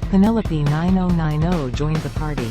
Penelope 9090 joined the party.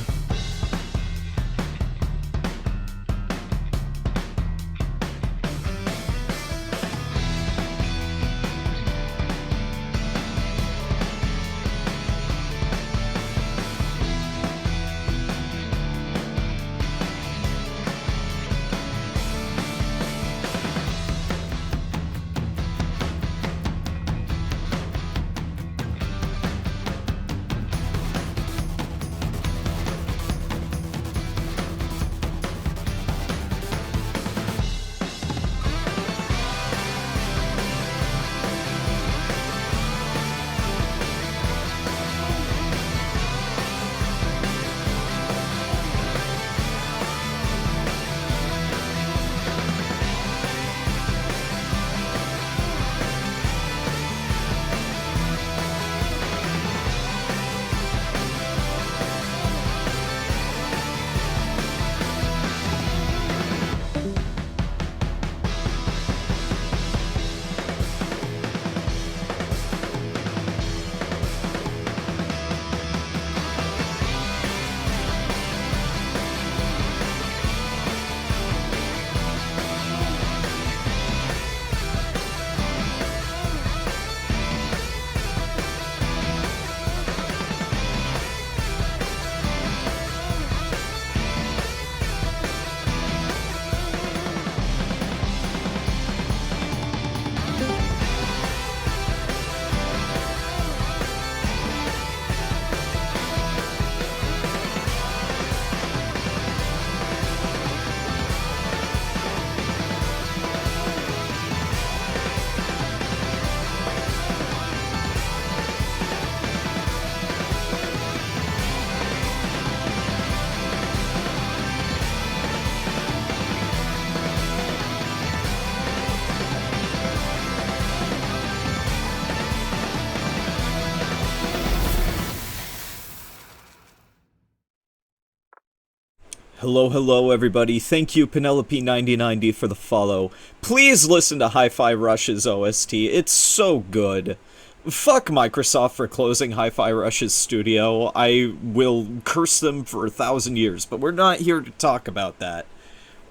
Hello everybody. Thank you Penelope 9090 for the follow. Please listen to Hi-Fi Rush's OST. It's so good. Fuck Microsoft for closing Hi-Fi Rush's studio. I will curse them for 1,000 years, but we're not here to talk about that.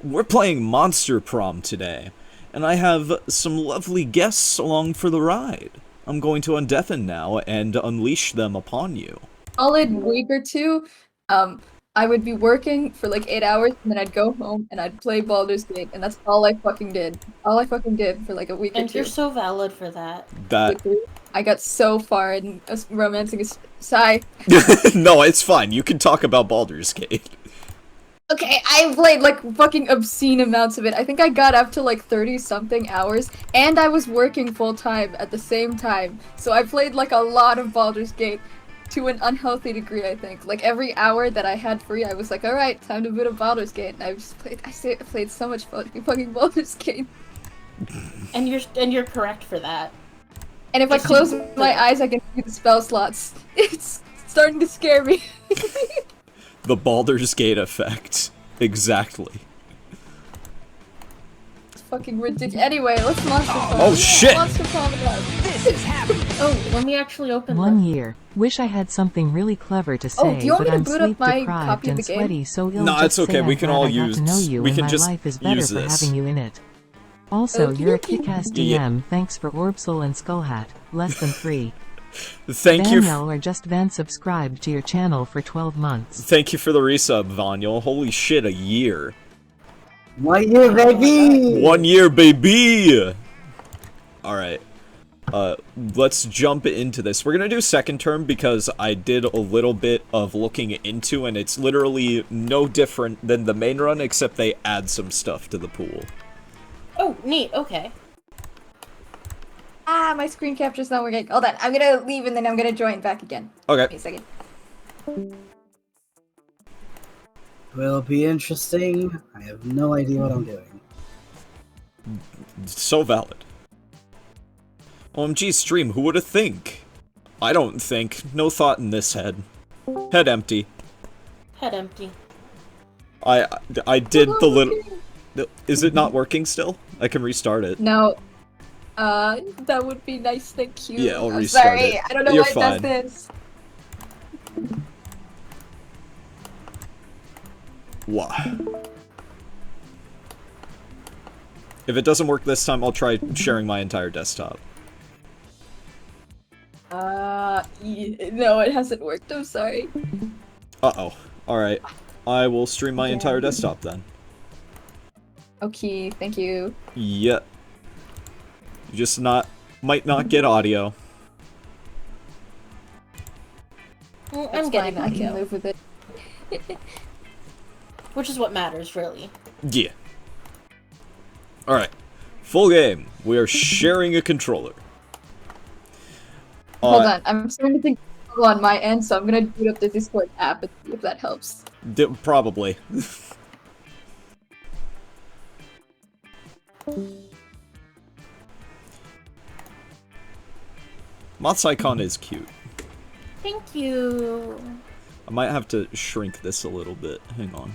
We're playing Monster Prom today, and I have some lovely guests along for the ride. I'm going to undeafen now and unleash them upon you. Solid week or two, I would be working for like 8 hours, and then I'd go home and I'd play Baldur's Gate, and that's all I fucking did. All I fucking did for like a week or two. And you're so valid for that. I got so far in romancing a sigh. No, it's fine. You can talk about Baldur's Gate. Okay, I played like fucking obscene amounts of it. I think I got up to like 30-something hours, and I was working full-time at the same time. So I played like a lot of Baldur's Gate. To an unhealthy degree, I think. Like every hour that I had free, I was like, "All right, time to boot up Baldur's Gate." And I just played. I played so much fucking Baldur's Gate. And you're correct for that. And if I close my eyes, I can see the spell slots. It's starting to scare me. The Baldur's Gate effect. Exactly. It's fucking ridiculous. Anyway, let's Monster Prom. Oh shit! Monster Prom it up. This is happening. Oh, let me actually open 1 year. Wish I had something really clever to say, do you want but me to I'm boot up sleep my deprived copy of and the game? sweaty, so ill. No, just it's okay. say We I'm can glad all I got use. to know you We and can my just life is better use for this. having you in it. Also, you're a Okay. kick-ass Yeah. DM. Thanks for Orbsel and Skullhat. Less than free. Thank you. Daniel or just Van subscribed to your channel for 12 months. Thank you for the resub, Vanyl. Holy shit, a year. 1 year, baby! 1 year, baby! Alright. Let's jump into this. We're gonna do second term because I did a little bit of looking into, and it's literally no different than the main run, except they add some stuff to the pool. Oh, neat. Okay. Ah, my screen capture's not working. Hold on, I'm gonna leave and then I'm gonna join back again. Okay. Wait a second. Will be interesting. I have no idea what I'm doing. So valid. OMG stream, who would've think? I don't think. No thought in this head. Head empty. Head empty. I did the little... Is it not working still? I can restart it. No. That would be nice, thank you. Yeah, I'll I'm restart sorry, it. I don't know You're why fine. it does this. Why? If it doesn't work this time, I'll try sharing my entire desktop. No, it hasn't worked. I'm sorry. Uh-oh. Alright. I will stream my entire desktop then. Okay, thank you. Yep. You just might not get audio. I'm That's getting fine, I can audio, live with it. which is what matters, really. Yeah. Alright. Full game. We are sharing a controller. Hold on, I'm starting to think on my end, so I'm gonna boot up the Discord app and see if that helps. Probably. Moth's icon is cute. Thank you. I might have to shrink this a little bit. Hang on.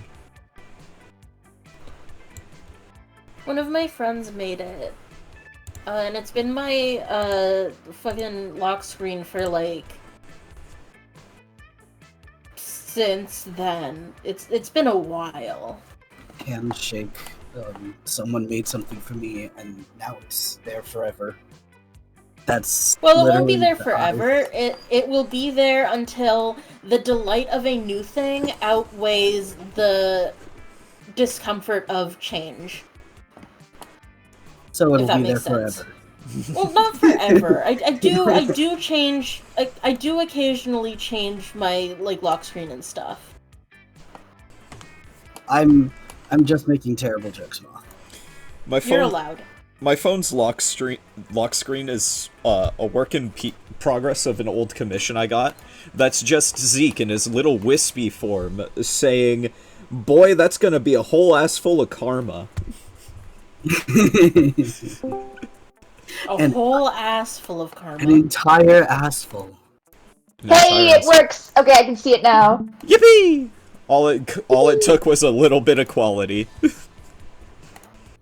One of my friends made it. And it's been my, fucking lock screen for, like... since then. It's been a while. Handshake. Someone made something for me, and now it's there forever. That's Well, it won't be literally there the forever. It will be there until the delight of a new thing outweighs the discomfort of change. So If it'll that be there makes sense. forever. Well, not forever. I do change. I do occasionally change my like lock screen and stuff. I'm just making terrible jokes, Moth. My phone. You're allowed. My phone's lock screen is a work in progress of an old commission I got. That's just Zeke in his little wispy form saying, "Boy, that's gonna be a whole ass full of karma." A whole ass full of karma. An entire ass full. Hey, it works! Okay, I can see it now. Yippee! All it took was a little bit of quality.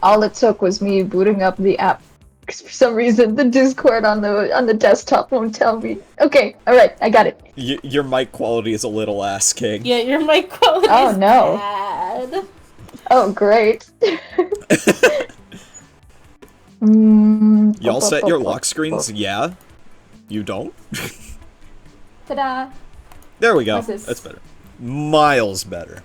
All it took was me booting up the app. 'Cause for some reason, the Discord on the desktop won't tell me. Okay, alright, I got it. Your mic quality is a little ass king. Yeah, your mic quality Oh, is no. bad. Oh, great. Y'all set your lock screens? Yeah? You don't? Ta-da! There we go. What's this? That's better. Miles better.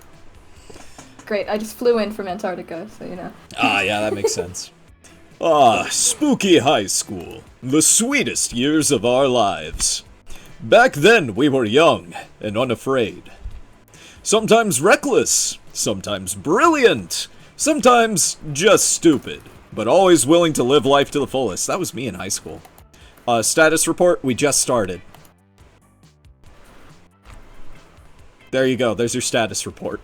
Great, I just flew in from Antarctica, so you know. Ah, yeah, that makes sense. Ah, spooky high school. The sweetest years of our lives. Back then, we were young and unafraid. Sometimes reckless, sometimes brilliant, sometimes just stupid, but always willing to live life to the fullest. That was me in high school. Status report, we just started. There you go, there's your status report.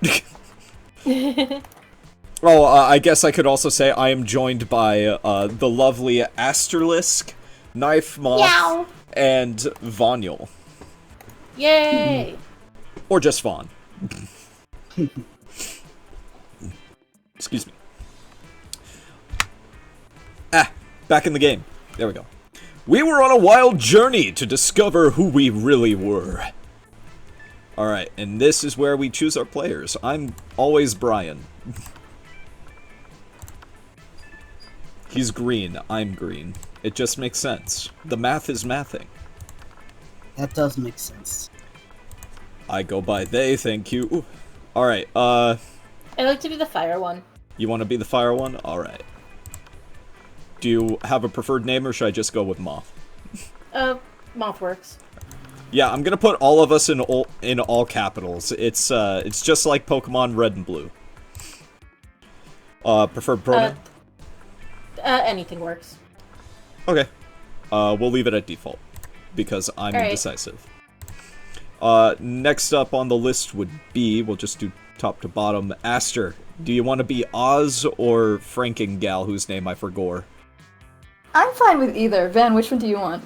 Oh, I guess I could also say I am joined by the lovely Asterlisk, Knife Moth, Meow. and Vonyl. Yay! Or just Vaughn. Excuse me. Back in the game. There we go. We were on a wild journey to discover who we really were. Alright, and this is where we choose our players. I'm always Brian. He's green, I'm green. It just makes sense. The math is mathing. That does make sense. I go by they, thank you. Alright, I like to be the fire one. you want to be the fire one? Alright. Do you have a preferred name, or should I just go with Moth? Moth works. Yeah, I'm gonna put all of us in all capitals. It's just like Pokemon Red and Blue. Preferred pronoun? Anything works. Okay. We'll leave it at default, because I'm Alright. indecisive. Next up on the list would be, we'll just do top to bottom, Aster. Do you want to be Oz or Frankengal, whose name I forgot? I'm fine with either. Van, which one do you want?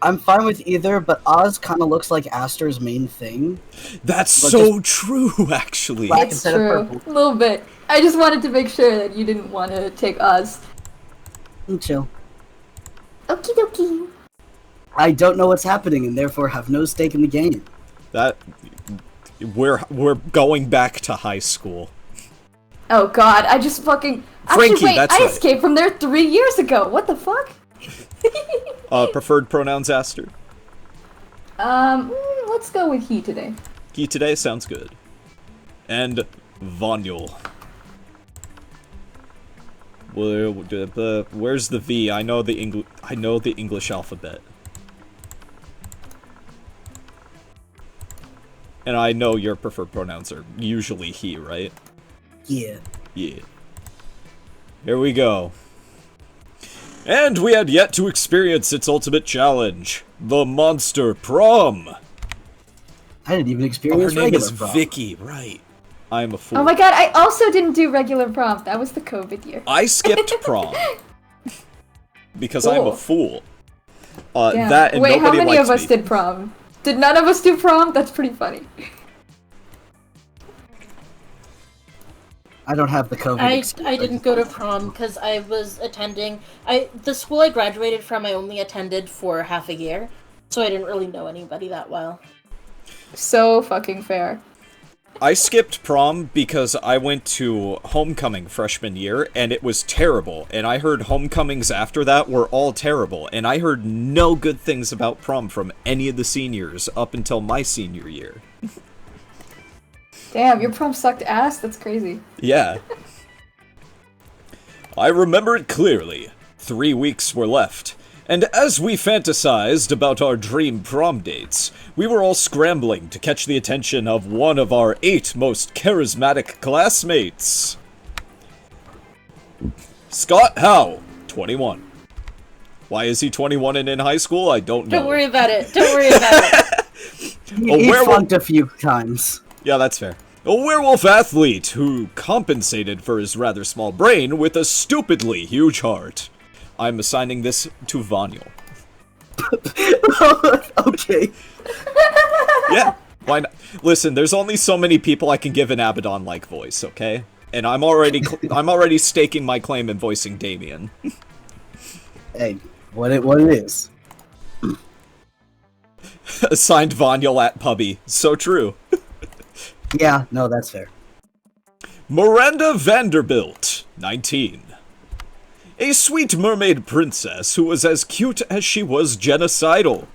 I'm fine with either, but Oz kind of looks like Aster's main thing. That's But so true, actually. Black It's instead of true. purple. A little bit. I just wanted to make sure that you didn't want to take Oz. Chill. Okie dokie. I don't know what's happening and therefore have no stake in the game. That we're going back to high school. Oh god, I just fucking... Frankie, Actually, wait, that's I right. escaped from there 3 years ago. What the fuck? Preferred pronouns, Aster? Let's go with he today. He today sounds good. And Vonyul. Where's the V? I know the English alphabet. And I know your preferred pronouns are usually he, right? Yeah. Yeah. Here we go. And we had yet to experience its ultimate challenge, the Monster Prom. I didn't even Oh, her experience name regular is prom. Vicky, right? I'm a fool. Oh my god, I also didn't do regular prom. That was the COVID year. I skipped prom. Because I'm a Cool. fool. Damn. That and Wait, how nobody many likes of us me. did prom? Did none of us do prom? That's pretty funny. I don't have the COVID I experience. didn't go to prom because I was attending... The school I graduated from, I only attended for half a year. So I didn't really know anybody that well. So fucking fair. I skipped prom because I went to homecoming freshman year, and it was terrible. And I heard homecomings after that were all terrible. And I heard no good things about prom from any of the seniors up until my senior year. Damn, your prom sucked ass? That's crazy. Yeah. I remember it clearly. 3 weeks were left. And as we fantasized about our dream prom dates, we were all scrambling to catch the attention of one of our 8 most charismatic classmates. Scott Howe, 21. Why is he 21 and in high school? I don't know. Don't worry about it. Don't worry about it. A He werewolf- flunked a few times. Yeah, that's fair. A werewolf athlete who compensated for his rather small brain with a stupidly huge heart. I'm assigning this to Vonyul. Okay. Yeah, why not? Listen, there's only so many people I can give an Abaddon-like voice, okay? And I'm already staking my claim in voicing Damien. Hey, what it is. Assigned Vonyul at Pubby. So true. Yeah, no, that's fair. Miranda Vanderbilt, 19. A sweet mermaid princess who was as cute as she was genocidal.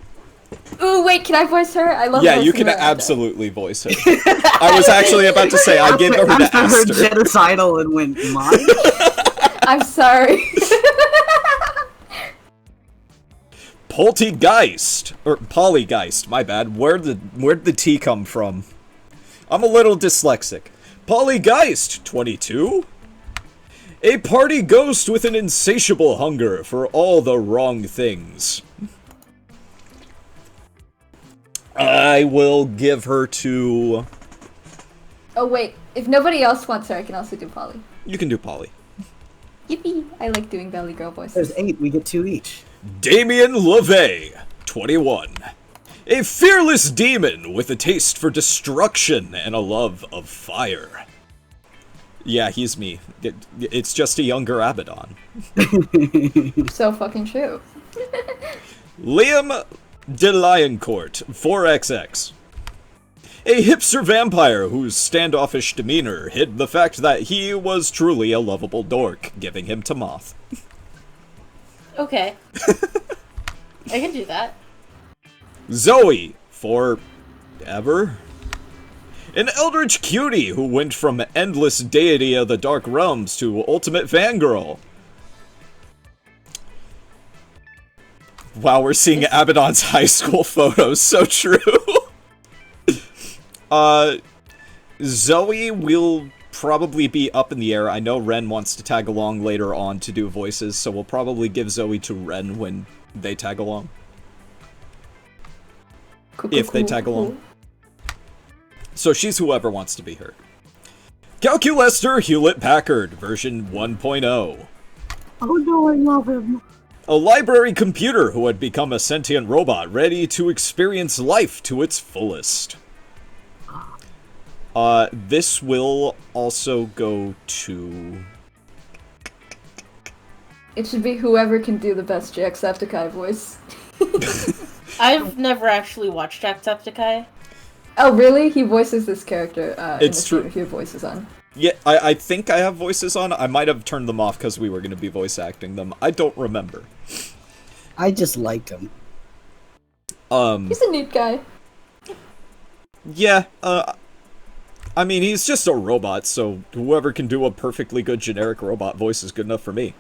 Ooh, wait, can I voice her? I love Yeah, you voicing can her. absolutely voice her. I was actually about to say, I gave her to After her Aster. genocidal and went, mine? I'm sorry. Poltergeist, or Polygeist, my bad. Where'd the T come from? I'm a little dyslexic. Polygeist, 22. A party ghost with an insatiable hunger for all the wrong things. I will give her to... Oh wait, if nobody else wants her, I can also do Polly. You can do Polly. Yippee! I like doing Valley Girl voices. There's 8, we get 2 each. Damien LeVay, 21. A fearless demon with a taste for destruction and a love of fire. Yeah, he's me. It's just a younger Abaddon. So fucking true. Liam DeLioncourt, 4XX. A hipster vampire whose standoffish demeanor hid the fact that he was truly a lovable dork, giving him to Moth. Okay. I can do that. Zoe, forever. An eldritch cutie who went from endless deity of the dark realms to ultimate fangirl. Wow, we're seeing Abaddon's high school photos, so true. Zoe will probably be up in the air. I know Ren wants to tag along later on to do voices, so we'll probably give Zoe to Ren when they tag along. If they tag along. So she's whoever wants to be her. Calculester Hewlett-Packard, version 1.0. Oh no, I love him. A library computer who had become a sentient robot ready to experience life to its fullest. This will also go to... It should be whoever can do the best Jacksepticeye voice. I've never actually watched Jacksepticeye. Oh, really? He voices this character in It's the true. stream if you have voices on. Yeah, I think I have voices on. I might have turned them off because we were going to be voice acting them. I don't remember. I just like him. He's a neat guy. Yeah, I mean, he's just a robot, so whoever can do a perfectly good generic robot voice is good enough for me.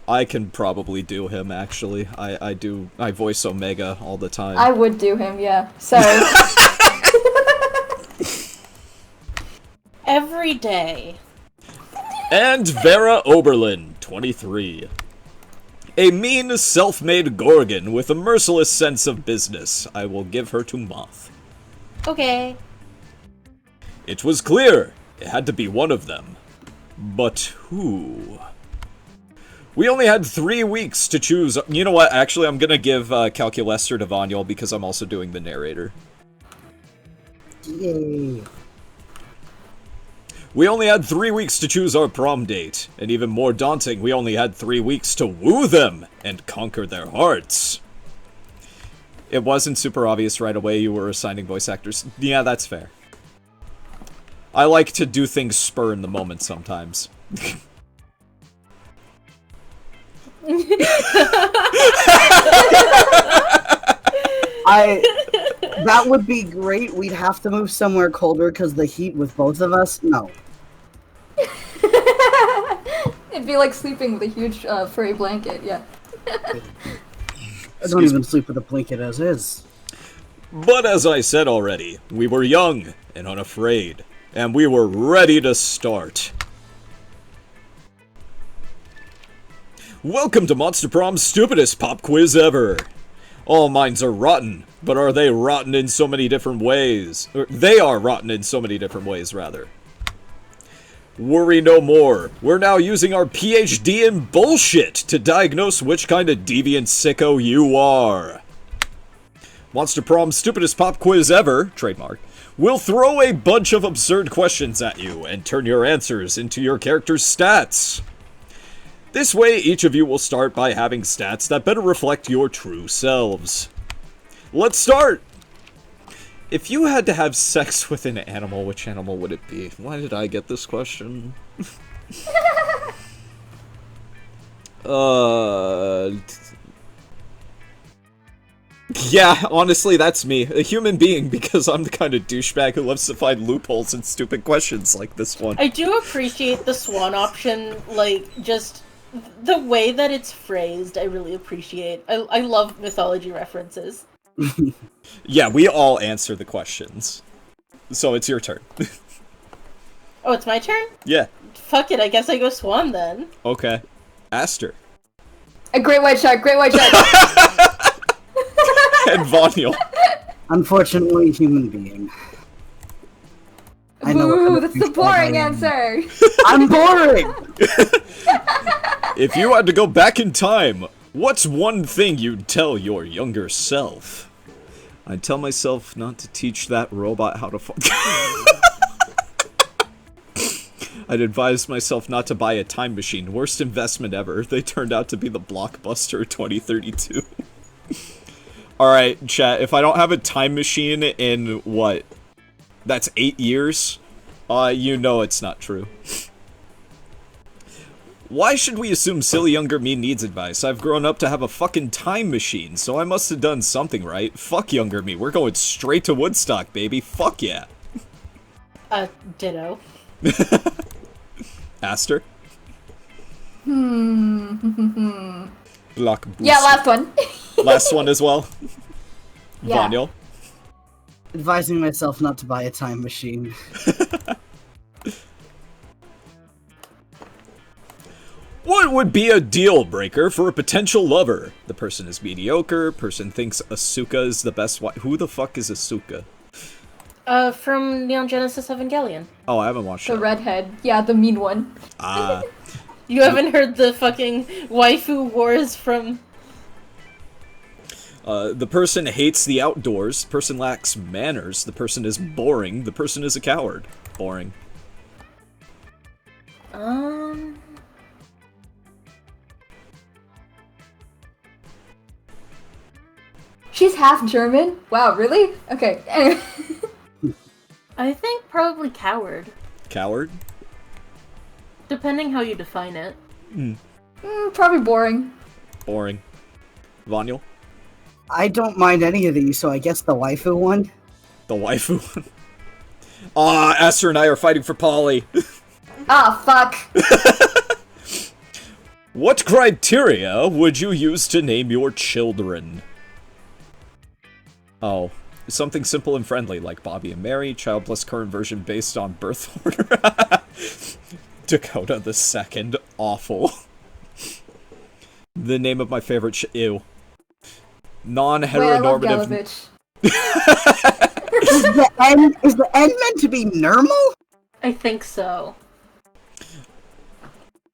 I can probably do him, actually. I voice Omega all the time. I would do him, yeah. Sorry. Every day. And Vera Oberlin, 23. A mean, self-made Gorgon with a merciless sense of business. I will give her to Moth. Okay. It was clear. It had to be one of them. But who? We only had 3 weeks to choose. You know what? Actually, I'm gonna give Calculester to Vanyol because I'm also doing the narrator. Yay. We only had 3 weeks to choose our prom date. And even more daunting, we only had 3 weeks to woo them and conquer their hearts. It wasn't super obvious right away you were assigning voice actors. Yeah, that's fair. I like to do things spur in the moment sometimes. That would be great. We'd have to move somewhere colder because the heat with both of us. No. It'd be like sleeping with a huge furry blanket, yeah. I don't even sleep with a blanket as is. But as I said already, we were young and unafraid, and we were ready to start. Welcome to Monster Prom's stupidest pop quiz ever. All minds are rotten, but are they rotten in so many different ways? Or, they are rotten in so many different ways, rather. Worry no more. We're now using our PhD in bullshit to diagnose which kind of deviant sicko you are. Monster Prom's stupidest pop quiz ever, trademark, will throw a bunch of absurd questions at you and turn your answers into your character's stats. This way, each of you will start by having stats that better reflect your true selves. Let's start! If you had to have sex with an animal, which animal would it be? Why did I get this question? Yeah, honestly, that's me. A human being, because I'm the kind of douchebag who loves to find loopholes in stupid questions like this one. I do appreciate the swan option, like, just the way that it's phrased, I really appreciate. I love mythology references. Yeah, we all answer the questions. So it's your turn. Oh, it's my turn? Yeah. Fuck it, I guess I go swan then. Okay. Aster. A great white shark, great white shark! And Vanyl. Unfortunately, human being. I know what kind Ooh, of that's the douchebag boring I am. answer! I'm boring! If you had to go back in time, what's one thing you'd tell your younger self? I'd tell myself not to teach that robot how to fuck. I'd advise myself not to buy a time machine. Worst investment ever. They turned out to be the blockbuster 2032. Alright, chat, if I don't have a time machine in, what? That's 8 years? You know it's not true. Why should we assume silly younger me needs advice? I've grown up to have a fucking time machine, so I must have done something right. Fuck younger me, we're going straight to Woodstock, baby. Fuck yeah. Ditto. Aster? Block boost. Yeah, last one. Last one as well? Yeah. Vanyl? Advising myself not to buy a time machine. What would be a deal breaker for a potential lover? The person is mediocre, person thinks Asuka is the best wife. Who the fuck is Asuka? From Neon Genesis Evangelion. Oh, I haven't watched The that. redhead. Yeah, the mean one. Ah. You haven't heard the fucking waifu wars from... The person hates the outdoors, the person lacks manners, the person is boring, the person is a coward. Boring. He's half German? Wow, really? Okay, anyway. I think probably coward, Coward? depending how you define it. Probably boring. Boring. Vanyl? I don't mind any of these, so I guess the waifu one. The waifu one? Ah, Aster and I are fighting for Polly. Ah, fuck. What criteria would you use to name your children? Oh, something simple and friendly, like Bobby and Mary, childless current version based on birth order. Dakota the Second, awful. The name of my favorite ew. Non-heteronormative... Galovich. Is the N meant to be normal? I think so.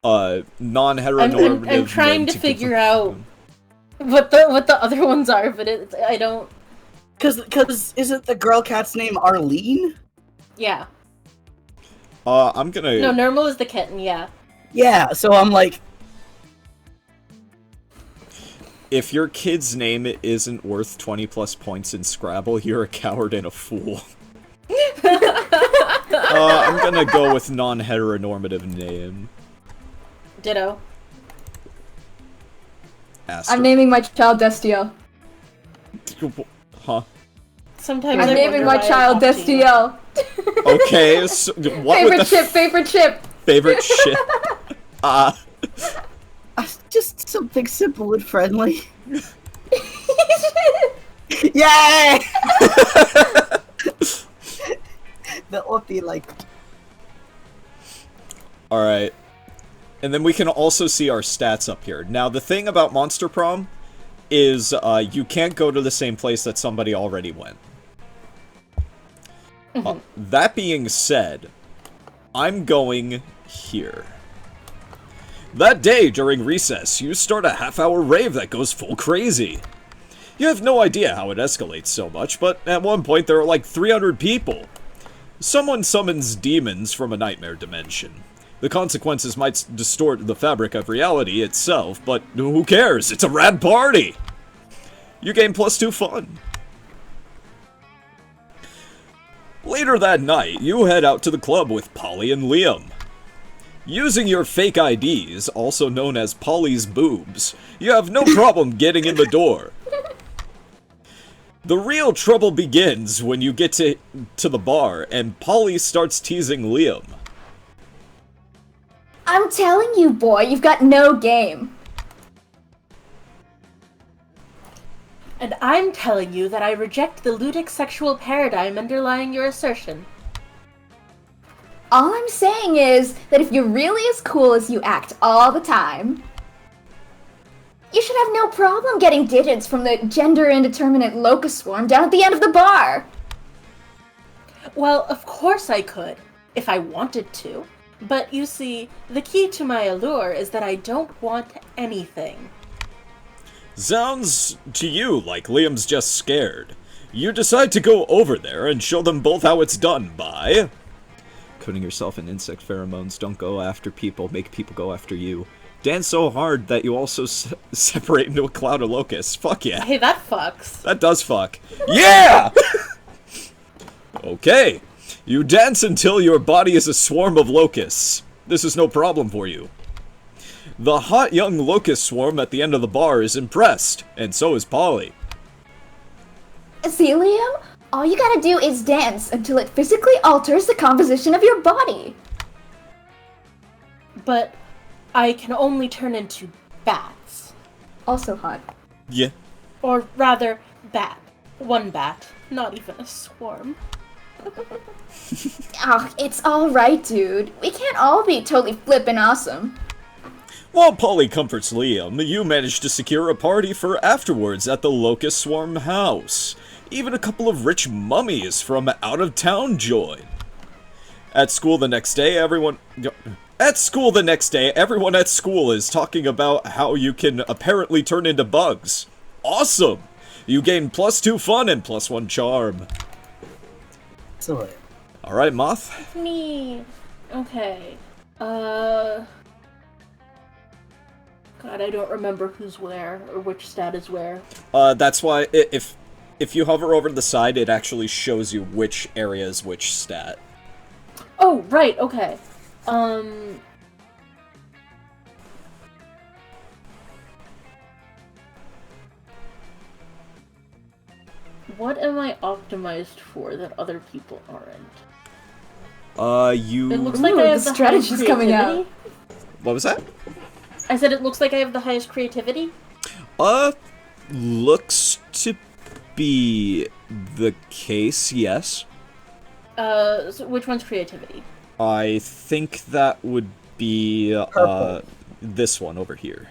Non-heteronormative... I'm trying name to figure out what the other ones are, but I don't... Cause isn't the girl cat's name Arlene? Yeah. I'm gonna... No, normal is the kitten, yeah. Yeah, so I'm like... If your kid's name isn't worth 20 plus points in Scrabble, you're a coward and a fool. I'm gonna go with non-heteronormative name. Ditto. Aster. I'm naming my child Destiel. Huh? Sometimes I'm I naming wonder my why I child talk to you. Destiel. Okay, so what Favorite with the chip, favorite chip. favorite shit? Just something simple and friendly. Yay! That would be like... Alright. And then we can also see our stats up here. Now, the thing about Monster Prom is you can't go to the same place that somebody already went. That being said, I'm going here. That day, during recess, you start a half-hour rave that goes full crazy. You have no idea how it escalates so much, but at one point there are like 300 people. Someone summons demons from a nightmare dimension. The consequences might distort the fabric of reality itself, but who cares? It's a rad party! You gain +2 fun. Later that night, you head out to the club with Polly and Liam. Using your fake IDs, also known as Polly's boobs, you have no problem getting in the door. The real trouble begins when you get to the bar and Polly starts teasing Liam. I'm telling you, boy, you've got no game. And I'm telling you that I reject the ludic sexual paradigm underlying your assertion. All I'm saying is that if you're really as cool as you act all the time, you should have no problem getting digits from the gender indeterminate locust swarm down at the end of the bar. Well, of course I could, if I wanted to. But you see, the key to my allure is that I don't want anything. Sounds to you like Liam's just scared. You decide to go over there and show them both how it's done by... Coating yourself in insect pheromones, don't go after people, make people go after you. Dance so hard that you also separate into a cloud of locusts. Fuck yeah. Hey, that fucks. That does fuck. Yeah! Okay. You dance until your body is a swarm of locusts. This is no problem for you. The hot young locust swarm at the end of the bar is impressed, and so is Polly. See, Liam? All you gotta do is dance until it physically alters the composition of your body. But I can only turn into bats. Also hot. Yeah. Or rather, bat. One bat, not even a swarm. Oh, it's alright, dude. We can't all be totally flippin' awesome. While Polly comforts Liam, you manage to secure a party for afterwards at the Locust Swarm house. Even a couple of rich mummies from out of town join. At school the next day, everyone at school is talking about how you can apparently turn into bugs. Awesome! You gain +2 fun and +1 charm. Excellent. Alright, Moth? Me. Okay. God, I don't remember who's where, or which stat is where. That's why, If you hover over to the side, it actually shows you which area is which stat. Oh, right, okay. What am I optimized for that other people aren't? You... It looks like I have the highest strategy's coming out. creativity. What was that? I said it looks like I have the highest creativity. Looks to be the case, yes. So which one's creativity? I think that would be, Purple. this one over here.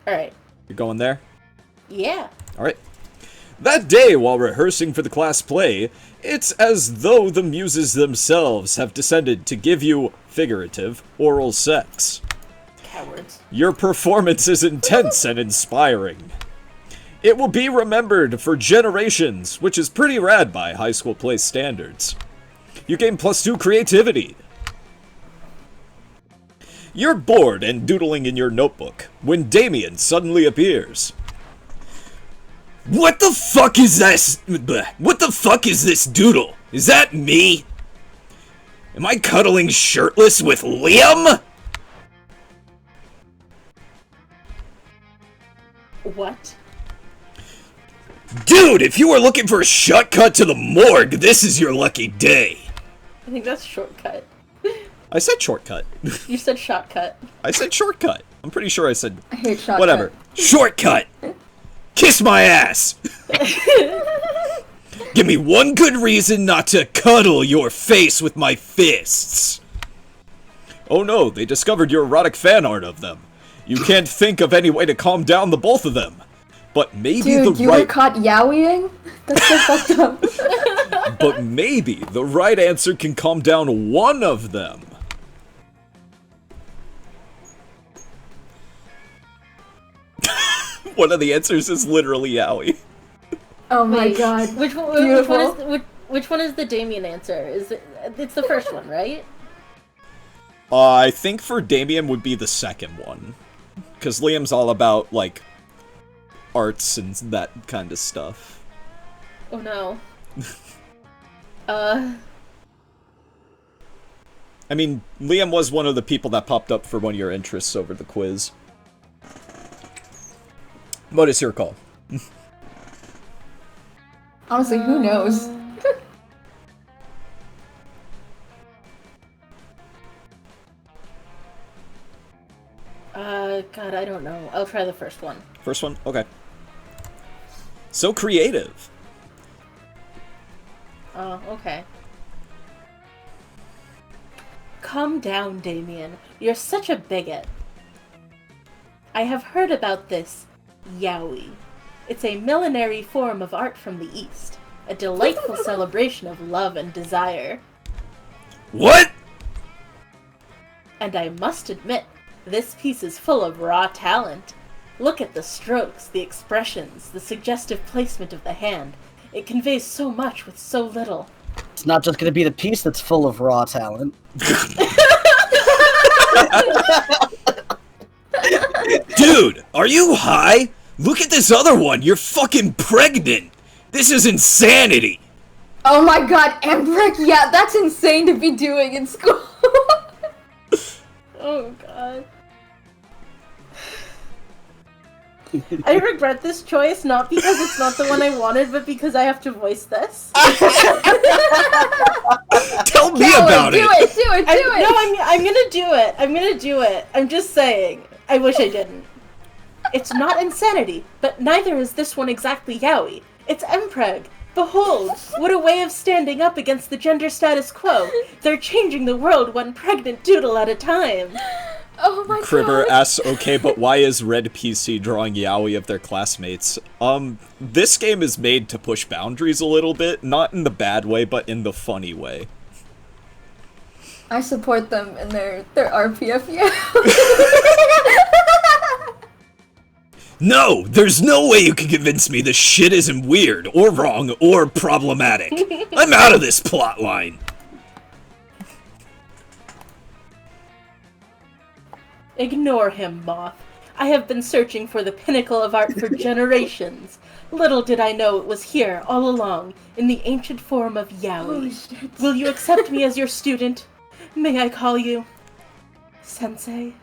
Alright. You're going there? Yeah. Alright. That day, while rehearsing for the class play, it's as though the muses themselves have descended to give you, figurative, oral sex. Cowards. Your performance is intense and inspiring. It will be remembered for generations, which is pretty rad by high school play standards. You gain +2 creativity. You're bored and doodling in your notebook when Damien suddenly appears. What the fuck is this? What the fuck is this doodle? Is that me? Am I cuddling shirtless with Liam? What? Dude, if you were looking for a shortcut to the morgue, this is your lucky day. I think that's shortcut. I said shortcut. You said shortcut. I said shortcut. I'm pretty sure I said... I hate shotgun. Whatever. Shortcut! Kiss my ass! Give me one good reason not to cuddle your face with my fists. Oh no, they discovered your erotic fan art of them. You can't think of any way to calm down the both of them. But maybe Dude, the you right... were caught yowieing? That's so fucked up. But maybe the right answer can calm down one of them. One of the answers is literally Yowie. Oh my Wait, god. Which one Beautiful. which one is the Damien answer? It's the first one, right? I think for Damien would be the second one. Because Liam's all about, like, arts and that kind of stuff. Oh no. I mean, Liam was one of the people that popped up for one of your interests over the quiz. What is your call? Honestly, who knows? God, I don't know. I'll try the first one. First one? Okay. So creative. Oh, okay. Calm down, Damien. You're such a bigot. I have heard about this yaoi. It's a millenary form of art from the East. A delightful celebration of love and desire. What? And I must admit, this piece is full of raw talent. Look at the strokes, the expressions, the suggestive placement of the hand. It conveys so much with so little. It's not just gonna be the piece that's full of raw talent. Dude, are you high? Look at this other one. You're fucking pregnant. This is insanity. Oh my god, Embrick, yeah, that's insane to be doing in school. Oh god. I regret this choice, not because it's not the one I wanted, but because I have to voice this. Tell me about it. Do it. No, I'm gonna do it. I'm gonna do it. I'm just saying. I wish I didn't. It's not insanity, but neither is this one exactly yaoi. It's Mpreg. Behold, what a way of standing up against the gender status quo. They're changing the world one pregnant doodle at a time. Oh my Cribber god. asks, okay, but why is Red PC drawing yaoi of their classmates? This game is made to push boundaries a little bit, not in the bad way, but in the funny way. I support them in their RPF, yeah. No, there's no way you can convince me this shit isn't weird, or wrong, or problematic. I'm out of this plotline. Ignore him, Moth. I have been searching for the pinnacle of art for generations. Little did I know it was here all along, in the ancient form of yaoi. Will you accept me as your student? May I call you Sensei?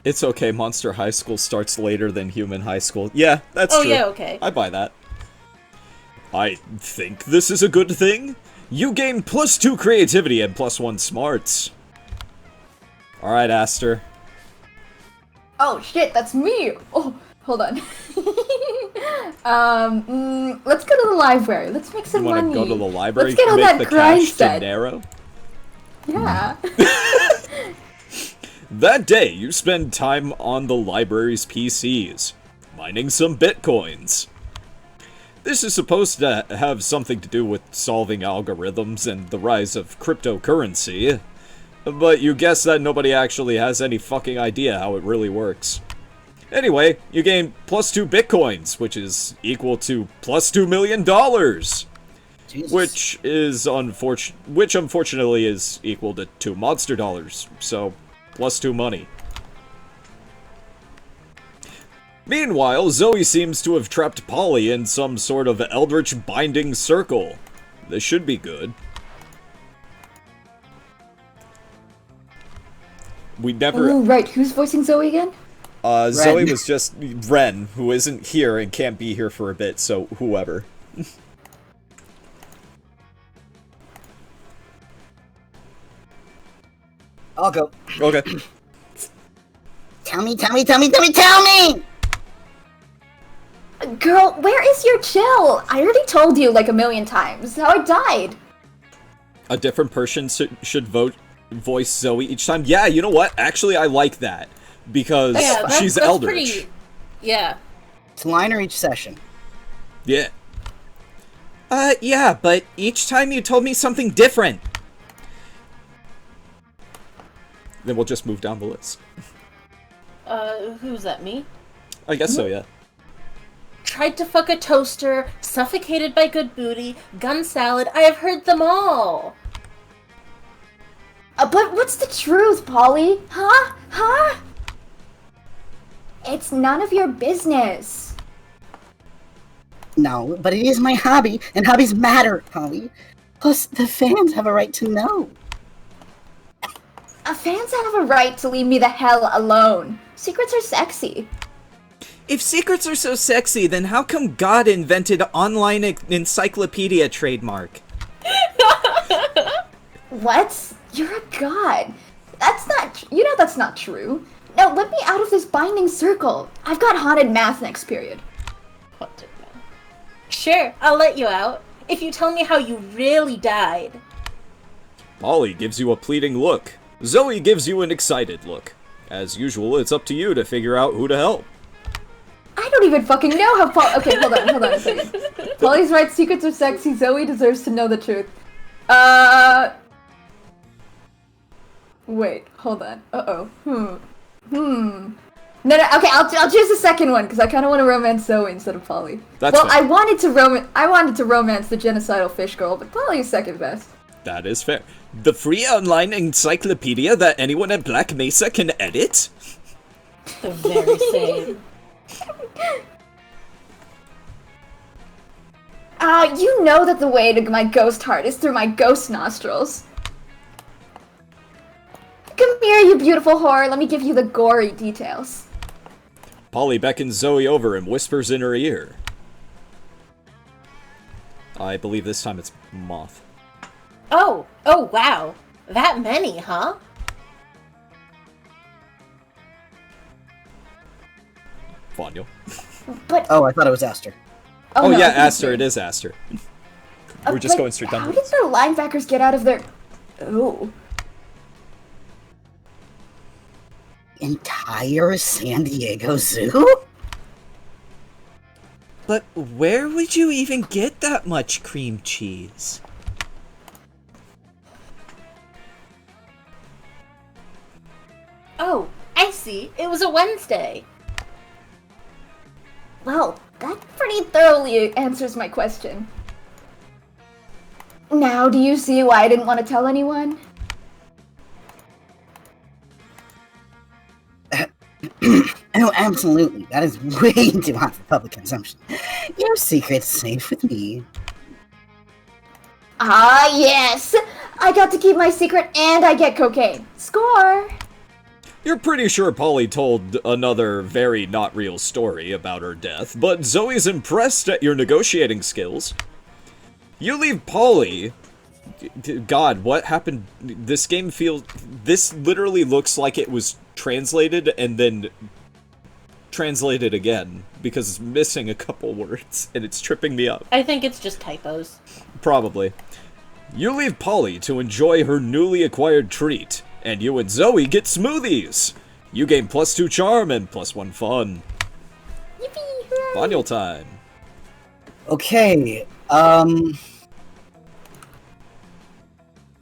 It's okay, Monster High School starts later than Human High School. Yeah, that's true. Oh yeah, okay. I buy that. I think this is a good thing. You gain +2 creativity and +1 smarts. Alright, Aster. Oh shit, that's me! Oh, hold on. Let's go to the library. Let's make some You wanna money. go to the library? Let's get on Make that the grind cash set. dinero? Yeah. That day, you spend time on the library's PCs, mining some bitcoins. This is supposed to have something to do with solving algorithms and the rise of cryptocurrency, but you guess that nobody actually has any fucking idea how it really works. Anyway, you gain +2 bitcoins, which is equal to +$2 million, Jesus. which unfortunately is equal to 2 monster dollars, so +2 money. Meanwhile, Zoe seems to have trapped Polly in some sort of eldritch binding circle. This should be good. We never... Oh, right. Who's voicing Zoe again? Zoe was just Ren, who isn't here and can't be here for a bit, so whoever. I'll go. Okay. Tell me, tell me, tell me, tell me, tell me! Girl, where is your chill? I already told you like a million times how I died. A different person should voice Zoe each time. Yeah, you know what? Actually, I like that. Because she's eldritch. Pretty... Yeah. It's a line or each session. Yeah. Yeah, but each time you told me something different. Then we'll just move down the list. Who's that, me? I guess so, yeah. Tried to fuck a toaster, suffocated by good booty, gun salad, I have heard them all! But what's the truth, Polly? Huh? Huh? It's none of your business. No, but it is my hobby, and hobbies matter, Polly. Plus, the fans have a right to know. Fans have a right to leave me the hell alone. Secrets are sexy. If secrets are so sexy, then how come God invented online encyclopedia trademark? What? You're a god. That's not. You know that's not true. No, let me out of this binding circle. I've got haunted math next period. Sure, I'll let you out. If you tell me how you really died. Polly gives you a pleading look. Zoe gives you an excited look. As usual, it's up to you to figure out who to help. I don't even fucking know how Paul. Okay, hold on a second. Polly's right, secrets are sexy. Zoe deserves to know the truth. Wait, hold on. No, okay, I'll choose the second one, because I kind of want to romance Zoe instead of Polly. That's well, fair. I wanted to romance the genocidal fish girl, but Polly is second best. That is fair. The free online encyclopedia that anyone at Black Mesa can edit? The very same. You know that the way to my ghost heart is through my ghost nostrils. Come here, you beautiful whore. Let me give you the gory details. Polly beckons Zoe over and whispers in her ear. I believe this time it's Moth. Oh wow. That many, huh? Vanya. But Oh, I thought it was Aster. Oh no, yeah, I think Aster, it's it me. is Aster. We're just but going straight down How the did list. the linebackers get out of their... Oh. Entire San Diego Zoo? But where would you even get that much cream cheese? Oh, I see. It was a Wednesday. Well, that pretty thoroughly answers my question. Now, do you see why I didn't want to tell anyone? Oh, absolutely. That is way too hot for public consumption. Your secret's safe with me. Ah, yes! I got to keep my secret and I get cocaine. Score! You're pretty sure Polly told another very not real story about her death, but Zoe's impressed at your negotiating skills. You leave Polly... God, what happened? This game feels... This literally looks like it was translated and then translated again, because it's missing a couple words, and it's tripping me up. I think it's just typos. Probably. You leave Polly to enjoy her newly acquired treat, and you and Zoe get smoothies! You gain +2 charm and +1 fun. Yippee! Hooray! Vaniel time. Okay,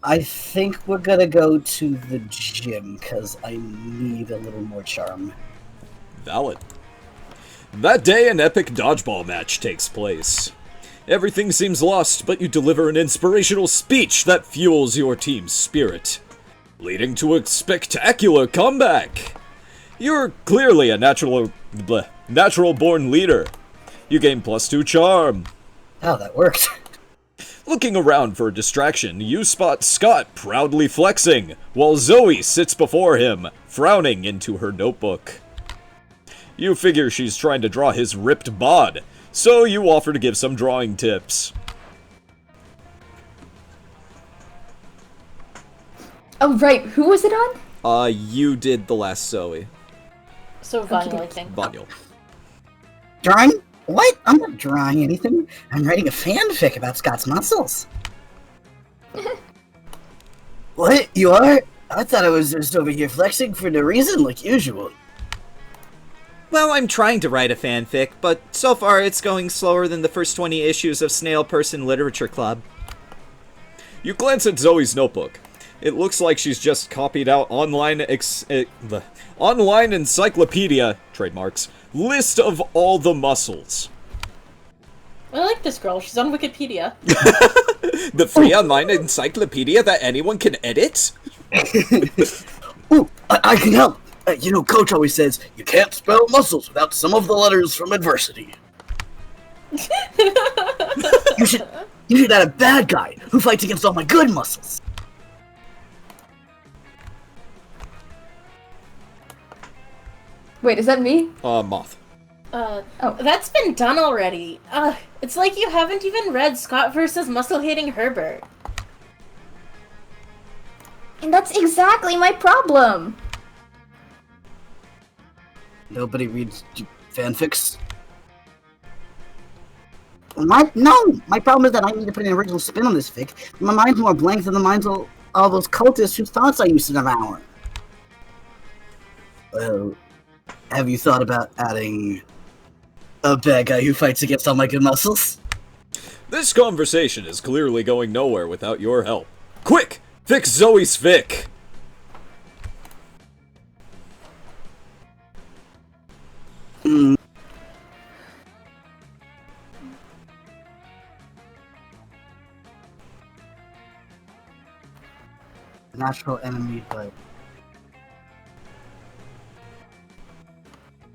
I think we're gonna go to the gym, because I need a little more charm. Valid. That day, an epic dodgeball match takes place. Everything seems lost, but you deliver an inspirational speech that fuels your team's spirit, leading to a spectacular comeback. You're clearly a natural-born leader. You gain +2 charm. Oh, that worked. Looking around for a distraction, you spot Scott proudly flexing, while Zoe sits before him, frowning into her notebook. You figure she's trying to draw his ripped bod, so you offer to give some drawing tips. Oh, right. Who was it on? You did the last Zoe. So Vaniel, I think. Vaniel. Drawing? What? I'm not drawing anything. I'm writing a fanfic about Scott's muscles. What? You are? I thought I was just over here flexing for no reason, like usual. Well, I'm trying to write a fanfic, but so far it's going slower than the first 20 issues of Snail Person Literature Club. You glance at Zoe's notebook. It looks like she's just copied out online encyclopedia, trademarks, list of all the muscles. I like this girl. She's on Wikipedia. The free online encyclopedia that anyone can edit? Ooh, I can help. You know, Coach always says, you can't spell muscles without some of the letters from adversity. You should add a bad guy who fights against all my good muscles. Wait, is that me? Moth. That's been done already. It's like you haven't even read Scott versus Muscle-Hating Herbert. And that's exactly my problem. Nobody reads fanfics? What? No! My problem is that I need to put an original spin on this fic. My mind's more blank than the minds of all those cultists whose thoughts I used to devour. Well, have you thought about adding a bad guy who fights against all my good muscles? This conversation is clearly going nowhere without your help. Quick! Fix Zoe's fic! Natural enemy, but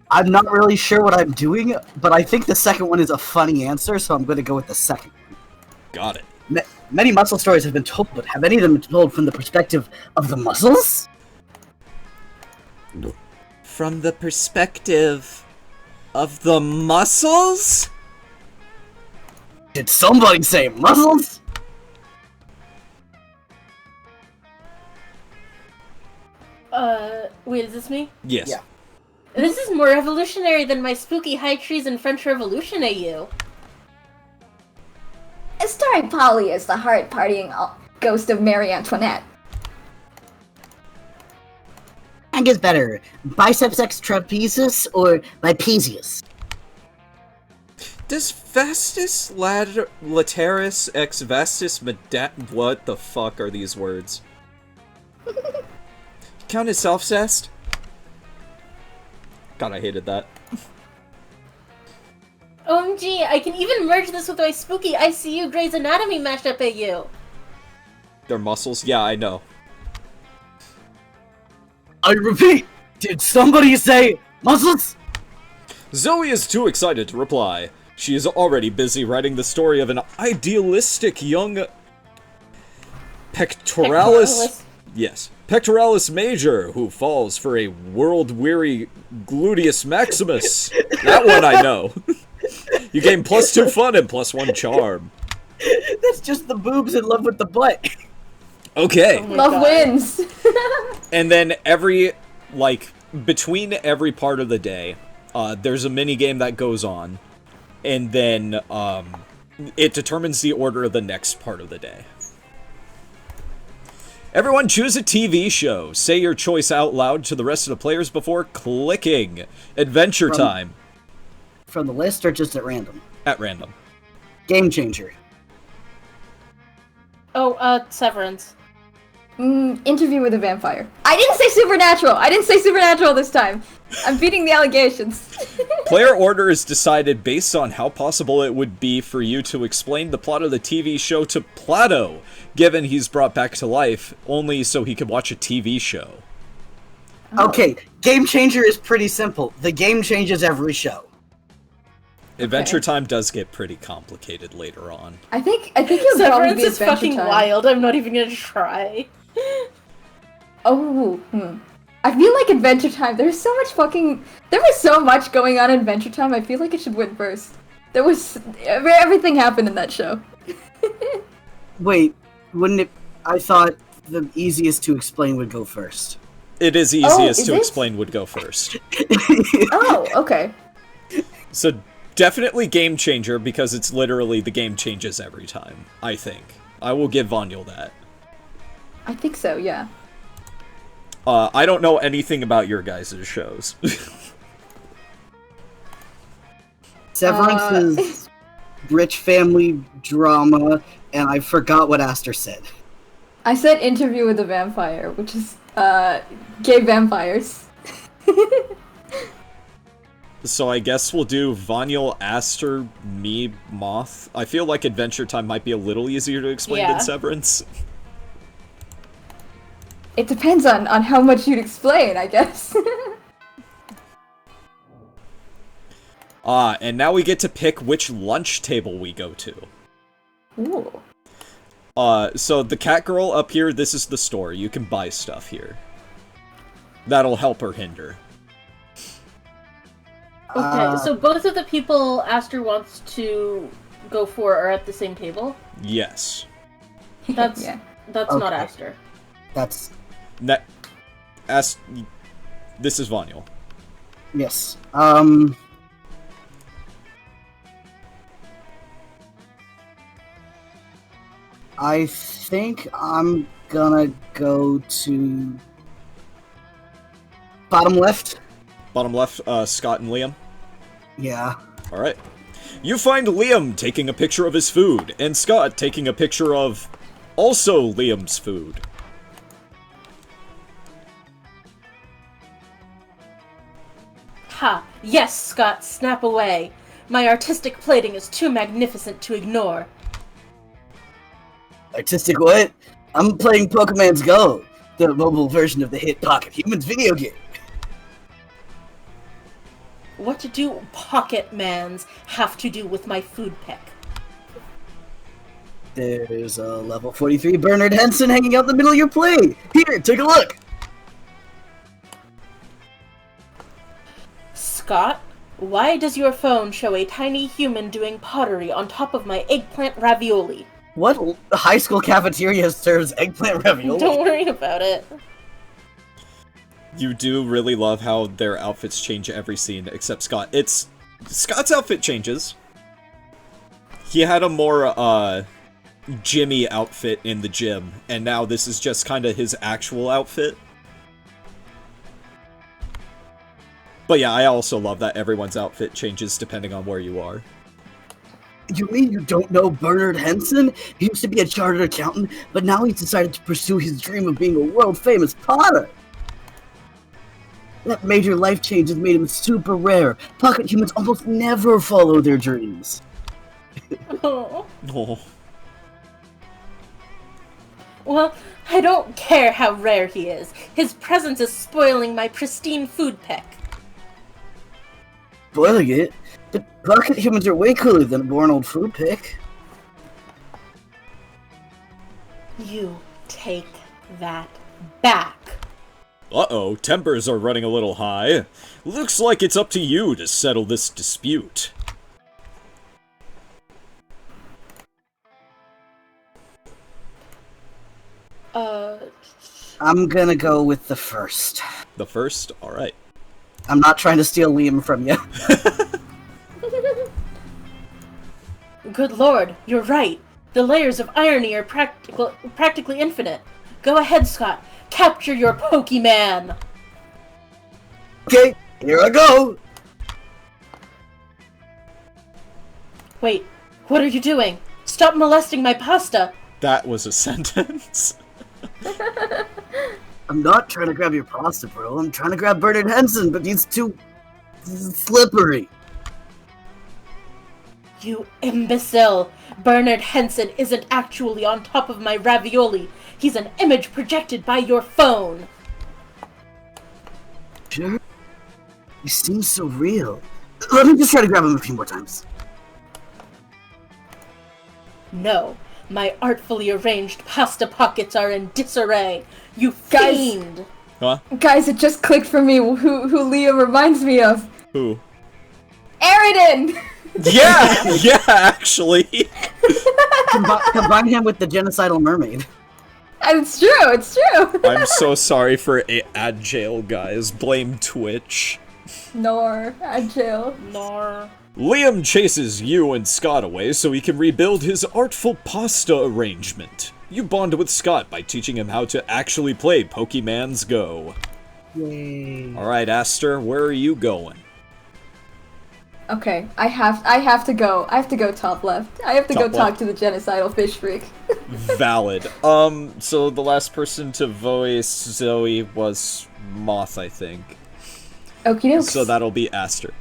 I'm not really sure what I'm doing, but I think the second one is a funny answer, so I'm going to go with the second one. Got it. Many muscle stories have been told, but have any of them been told from the perspective of the muscles? From the perspective of the muscles? Did somebody say muscles? Wait, is this me? Yes. Yeah. This is more revolutionary than my spooky high treason French Revolution AU. Starring Polly as the hard-partying ghost of Marie Antoinette. I guess better, biceps ex trapezius or bipesius? Does Vastus Laterus ex Vastus what the fuck are these words? Count as self-cessed? God, I hated that. OMG, I can even merge this with my spooky ICU Grey's Anatomy mashup AU. Their muscles? Yeah, I know. I repeat, Did somebody say muscles? Zoe is too excited to reply. She is already busy writing the story of an idealistic young pectoralis. Yes, pectoralis major who falls for a world-weary gluteus maximus. That one I know. You gain +2 fun and +1 charm. That's just the boobs in love with the butt. Okay. Love wins. And then between every part of the day, there's a mini game that goes on, and then it determines the order of the next part of the day. Everyone choose a TV show. Say your choice out loud to the rest of the players before clicking. Adventure time. From the list or just at random? At random. Game Changer. Oh, Severance. Interview with a Vampire. I didn't say Supernatural this time. I'm beating the allegations. Player order is decided based on how possible it would be for you to explain the plot of the TV show to Plato, given he's brought back to life only so he can watch a TV show. Okay, Game Changer is pretty simple. The game changes every show. Adventure Time does get pretty complicated later on. I think it'll probably Severance be is Adventure fucking Time. wild. I'm not even gonna try. Oh, I feel like Adventure Time. There was so much going on in Adventure Time. I feel like it should win first. Everything happened in that show. Wait, wouldn't it... I thought the easiest to explain would go first. It is easiest is to it? explain would go first. Oh, okay. So definitely Game Changer, because it's literally the game changes every time, I think. I will give Vonyl that. I think so, yeah. I don't know anything about your guys' shows. Severance is rich family drama, and I forgot what Aster said. I said Interview with a Vampire, which is, gay vampires. So I guess we'll do Vonyl, Aster, me, Moth. I feel like Adventure Time might be a little easier to explain than Severance. It depends on how much you'd explain, I guess. And now we get to pick which lunch table we go to. Ooh. So the cat girl up here, this is the store. You can buy stuff here. That'll help or hinder. Okay, so both of the people Aster wants to go for are at the same table? Yes. That's Yeah. that's Okay. not Aster. That's... This is Vonyl. Yes. I think I'm gonna go to... bottom left? Bottom left, Scott and Liam. Yeah. Alright. You find Liam taking a picture of his food, and Scott taking a picture of also Liam's food. Ha! Yes, Scott, snap away. My artistic plating is too magnificent to ignore. Artistic what? I'm playing Pokemon's Go, the mobile version of the hit Pocket Humans video game. What do pocket mans have to do with my food pick? There's a level 43 Bernard Henson hanging out in the middle of your play. Here, take a look. Scott, why does your phone show a tiny human doing pottery on top of my eggplant ravioli? What high school cafeteria serves eggplant ravioli? Don't worry about it. You do really love how their outfits change every scene, except Scott. Scott's outfit changes. He had a more, Jimmy outfit in the gym, and now this is just kind of his actual outfit. But yeah, I also love that everyone's outfit changes depending on where you are. You mean you don't know Bernard Henson? He used to be a chartered accountant, but now he's decided to pursue his dream of being a world-famous potter. That major life change has made him super rare. Pocket humans almost never follow their dreams. Oh. Oh. Well, I don't care how rare he is. His presence is spoiling my pristine food pick. Spoiling it? But pocket humans are way cooler than a boring old food pick. You take that back. Uh-oh, tempers are running a little high. Looks like it's up to you to settle this dispute. I'm gonna go with the first. The first? Alright. I'm not trying to steal Liam from you. Good lord, you're right. The layers of irony are practically infinite. Go ahead, Scott. Capture your Pokemon! Okay, here I go! Wait, what are you doing? Stop molesting my pasta! That was a sentence. I'm not trying to grab your pasta, bro. I'm trying to grab Bernard Henson, but he's too slippery. You imbecile! Bernard Henson isn't actually on top of my ravioli. He's an image projected by your phone. Sure? He seems so real. Let me just try to grab him a few more times. No, my artfully arranged pasta pockets are in disarray. You Guys. fiend! Huh? Guys, it just clicked for me who Liam reminds me of. Who? Aridin! Yeah! Yeah, actually! Combine him with the genocidal mermaid. It's true, it's true. I'm so sorry for ad jail, guys. Blame Twitch. Nor, Agile. Nor. Liam chases you and Scott away so he can rebuild his artful pasta arrangement. You bond with Scott by teaching him how to actually play Pokemon's Go. Yay. Alright, Aster, where are you going? Okay, I have to go. I have to go top left. I have to go Top talk left. to the genocidal fish freak. Valid. So the last person to voice Zoe was Moth, I think. Okie dokes. So that'll be Aster.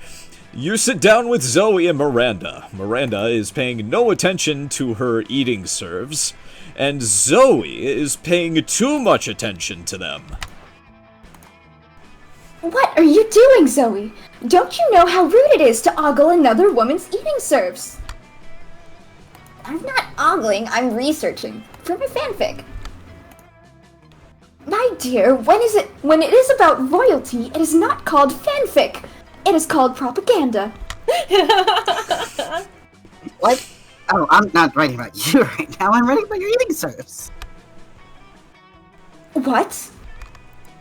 You sit down with Zoe and Miranda. Miranda is paying no attention to her eating serves, and Zoe is paying too much attention to them. What are you doing, Zoe? Don't you know how rude it is to ogle another woman's eating serves? I'm not ogling, I'm researching for my fanfic. My dear, when it is about royalty, it is not called fanfic. It is called propaganda. What? Oh, I'm not writing about you right now. I'm writing about your eating serves. What?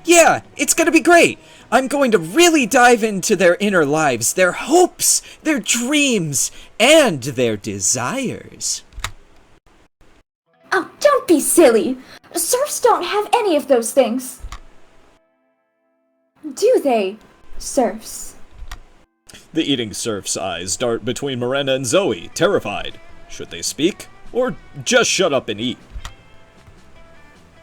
Yeah, it's gonna be great. I'm going to really dive into their inner lives, their hopes, their dreams, and their desires. Oh, don't be silly. Serfs don't have any of those things. Do they, serfs? The eating serf's eyes dart between Miranda and Zoe, terrified. Should they speak, or just shut up and eat?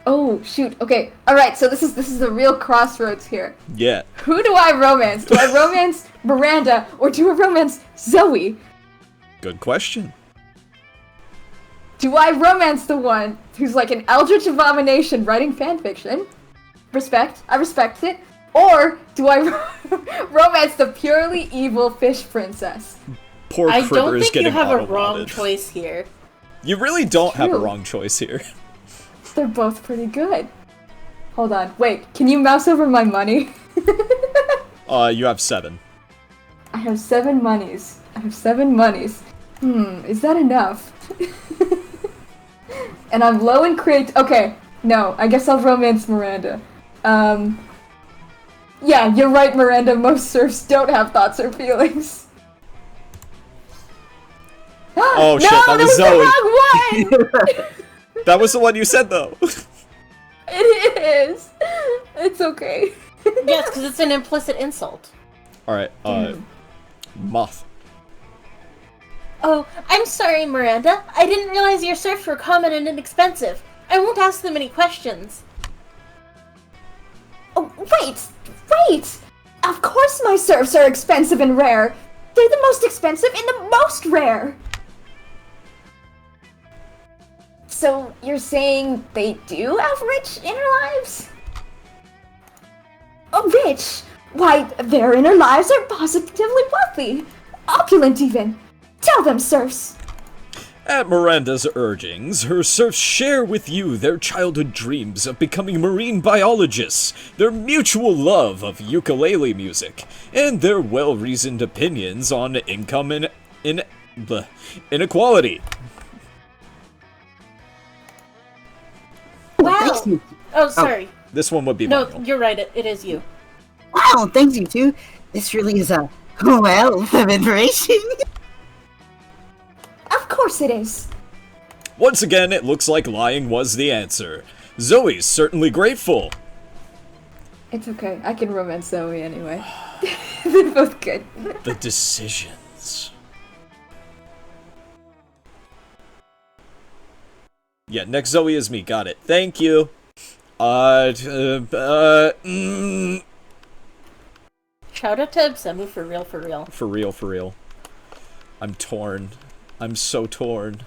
Oh shoot. Okay. All right. So this is the real crossroads here. Yeah. Who do I romance? Do I romance Miranda or do I romance Zoe? Good question. Do I romance the one who's like an eldritch abomination writing fanfiction? Respect. I respect it. Or do I romance the purely evil fish princess? Poor I Critter don't is think you getting have a auto-modded. wrong choice here. You really don't have a True. wrong choice here. They're both pretty good. Hold on. Wait. Can you mouse over my money? You have 7. I have 7 monies. I have 7 monies. Is that enough? And I'm low in crate. Okay, no, I guess I'll romance Miranda. Yeah, you're right, Miranda. Most serfs don't have thoughts or feelings. Oh shit, no, that was Zoe. The wrong one! That was the one you said though. It is. It's okay. Yes, because it's an implicit insult. Alright, Moth. Oh, I'm sorry, Miranda. I didn't realize your serfs were common and inexpensive. I won't ask them any questions. Oh, wait! Of course my serfs are expensive and rare. They're the most expensive and the most rare. So you're saying they do have rich inner lives? Oh, rich? Why, their inner lives are positively wealthy. Opulent, even. Tell them, serfs. At Miranda's urgings, her serfs share with you their childhood dreams of becoming marine biologists, their mutual love of ukulele music, and their well-reasoned opinions on income and inequality. Wow. Thanks, you. Oh, sorry. This one would be No, Manuel. you're right. It is you. Wow, thanks you two. This really is a wealth of information. Of course it is. Once again, it looks like lying was the answer. Zoe's certainly grateful. It's okay. I can romance Zoe anyway. They're both good. The decisions. Yeah, next Zoe is me. Got it. Thank you. Shout out to Absemu for real, for real. For real, for real. I'm torn. I'm so torn.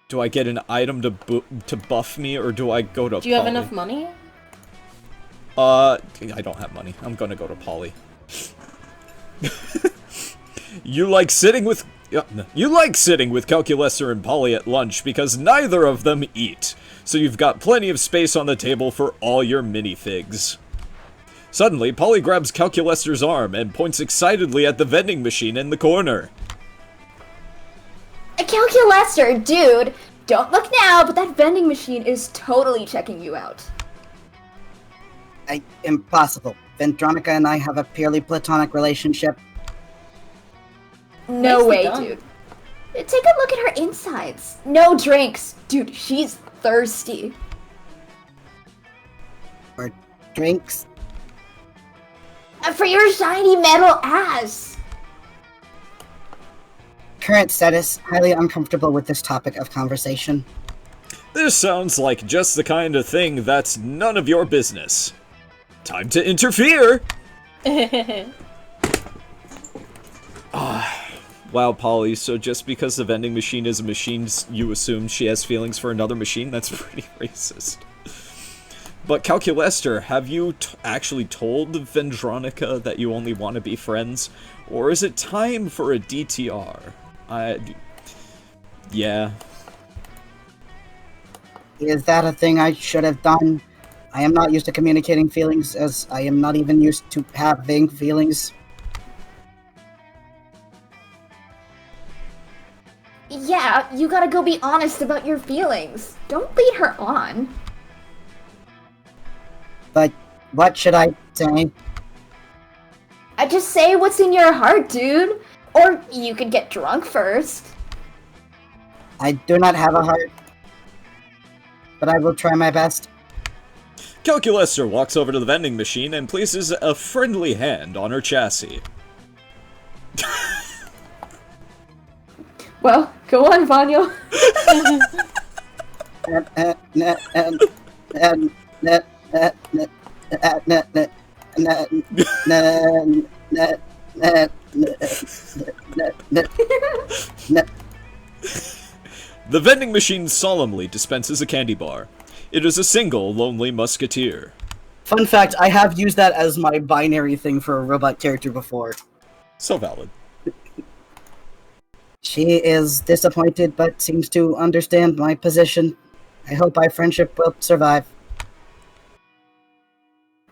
Do I get an item to buff me, or do I go to Do you have Polly? enough money? I don't have money. I'm gonna go to Polly. You like sitting with Calculester and Polly at lunch because neither of them eat. So you've got plenty of space on the table for all your minifigs. Suddenly, Polly grabs Calculester's arm and points excitedly at the vending machine in the corner. A calculator, dude. Don't look now, but that vending machine is totally checking you out. Impossible. Vendronica and I have a purely platonic relationship. No Nicely way, done. dude. Take a look at her insides. No drinks. Dude, she's thirsty. Or drinks. For your shiny metal ass. Current status, highly uncomfortable with this topic of conversation. This sounds like just the kind of thing that's none of your business. Time to interfere! Wow, Polly, so just because the vending machine is a machine, you assume she has feelings for another machine? That's pretty racist. But Calculester, have you actually told Vendronica that you only want to be friends? Or is it time for a DTR? Yeah. Is that a thing I should have done? I am not used to communicating feelings, as I am not even used to having feelings. Yeah, you gotta go be honest about your feelings. Don't lead her on. But what should I say? I just say what's in your heart, dude. Or you could get drunk first. I do not have a heart. But I will try my best. Calculester walks over to the vending machine and places a friendly hand on her chassis. Well, go on, Vanya. The vending machine solemnly dispenses a candy bar. It is a single lonely musketeer. Fun fact, I have used that as my binary thing for a robot character before. So valid. She is disappointed, but seems to understand my position. I hope our friendship will survive.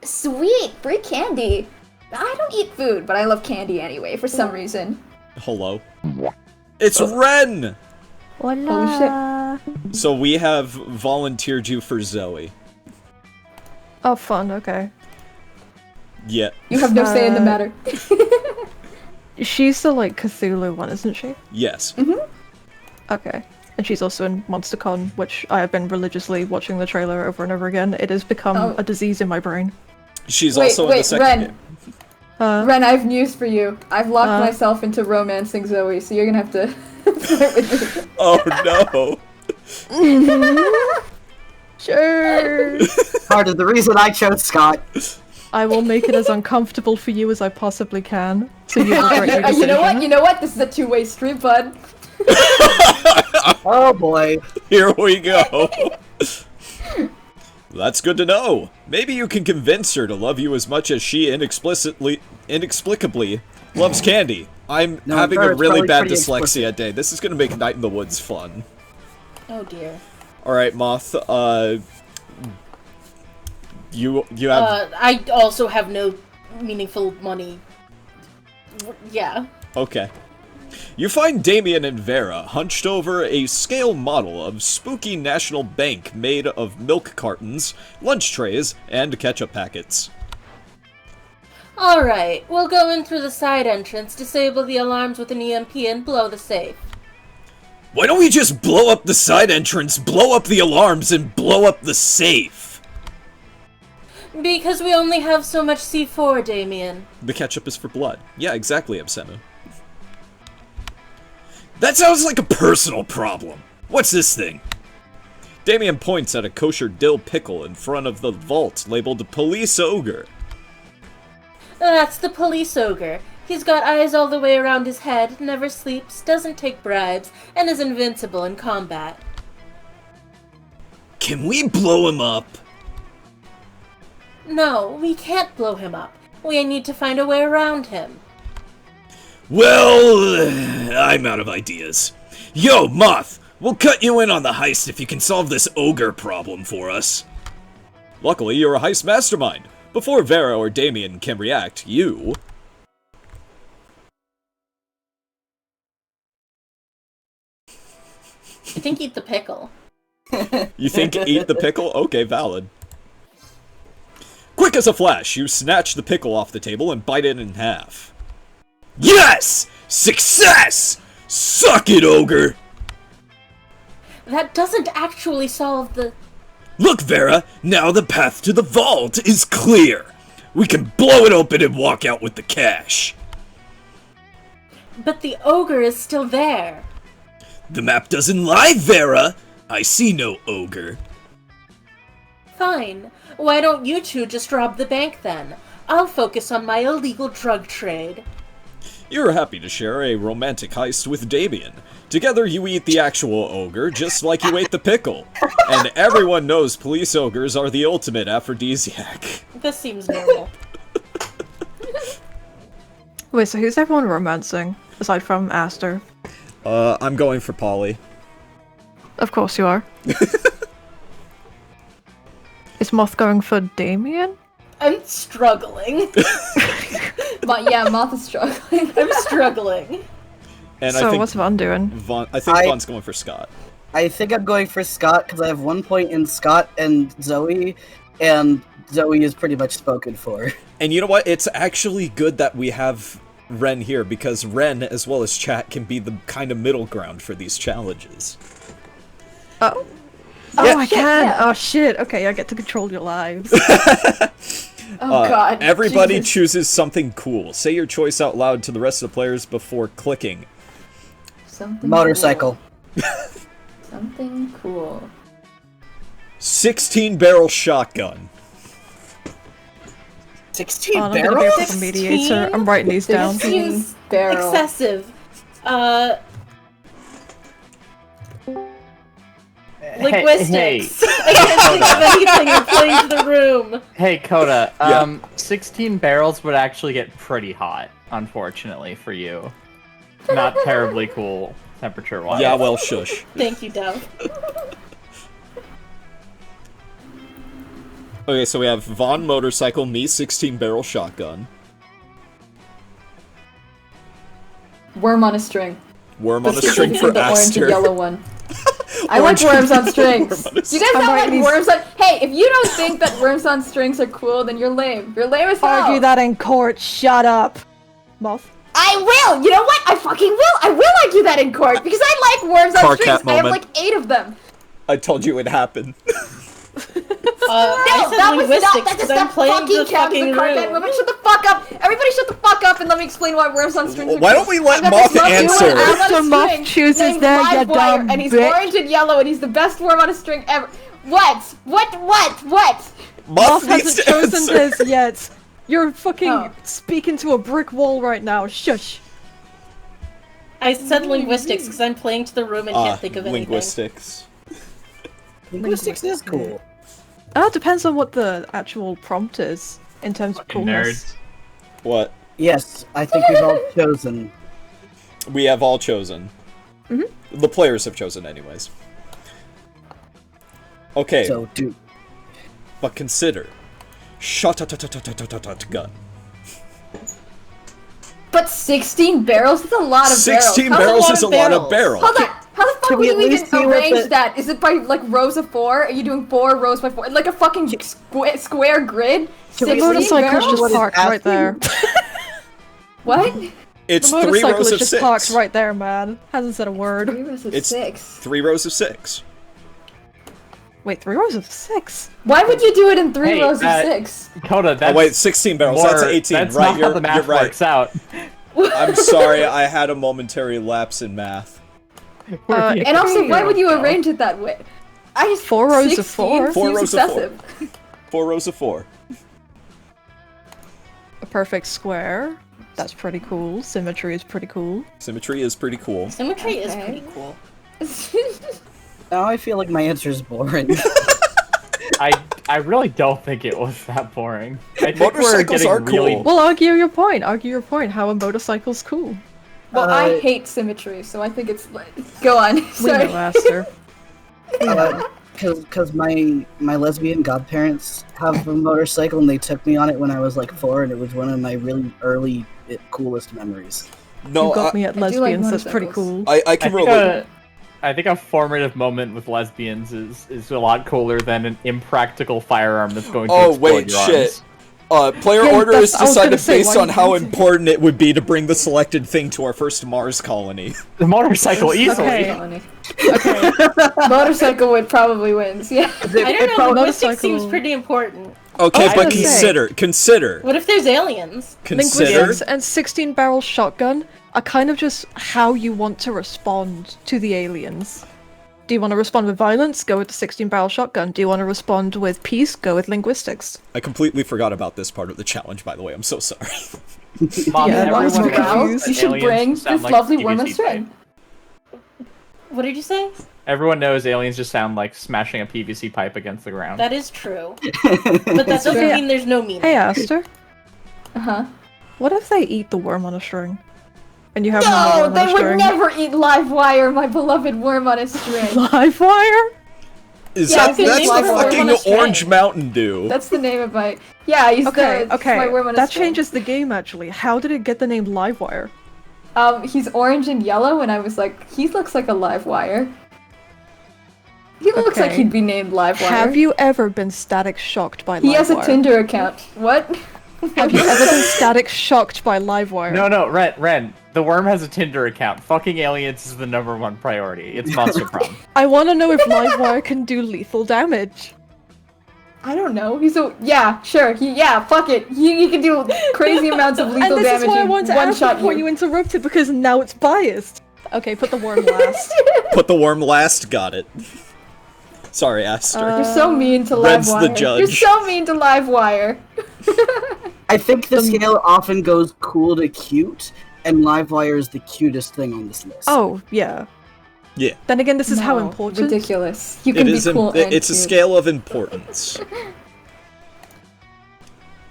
Sweet, free candy. I don't eat food, but I love candy anyway, for some reason. Hello. It's Ren! Holy So we have volunteered you for Zoe. Oh, fun, okay. Yeah. You have no say in the matter. She's the, like, Cthulhu one, isn't she? Yes. Okay. And she's also in MonsterCon, which I have been religiously watching the trailer over and over again. It has become a disease in my brain. She's also in the second Ren. game. Ren, I have news for you. I've locked myself into romancing Zoe, so you're gonna have to flirt with me. Oh no. Sure! Part of the reason I chose Scott. I will make it as uncomfortable for you as I possibly can, so you regret your decision. You know what? This is a two-way street, bud. Oh boy. Here we go. That's good to know. Maybe you can convince her to love you as much as she inexplicably loves candy. I'm having a really bad dyslexia day. This is gonna make Night in the Woods fun. Oh dear. Alright, Moth, you have... I also have no meaningful money. Yeah. Okay. You find Damien and Vera hunched over a scale model of spooky national bank made of milk cartons, lunch trays, and ketchup packets. Alright, we'll go in through the side entrance, disable the alarms with an EMP, and blow the safe. Why don't we just blow up the side entrance, blow up the alarms, and blow up the safe? Because we only have so much C4, Damien. The ketchup is for blood. Yeah, exactly, Absenu. That sounds like a personal problem. What's this thing? Damien points at a kosher dill pickle in front of the vault labeled Police Ogre. That's the police ogre. He's got eyes all the way around his head, never sleeps, doesn't take bribes, and is invincible in combat. Can we blow him up? No, we can't blow him up. We need to find a way around him. Well, I'm out of ideas. Yo, Moth, we'll cut you in on the heist if you can solve this ogre problem for us. Luckily, you're a heist mastermind. Before Vera or Damien can react, you... I think eat the pickle. You think eat the pickle? Okay, valid. Quick as a flash, you snatch the pickle off the table and bite it in half. Yes! Success! Suck it, ogre! That doesn't actually solve the... Look, Vera, now the path to the vault is clear. We can blow it open and walk out with the cash. But the ogre is still there. The map doesn't lie, Vera. I see no ogre. Fine. Why don't you two just rob the bank then? I'll focus on my illegal drug trade. You're happy to share a romantic heist with Damien. Together you eat the actual ogre, just like you ate the pickle. And everyone knows police ogres are the ultimate aphrodisiac. This seems normal. Wait, so who's everyone romancing, aside from Aster? I'm going for Polly. Of course you are. Is Moth going for Damien? I'm struggling. But yeah, Moth is struggling. I'm struggling. And So I think what's Vaughn doing? I think Vaughn's going for Scott. I think I'm going for Scott because I have 1 point in Scott and Zoe is pretty much spoken for. And you know what? It's actually good that we have Ren here, because Ren, as well as chat, can be the kind of middle ground for these challenges. Oh. Yeah. Oh, I Shit, can! yeah. Oh shit, okay, I get to control your lives. Oh god. Everybody Jesus. chooses something cool. Say your choice out loud to the rest of the players before clicking. Something Motorcycle. Cool. Something cool. 16-barrel shotgun. 16 Oh, I'm gonna barrels? go for the mediator. I'm writing these down. 16 barrel. Excessive. Linguistics. I can't think of anything in playing to the room. Hey, Coda, Yeah. 16 barrels would actually get pretty hot, unfortunately, for you. Not terribly cool, temperature-wise. Yeah, well, shush. Thank you, Dove. Okay, so we have Vaughn motorcycle, me 16-barrel shotgun. Worm on a string. Worm on a string for the orange and Aster. yellow one. I like Orange worms on and strings. worm on a You guys I'm don't writing like these- worms on. Hey, if you don't think that worms on strings are cool, then you're lame. You're lame as hell. Argue that in court, shut up! Moth? I will. You know what? I fucking will. I will argue that in court because I like worms on Car strings. cat I have moment. like 8 of them. I told you it would happen. I said linguistics that because does I'm not playing fucking the count as fucking a car cat room. moment. Shut the fuck up. Everybody shut the fuck up and let me explain why worms on strings are Why cool. don't we let I've got Moth this lovely answer? worm on a After Moth string chooses named there, you Livewire, dumb and he's bitch. orange and yellow and he's the best worm on a string ever. What? Moth Moth needs hasn't to chosen answer. his yet. You're fucking Oh. speaking to a brick wall right now. Shush. I said linguistics because I'm playing to the room and can't think of anything. Linguistics. Linguistics is cool. It depends on what the actual prompt is in terms of coolness. Nerds. What? Yes, I think we've all chosen. We have all chosen. Mm-hmm. The players have chosen anyways. Okay. So, dude. But consider. Shot gun. But 16 barrels? That's a lot of barrels. 16 barrels is a lot of barrels. Hold on. How the fuck Can would we you at even least see what arrange the- that? Is it by, like, rows of 4? Are you doing 4 rows by 4? Like a fucking square grid? The 16 motorcycle's barrels? just What is parked right there. What? It's The 3 motorcycle rows is of just 6. parked right there, man. Hasn't said a 3 word. rows of It's 6. 3 rows of 6. Wait, 3 rows of 6? Why would you do it in 3 Hey, rows of 6? Coda, that's Oh wait, 16 barrels. That's 18, that's right? Not how the math you're right. works out. I'm sorry, I had a momentary lapse in math. And also, why would you arrange it that way? 4 rows of 16 4? 4 seems rows of 4. excessive. 4 rows of 4. A perfect square. That's pretty cool. Symmetry is pretty cool. Symmetry is pretty cool. Symmetry is Okay. pretty cool. Now I feel like my answer is boring. I really don't think it was that boring. I think Motorcycles we're are getting really cool. Well, argue your point. Argue your point. How a motorcycle's cool. Well, I hate symmetry, so I think it's like... Go on. We Sorry. know, Aster. Because my lesbian godparents have a motorcycle and they took me on it when I was like 4, and it was one of my really early, coolest memories. No, You got me at I do like lesbians. That's pretty motorcycles. cool. I can relate. I think a formative moment with lesbians is a lot cooler than an impractical firearm that's going to Oh, explode wait, your shit. arms. Player Yeah, order that's- is I was gonna decided say, based why on you how using- important it would be to bring the selected thing to our first Mars colony. The motorcycle easily. Okay. Okay. Motorcycle would probably wins, yeah. I don't know, linguistics motorcycle- seems pretty important. Okay, was but gonna say- consider. What if there's aliens? Linguistics and 16-barrel shotgun are kind of just how you want to respond to the aliens. Do you want to respond with violence? Go with the 16-barrel shotgun. Do you want to respond with peace? Go with linguistics. I completely forgot about this part of the challenge, by the way. I'm so sorry. Mom, Yeah, everyone as long as knows Well, that you should aliens bring sound this like lovely PVC worm and pipe. string. What did you say? Everyone knows aliens just sound like smashing a PVC pipe against the ground. That is true. But that doesn't Okay. mean there's no meaning. Hey, Aster. Uh-huh. What if they eat the worm on a string? And you have another No, worm on they a would string? never eat live wire, my beloved worm on a string. Live wire? Is Yeah, that it's that's like the a worm fucking on a string. Orange Mountain Dew? That's the name of my... Yeah, he's Okay, the... okay. My worm on a That string. changes the game, actually. How did it get the name Livewire? He's orange and yellow, and I was like, he looks like a live wire. He looks like Okay. he'd be named live wire. Have you ever been static shocked by He has a Livewire? Tinder account. What? Have you ever been static shocked by Livewire? No, Ren. The worm has a Tinder account. Fucking aliens is the #1 priority. It's Monster Prom. I want to know if Livewire can do lethal damage. I don't know. He's a... Yeah, sure. Fuck it. He can do crazy amounts of lethal And this damage is why I and wanted to ask one-shot before you interrupted, because now it's biased. Okay, put the worm last. Put the worm last. Got it. Sorry, Aster. You're so mean to Red's live the wire. judge. You're so mean to live wire. I think the scale often goes cool to cute, and Livewire is the cutest thing on this list. Oh, yeah. Yeah. Then again, this is how No, important. Ridiculous. You It can be is. cool and It's a cute. scale of importance.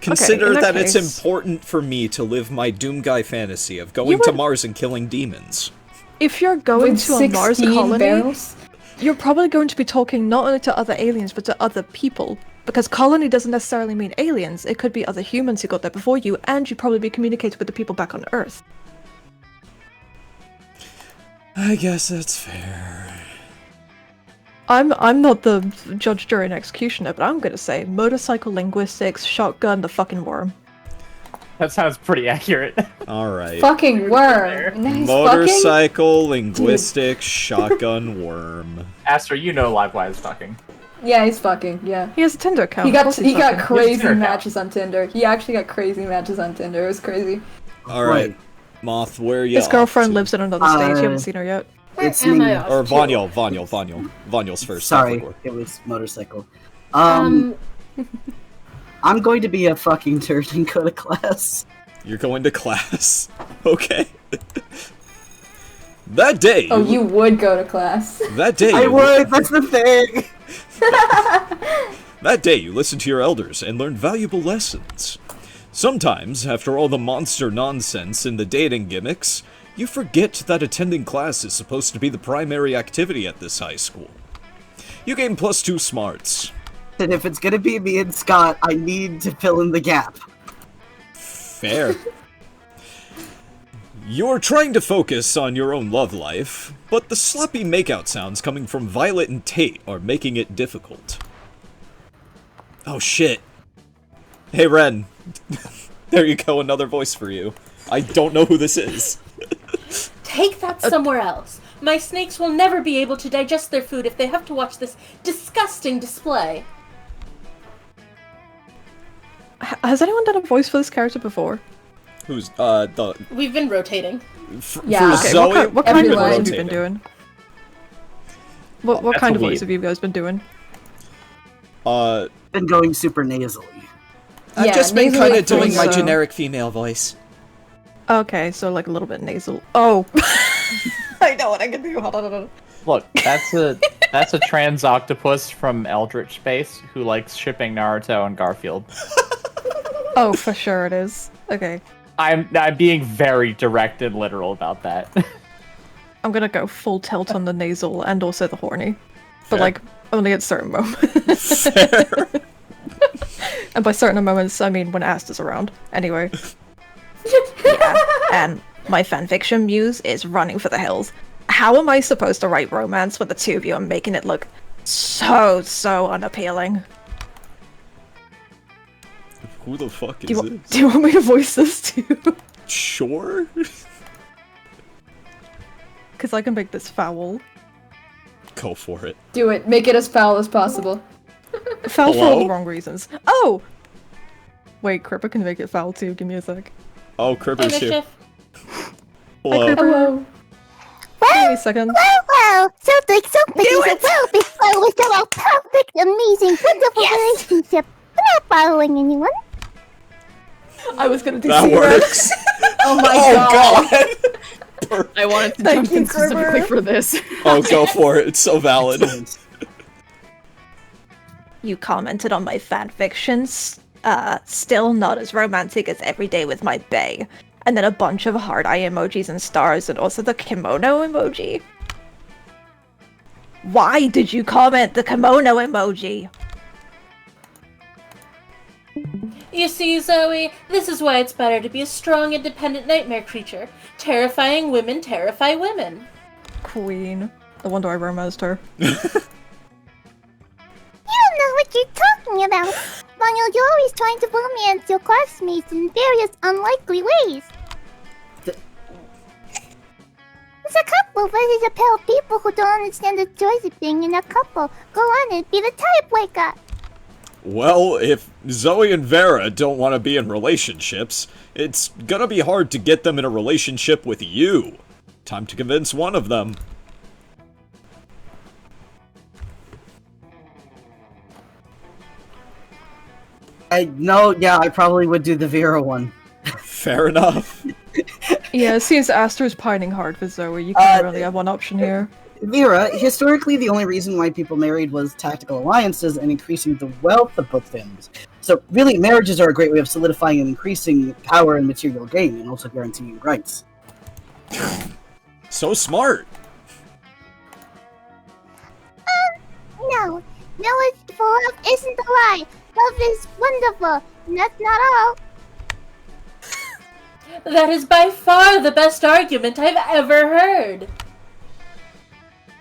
Consider in that that it's case- important for me to live my Doom Guy fantasy of going You to would- Mars and killing demons. If you're going With to a Mars 16 colony, barrels? you're probably going to be talking not only to other aliens, but to other people. Because colony doesn't necessarily mean aliens. It could be other humans who got there before you, and you'd probably be communicating with the people back on Earth. I guess that's fair. I'm not the judge, jury, and executioner, but I'm gonna say motorcycle linguistics, shotgun, the fucking worm. That sounds pretty accurate. Alright. Fucking worm. Nice Motorcycle, linguistics, shotgun, worm. Aster, you know Livewire is fucking. Yeah, he's fucking. Yeah. He has a Tinder account. He of got course he's he got fucking. crazy Tinder account. matches on Tinder. He actually got crazy matches on Tinder. It was crazy. Alright. Moth, where are you? His girlfriend off to? lives in another state. You haven't seen her yet. It's Am me. I off Or to? Vanyal. Vanyal's first. Sorry, Before. it was motorcycle. I'm going to be a fucking turd and go to class. You're going to class. Okay. That day, Oh, you would go to class. that day, I would. That's the thing. That day, you listened to your elders and learned valuable lessons. Sometimes, after all the monster nonsense and the dating gimmicks, you forget that attending class is supposed to be the primary activity at this high school. You gain +2 smarts. And if it's gonna be me and Scott, I need to fill in the gap. Fair. You're trying to focus on your own love life, but the sloppy makeout sounds coming from Violet and Tate are making it difficult. Oh shit. Hey Ren. There you go, another voice for you. I don't know who this is. Take that somewhere else. My snakes will never be able to digest their food if they have to watch this disgusting display. Has anyone done a voice for this character before? Who's, We've been rotating. Yeah. For Okay, Zoe, what kind of everyone. voice have you been doing? What That's kind a of voice weed. have you guys been doing? Been going super nasally. I've Yeah, just been nasally kind of doing my so. generic female voice. Okay, so like a little bit nasal. Oh! I know what I can do. Hold on. Look, that's a trans octopus from Eldritch Space who likes shipping Naruto and Garfield. Oh, for sure it is. Okay. I'm being very direct and literal about that. I'm gonna go full tilt on the nasal and also the horny. But Fair. like, only at certain moments. And by certain moments, I mean when Ast is around. Anyway. Yeah, and my fanfiction muse is running for the hills. How am I supposed to write romance with the two of you and making it look so unappealing? who the fuck is Do this? you want me to voice this too? Sure? Because I can make this foul. Go for it. Do it. Make it as foul as possible. Foul for all Hello? the wrong reasons. Oh! Wait, Cripper can make it foul too. Give me a sec. Oh, Cribber's here. Mischief. Hello. Hello. Give me a second. Wow, something is a perfect flow with our perfect, amazing, wonderful relationship. We're not following anyone. I was gonna do That C-Rex. works. Oh my Oh god! I wanted to Thank jump you, in specifically Grimmer. for this. Oh, go for it. It's so valid. You commented on my fanfictions. Still not as romantic as Every Day with My bae. And then a bunch of heart eye emojis and stars, and also the kimono emoji. Why did you comment the kimono emoji? You see, Zoe, this is why it's better to be a strong, independent nightmare creature. Terrifying women terrify women. Queen. No wonder I romanced her. You don't know what you're talking about. Daniel, you're always trying to romance your classmates in various unlikely ways. It's a couple versus a pair of people who don't understand the joys of being in a couple. Go on and be the tiebreaker. Well, if Zoe and Vera don't want to be in relationships, it's gonna be hard to get them in a relationship with you. Time to convince one of them. I probably would do the Vera one. Fair enough. Yeah, it seems Aster's pining hard for Zoe. You can only have one option here. Vera, historically, the only reason why people married was tactical alliances and increasing the wealth of both families. So, really, marriages are a great way of solidifying and increasing power and material gain, and also guaranteeing rights. So smart. No. For love isn't a lie. Love is wonderful. And that's not all. That is by far the best argument I've ever heard.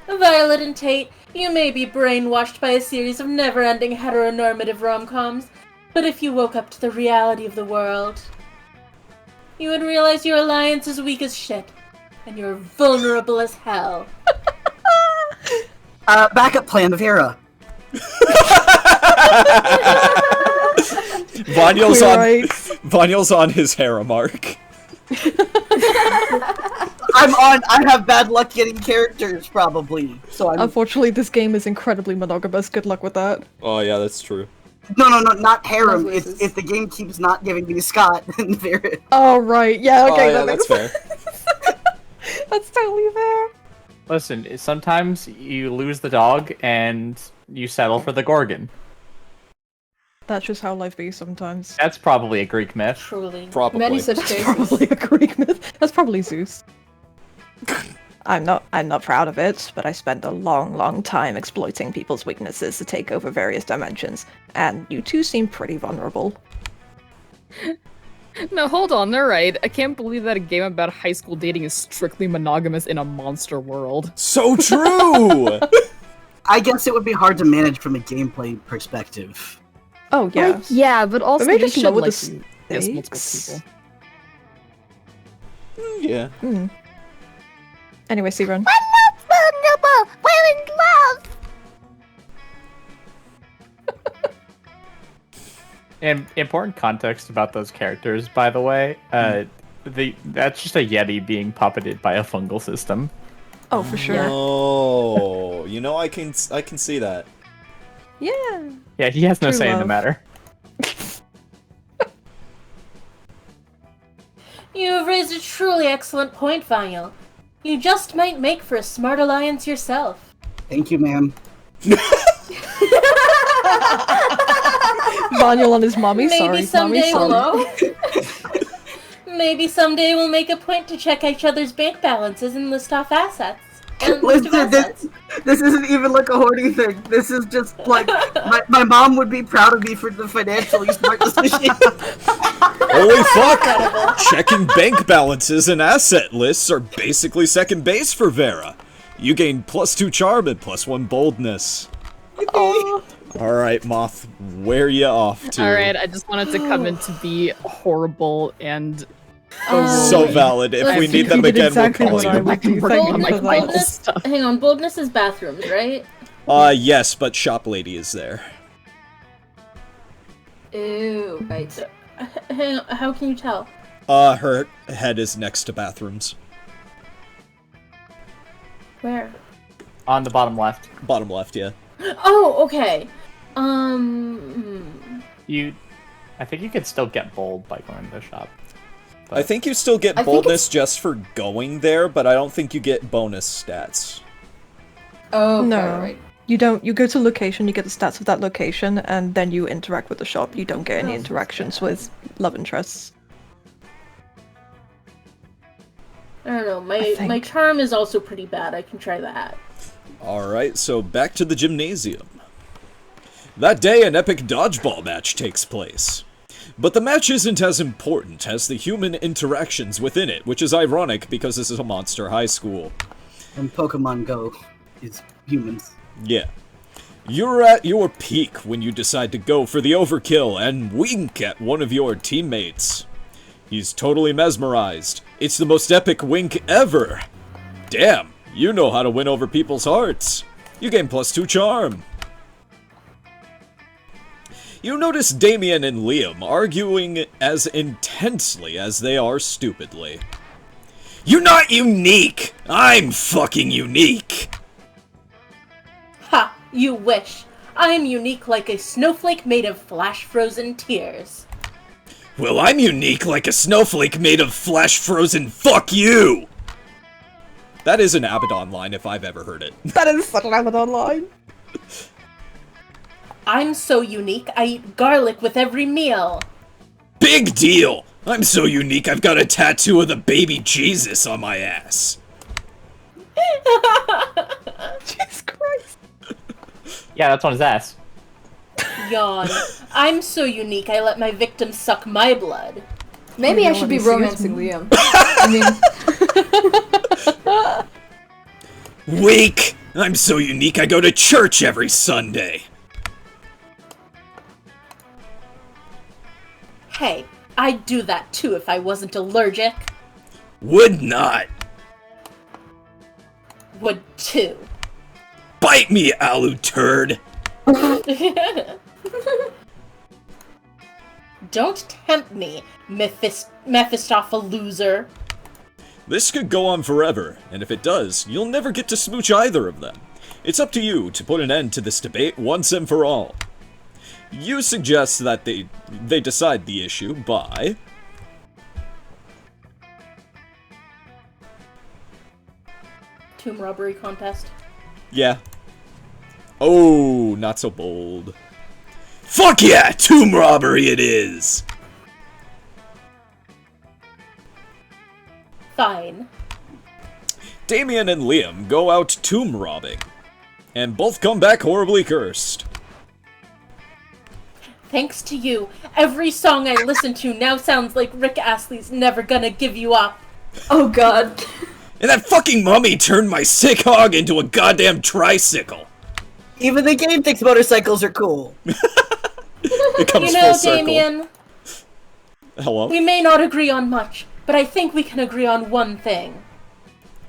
Violet and Tate, you may be brainwashed by a series of never-ending heteronormative rom-coms, but if you woke up to the reality of the world, you would realize your alliance is weak as shit, and you're vulnerable as hell. Backup plan, Vera. Vanyo's on his Hera mark. I have bad luck getting characters, probably. So I'm. Unfortunately, this game is incredibly monogamous. Good luck with that. Oh yeah, that's true. No, not harem. Love voices. If the game keeps not giving me Scott, then Vera. Oh, right. Yeah, okay. Oh yeah, that that's makes fair. That's totally fair. Listen, sometimes you lose the dog and you settle for the Gorgon. That's just how life be sometimes. That's probably a Greek myth. Truly. Probably. Many such That's cases. probably a Greek myth. That's probably Zeus. I'm not proud of it, but I spent a long time exploiting people's weaknesses to take over various dimensions, and you two seem pretty vulnerable. No, hold on, they're right. I can't believe that a game about high school dating is strictly monogamous in a monster world. So true! I guess it would be hard to manage from a gameplay perspective. Oh yeah. Like, yeah, but also maybe they just should, lower like, the yes, multiple stakes. people. Yeah. Anyway, Seabrun. Vulnerable, we're in love. And important context about those characters, by the way. That's just a Yeti being puppeted by a fungal system. Oh, for sure. Oh, you know, I can see that. Yeah. Yeah, he has no True say in the love. matter. You have raised a truly excellent point, Vaniel. You just might make for a smart alliance yourself. Thank you, ma'am. Vaniel on his mommy. Maybe Sorry, someday mommy. Sorry. Maybe someday we'll make a point to check each other's bank balances and list off assets. And list of Listen, assets. this isn't even like a hoarding thing. This is just like my mom would be proud of me for the financially smart decision. Holy fuck! Checking bank balances and asset lists are basically second base for Vera. You gain +2 charm and +1 boldness. Alright, Moth, where you off to? Alright, I just wanted to come in to be horrible and... So valid. If we need them You did again, exactly we'll what call I you. would do. Working Thank on you my for that. final Boldness, stuff. hang on, boldness is bathrooms, right? Yes, but Shop Lady is there. Ew. Right. Hang on, how can you tell? Her head is next to bathrooms. Where? On the bottom left. Bottom left, yeah. Oh, okay. I think you could still get bold by going to the shop. I think you still get I think boldness just for going there, but I don't think you get bonus stats. Oh, okay, No. right. You don't. You go to location, you get the stats of that location, and then you interact with the shop. You don't get any interactions with love interests. I don't know, I my think. charm is also pretty bad. I can try that. Alright, so back to the gymnasium. That day, an epic dodgeball match takes place. But the match isn't as important as the human interactions within it, which is ironic because this is a monster high school. And Pokemon Go is humans. Yeah. You're at your peak when you decide to go for the overkill and wink at one of your teammates. He's totally mesmerized. It's the most epic wink ever. Damn, you know how to win over people's hearts. You gain +2 charm. You notice Damien and Liam arguing as intensely as they are stupidly. You're not unique! I'm fucking unique! Ha! You wish. I'm unique like a snowflake made of flash-frozen tears. Well, I'm unique like a snowflake made of flash-frozen fuck you! That is an Abaddon line if I've ever heard it. That is such an Abaddon line. I'm so unique, I eat garlic with every meal. Big deal! I'm so unique I've got a tattoo of the baby Jesus on my ass. Jesus Christ. Yeah, that's on his ass. Yawn. I'm so unique, I let my victims suck my blood. Maybe Oh, I no, should be let me see romancing his- Liam. I mean, Weak! I'm so unique I go to church every Sunday. Hey, I'd do that too if I wasn't allergic. Would not. Would too. Bite me, Alu turd! Don't tempt me, Mephistopheles loser. This could go on forever, and if it does, you'll never get to smooch either of them. It's up to you to put an end to this debate once and for all. You suggest that they decide the issue by... tomb robbery contest. Yeah. Oh, not so bold. Fuck yeah! Tomb robbery it is! Fine. Damien and Liam go out tomb robbing. And both come back horribly cursed. Thanks to you, every song I listen to now sounds like Rick Astley's Never Gonna Give You Up. Oh god. And that fucking mummy turned my sick hog into a goddamn tricycle. Even the game thinks motorcycles are cool. It comes You know, full circle. Damien, Hello? we may not agree on much, but I think we can agree on one thing.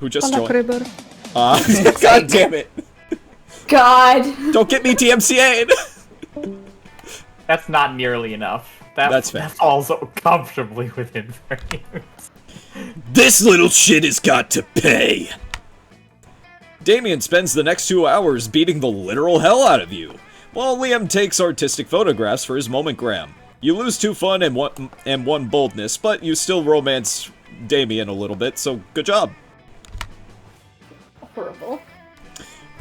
Who just Hola, joined? Kribber. God damn it. God. Don't get me TMCA'd. That's not nearly enough. That's fair. That's also comfortably within frames. This little shit has got to pay. Damien spends the next 2 hours beating the literal hell out of you, while Liam takes artistic photographs for his momentgram. You lose 2 fun and one boldness, but you still romance Damien a little bit, so good job. Horrible.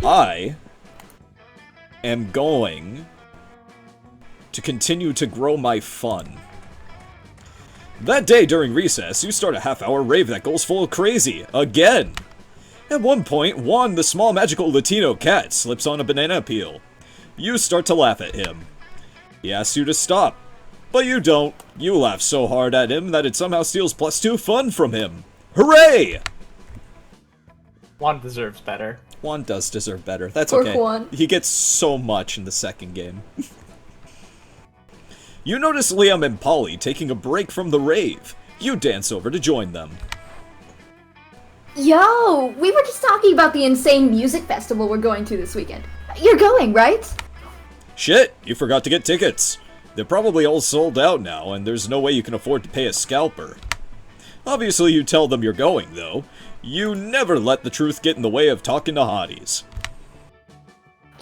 I am going to continue to grow my fun. That day during recess, you start a half-hour rave that goes full crazy, again. At one point, Juan, the small magical Latino cat, slips on a banana peel. You start to laugh at him. He asks you to stop, but you don't. You laugh so hard at him that it somehow steals +2 fun from him. Hooray! Juan deserves better. Juan does deserve better. That's Poor okay. Juan. He gets so much in the second game. You notice Liam and Polly taking a break from the rave. You dance over to join them. Yo, we were just talking about the insane music festival we're going to this weekend. You're going, right? Shit, you forgot to get tickets. They're probably all sold out now, and there's no way you can afford to pay a scalper. Obviously you tell them you're going, though. You never let the truth get in the way of talking to hotties.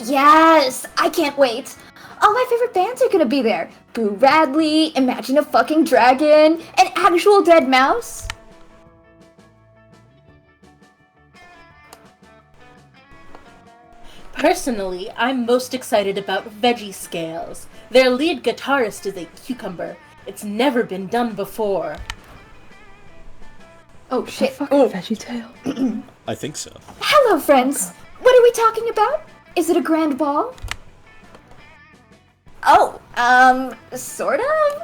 Yes, I can't wait. All my favorite bands are gonna be there. Boo Radley, Imagine a Fucking Dragon, an actual dead mouse. Personally, I'm most excited about Veggie Scales. Their lead guitarist is a cucumber. It's never been done before. Oh shit. Fucking VeggieTale. I think so. Hello, friends. What are we talking about? Is it a grand ball? Oh, sort of?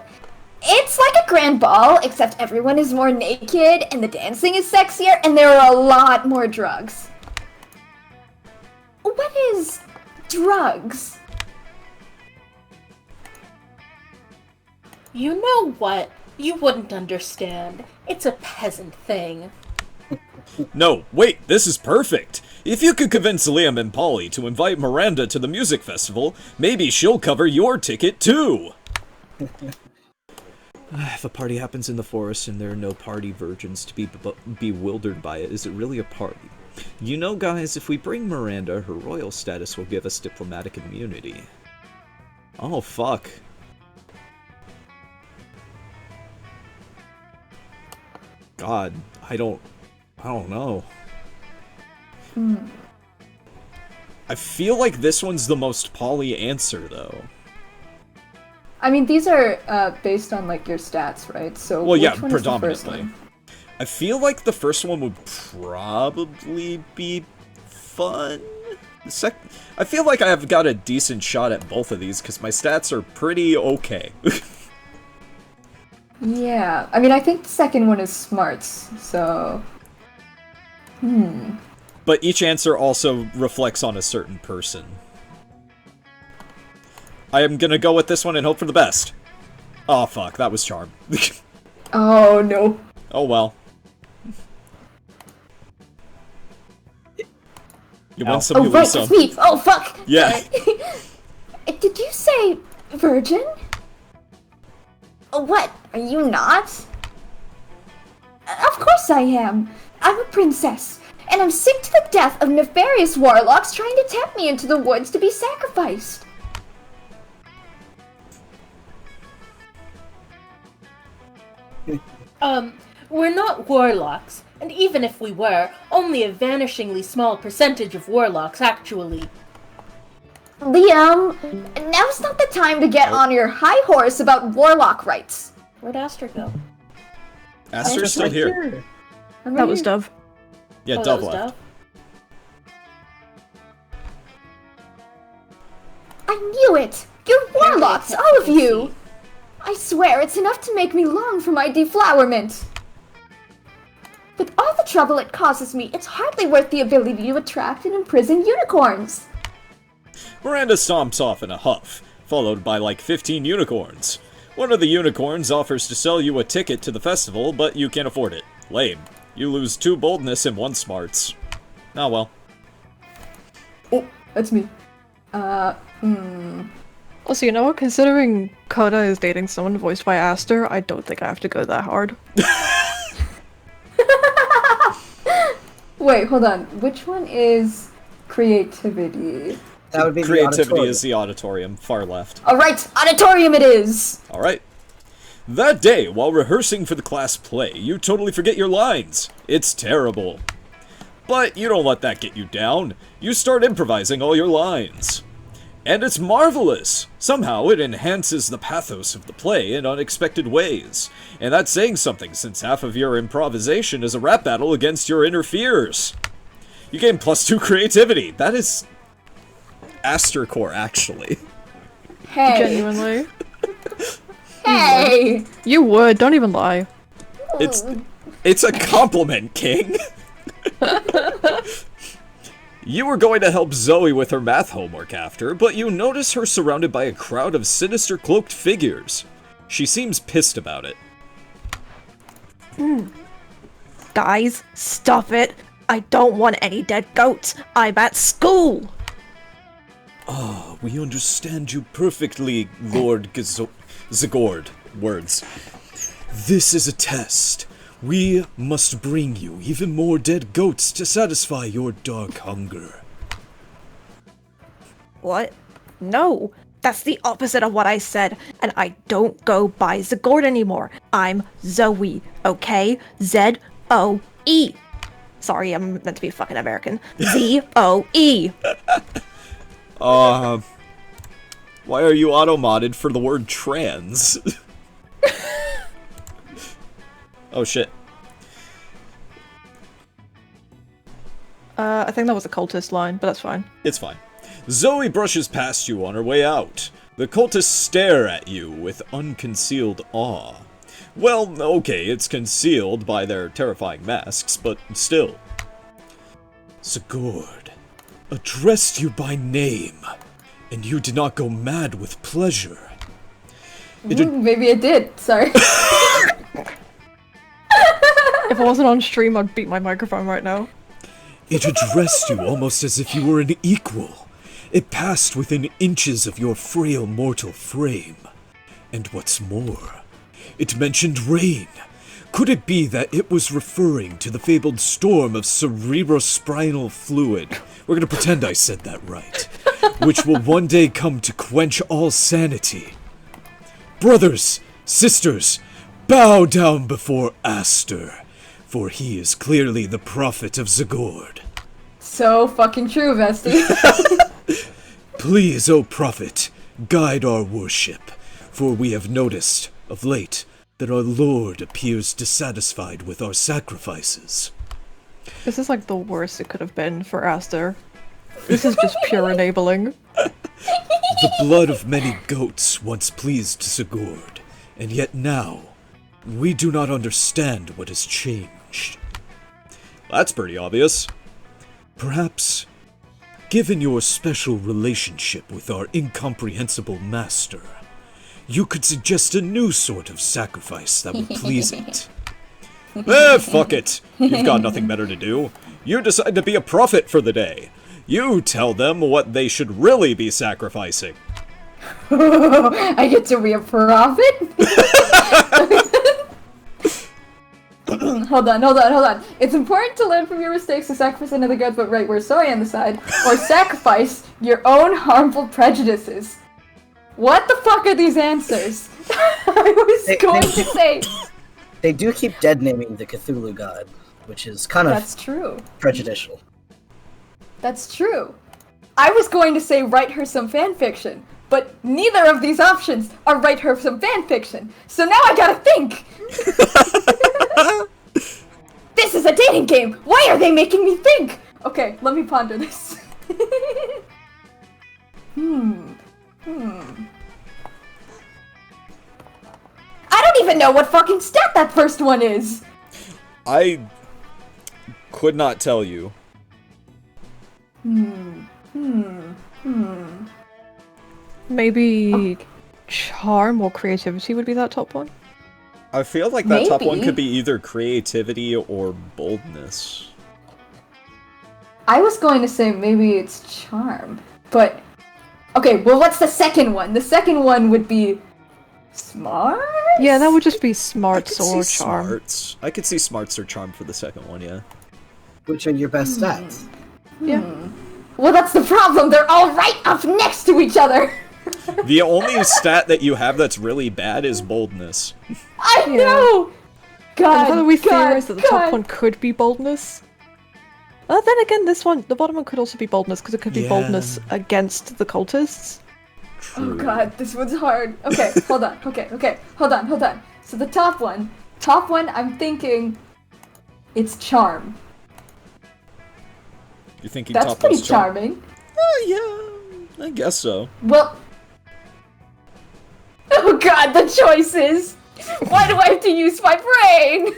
It's like a grand ball, except everyone is more naked, and the dancing is sexier, and there are a lot more drugs. What is drugs? You know what? You wouldn't understand. It's a peasant thing. No, wait, this is perfect. If you could convince Liam and Polly to invite Miranda to the music festival, maybe she'll cover your ticket too. If a party happens in the forest and there are no party virgins to be bewildered by it, is it really a party? You know, guys, if we bring Miranda, her royal status will give us diplomatic immunity. Oh, fuck. God, I don't know. I feel like this one's the most Polly answer, though. I mean, these are based on like your stats, right? So Well, yeah, which one is the first predominantly. one? I feel like the first one would probably be fun. I feel like I've got a decent shot at both of these because my stats are pretty okay. Yeah, I mean, I think the second one is smarts, so... But each answer also reflects on a certain person. I am gonna go with this one and hope for the best. Oh fuck, that was Charm. Oh, no. Oh well. You win some, Oh, you right, lose some. it's me! Oh, fuck! Yeah. Did you say virgin? What? Are you not? Of course I am. I'm a princess, and I'm sick to the death of nefarious warlocks trying to tempt me into the woods to be sacrificed. We're not warlocks. And even if we were, only a vanishingly small percentage of warlocks actually. Liam, now's not the time to get on your high horse about warlock rights. Where'd Aster go? Aster's still here. That was Dove. Yeah, Oh, Dove that was left. I knew it! You're warlocks, all of you! I swear it's enough to make me long for my deflowerment. With all the trouble it causes me, it's hardly worth the ability to attract and imprison unicorns. Miranda stomps off in a huff, followed by like 15 unicorns. One of the unicorns offers to sell you a ticket to the festival, but you can't afford it. Lame. You lose 2 boldness and 1 smarts. Oh well. Oh, that's me. Also, you know what? Considering Coda is dating someone voiced by Aster, I don't think I have to go that hard. Wait, hold on. Which one is creativity? That would be Creativity is the auditorium, far left. Alright, auditorium it is! Alright. That day, while rehearsing for the class play, you totally forget your lines. It's terrible. But you don't let that get you down. You start improvising all your lines. And it's marvelous! Somehow it enhances the pathos of the play in unexpected ways. And that's saying something, since half of your improvisation is a rap battle against your inner fears. You gain +2 creativity. That is Aster Core, actually. Hey! Genuinely. Hey! You would, don't even lie. It's a compliment, King! You were going to help Zoe with her math homework after, but you notice her surrounded by a crowd of sinister cloaked figures. She seems pissed about it. Guys, stop it. I don't want any dead goats. I'm at school. Ah, we understand you perfectly, Lord Zagord. Words. This is a test. We must bring you even more dead goats to satisfy your dark hunger. What? No, that's the opposite of what I said, and I don't go by Zagord anymore. I'm Zoe, okay? Z-O-E. Sorry, I'm meant to be fucking American. Z-O-E. Why are you auto-modded for the word trans? Oh shit. I think that was a cultist line, but that's fine. It's fine. Zoe brushes past you on her way out. The cultists stare at you with unconcealed awe. Well, okay, it's concealed by their terrifying masks, but still. Zagord addressed you by name, and you did not go mad with pleasure. Maybe it did, sorry. If I wasn't on stream, I'd beat my microphone right now. It addressed you almost as if you were an equal. It passed within inches of your frail mortal frame. And what's more, it mentioned rain. Could it be that it was referring to the fabled storm of cerebrospinal fluid? We're gonna pretend I said that right. Which will one day come to quench all sanity. Brothers, sisters, bow down before Aster, for he is clearly the prophet of Zagord. So fucking true, Vesti. Please, O prophet, guide our worship, for we have noticed, of late, that our Lord appears dissatisfied with our sacrifices. This is like the worst it could have been for Aster. This is just pure enabling. The blood of many goats once pleased Zagord, and yet now, we do not understand what has changed. That's pretty obvious. Perhaps, given your special relationship with our incomprehensible master, you could suggest a new sort of sacrifice that would please it. Fuck it. You've got nothing better to do. You decide to be a prophet for the day. You tell them what they should really be sacrificing. I get to be a prophet? Hold on. It's important to learn from your mistakes to sacrifice another god, but right, we're sorry on the side. Or sacrifice your own harmful prejudices. What the fuck are these answers? I was going to say... They do keep dead naming the Cthulhu god, which is kind of That's true. prejudicial. That's true. I was going to say write her some fanfiction, but neither of these options are write her some fanfiction. So now I gotta think. This is a dating game. Why are they making me think? Okay, let me ponder this. I don't even know what fucking stat that first one is. I could not tell you. Maybe charm or creativity would be that top one. I feel like that top one Maybe. could be either creativity or boldness. I was going to say maybe it's charm, but... Okay, well what's the second one? The second one would be... Smart? Yeah, that would just be I smarts could or see charm. smarts. I could see smarts or charm for the second one, yeah. Which are your best stats? Yeah. Well, that's the problem. They're all right up next to each other. The only stat that you have that's really bad is boldness. I Yeah. know. God. And how do we God, theorize that the top God. one could be boldness? Then again, this one, the bottom one could also be boldness, because it could be Yeah. boldness against the cultists. Oh God, this one's hard. Okay, hold on. Okay, hold on. So the top one, I'm thinking it's charm. You're thinking That's top pretty one's charm? charming. Yeah, I guess so. Well. Oh God, the choices. Why do I have to use my brain?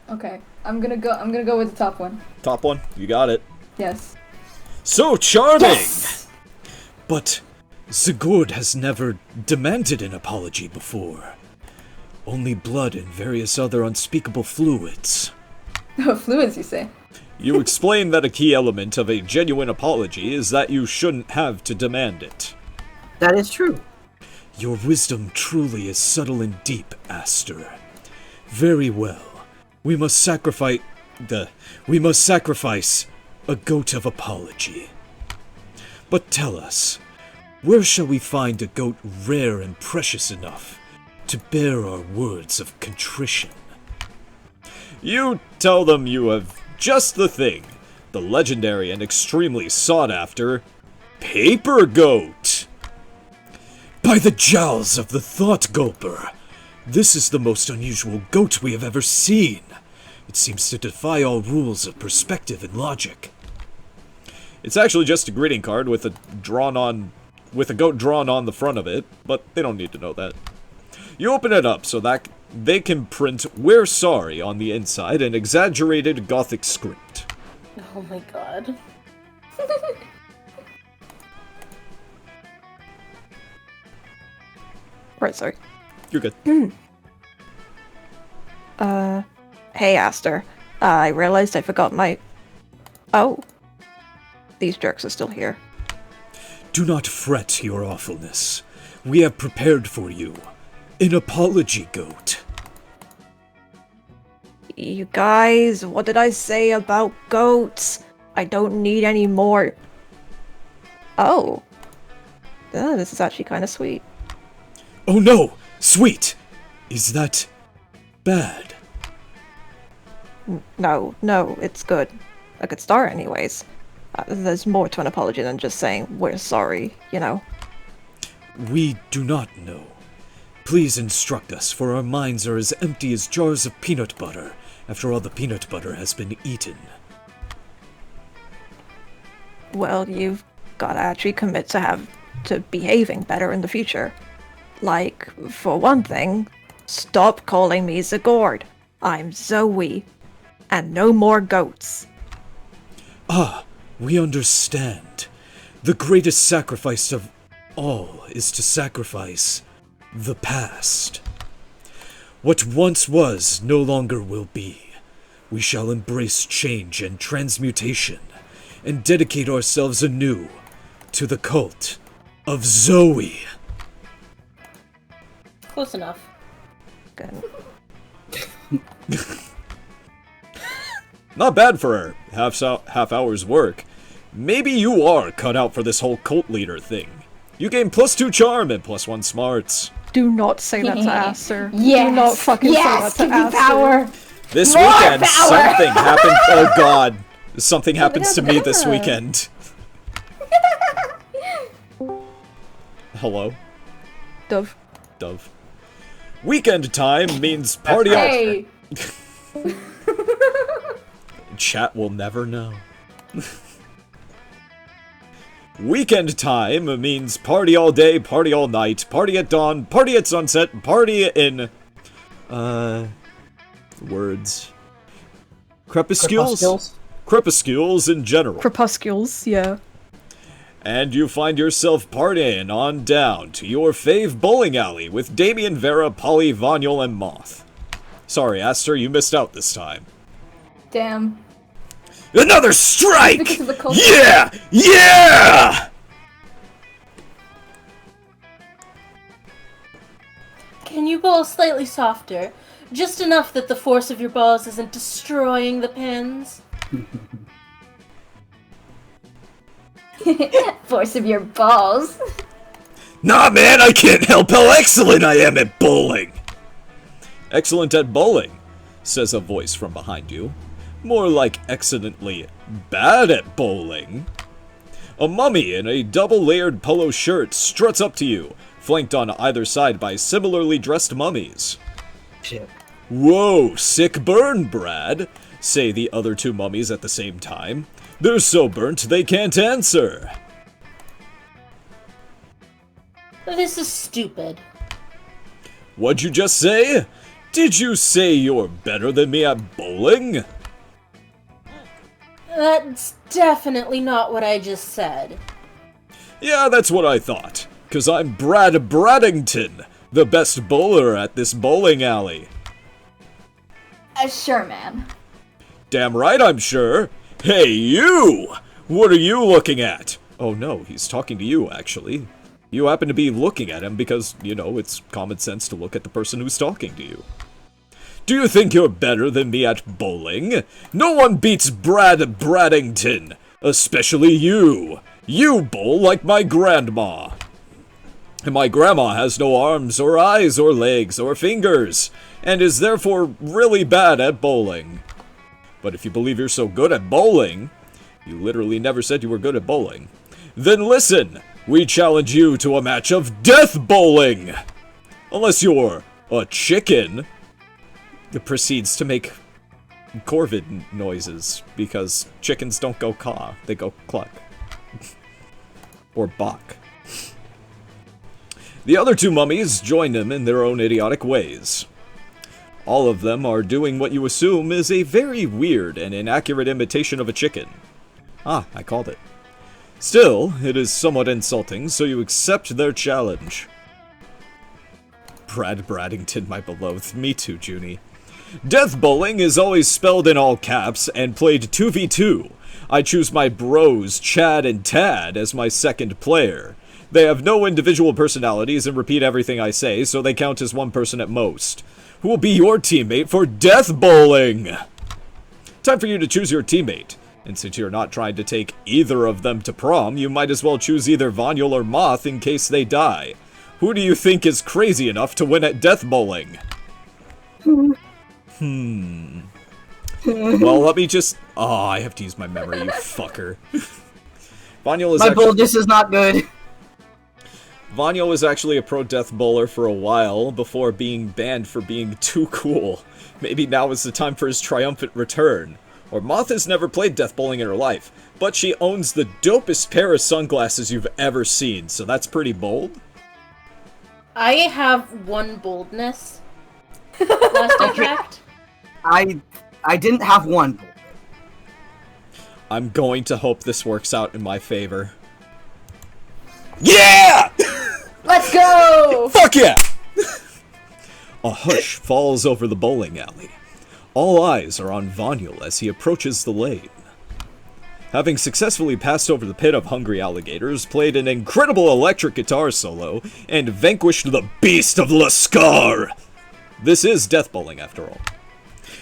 Okay, I'm gonna go with the top one. Top one, you got it. Yes. So charming! Yes! But Sigurd has never demanded an apology before. Only blood and various other unspeakable fluids. Oh, fluids, you say? You explained that a key element of a genuine apology is that you shouldn't have to demand it. That is true. Your wisdom truly is subtle and deep, Aster. Very well. We must sacrifice a goat of apology. But tell us, where shall we find a goat rare and precious enough to bear our words of contrition? You tell them you have just the thing, the legendary and extremely sought-after Paper Goat. By the jowls of the Thought Gulper! This is the most unusual goat we have ever seen. It seems to defy all rules of perspective and logic. It's actually just a greeting card with a goat drawn on the front of it, but they don't need to know that. You open it up so that they can print "We're sorry" on the inside in exaggerated Gothic script. Oh my god. Right, sorry. You're good. Hey, Aster. I realized I forgot my... Oh. These jerks are still here. Do not fret, your awfulness. We have prepared for you an apology goat. You guys, what did I say about goats? I don't need any more... Oh. This is actually kind of sweet. Oh no! Sweet! Is that bad? No, it's good. A good start anyways. There's more to an apology than just saying, we're sorry, you know? We do not know. Please instruct us, for our minds are as empty as jars of peanut butter after all the peanut butter has been eaten. Well, you've gotta actually commit to behaving better in the future. Like, for one thing, stop calling me Zagord. I'm Zoe. And no more goats. Ah, we understand. The greatest sacrifice of all is to sacrifice the past. What once was no longer will be. We shall embrace change and transmutation, and dedicate ourselves anew to the cult of Zoe. Close enough. Good. Not bad for her. Half hour's work. Maybe you are cut out for this whole cult leader thing. You gain +2 charm and +1 smarts. Do not say that to Aster. Yes. Do not fucking say that Yes. to Give me Aster. power. This More weekend, power! something happened. Oh god. Something happens to me this weekend. Hello? Dove. Dove. Weekend time means party all... Hey. Chat will never know. Weekend time means party all day, party all night, party at dawn, party at sunset, party in... words. Crepuscules? Crepuscules in general. Crepuscules, yeah. And you find yourself partying on down to your fave bowling alley with Damien, Vera, Polly, Vonyl, and Moth. Sorry, Aster, you missed out this time. Damn. Another strike! Because of the culture. Yeah! Yeah! Can you bowl slightly softer? Just enough that the force of your balls isn't destroying the pins? Force of your balls. Nah, man, I can't help how excellent I am at bowling! Excellent at bowling, says a voice from behind you. More like excellently bad at bowling. A mummy in a double-layered polo shirt struts up to you, flanked on either side by similarly dressed mummies. Shit. Whoa, sick burn, Brad, say the other two mummies at the same time. They're so burnt they can't answer. This is stupid. What'd you just say? Did you say you're better than me at bowling? That's definitely not what I just said. Yeah, that's what I thought. 'Cause I'm Brad Braddington, the best bowler at this bowling alley. Sure, man. Damn right I'm sure. Hey, you! What are you looking at? Oh no, he's talking to you, actually. You happen to be looking at him because, you know, it's common sense to look at the person who's talking to you. Do you think you're better than me at bowling? No one beats Brad Braddington, especially you. You bowl like my grandma. And my grandma has no arms or eyes or legs or fingers, and is therefore really bad at bowling. But if you believe you're so good at bowling, you literally never said you were good at bowling, then listen, we challenge you to a match of death bowling! Unless you're a chicken. It proceeds to make corvid noises, because chickens don't go caw, they go cluck. Or bok. The other two mummies join them in their own idiotic ways. All of them are doing what you assume is a very weird and inaccurate imitation of a chicken. Ah, I called it. Still, it is somewhat insulting, so you accept their challenge. Brad Braddington, my beloved. Me too, Junie. Death bowling is always spelled in all caps and played 2v2. I choose my bros, Chad and Tad, as my second player. They have no individual personalities and repeat everything I say, so they count as one person at most. Who will be your teammate for death bowling? Time for you to choose your teammate. And since you're not trying to take either of them to prom, you might as well choose either Vonyl or Moth in case they die. Who do you think is crazy enough to win at death bowling? Well, let me just... Oh, I have to use my memory, you fucker. Vonyl is My boldness is not good. Vonyl was actually a pro death bowler for a while, before being banned for being too cool. Maybe now is the time for his triumphant return. Or Moth has never played death bowling in her life, but she owns the dopest pair of sunglasses you've ever seen, so that's pretty bold. I have one boldness. Last I checked. I didn't have one. I'm going to hope this works out in my favor. Yeah! Let's go! Fuck yeah! A hush falls over the bowling alley. All eyes are on Vonyl as he approaches the lane. Having successfully passed over the pit of hungry alligators, played an incredible electric guitar solo, and vanquished the beast of Lascar! This is death bowling, after all.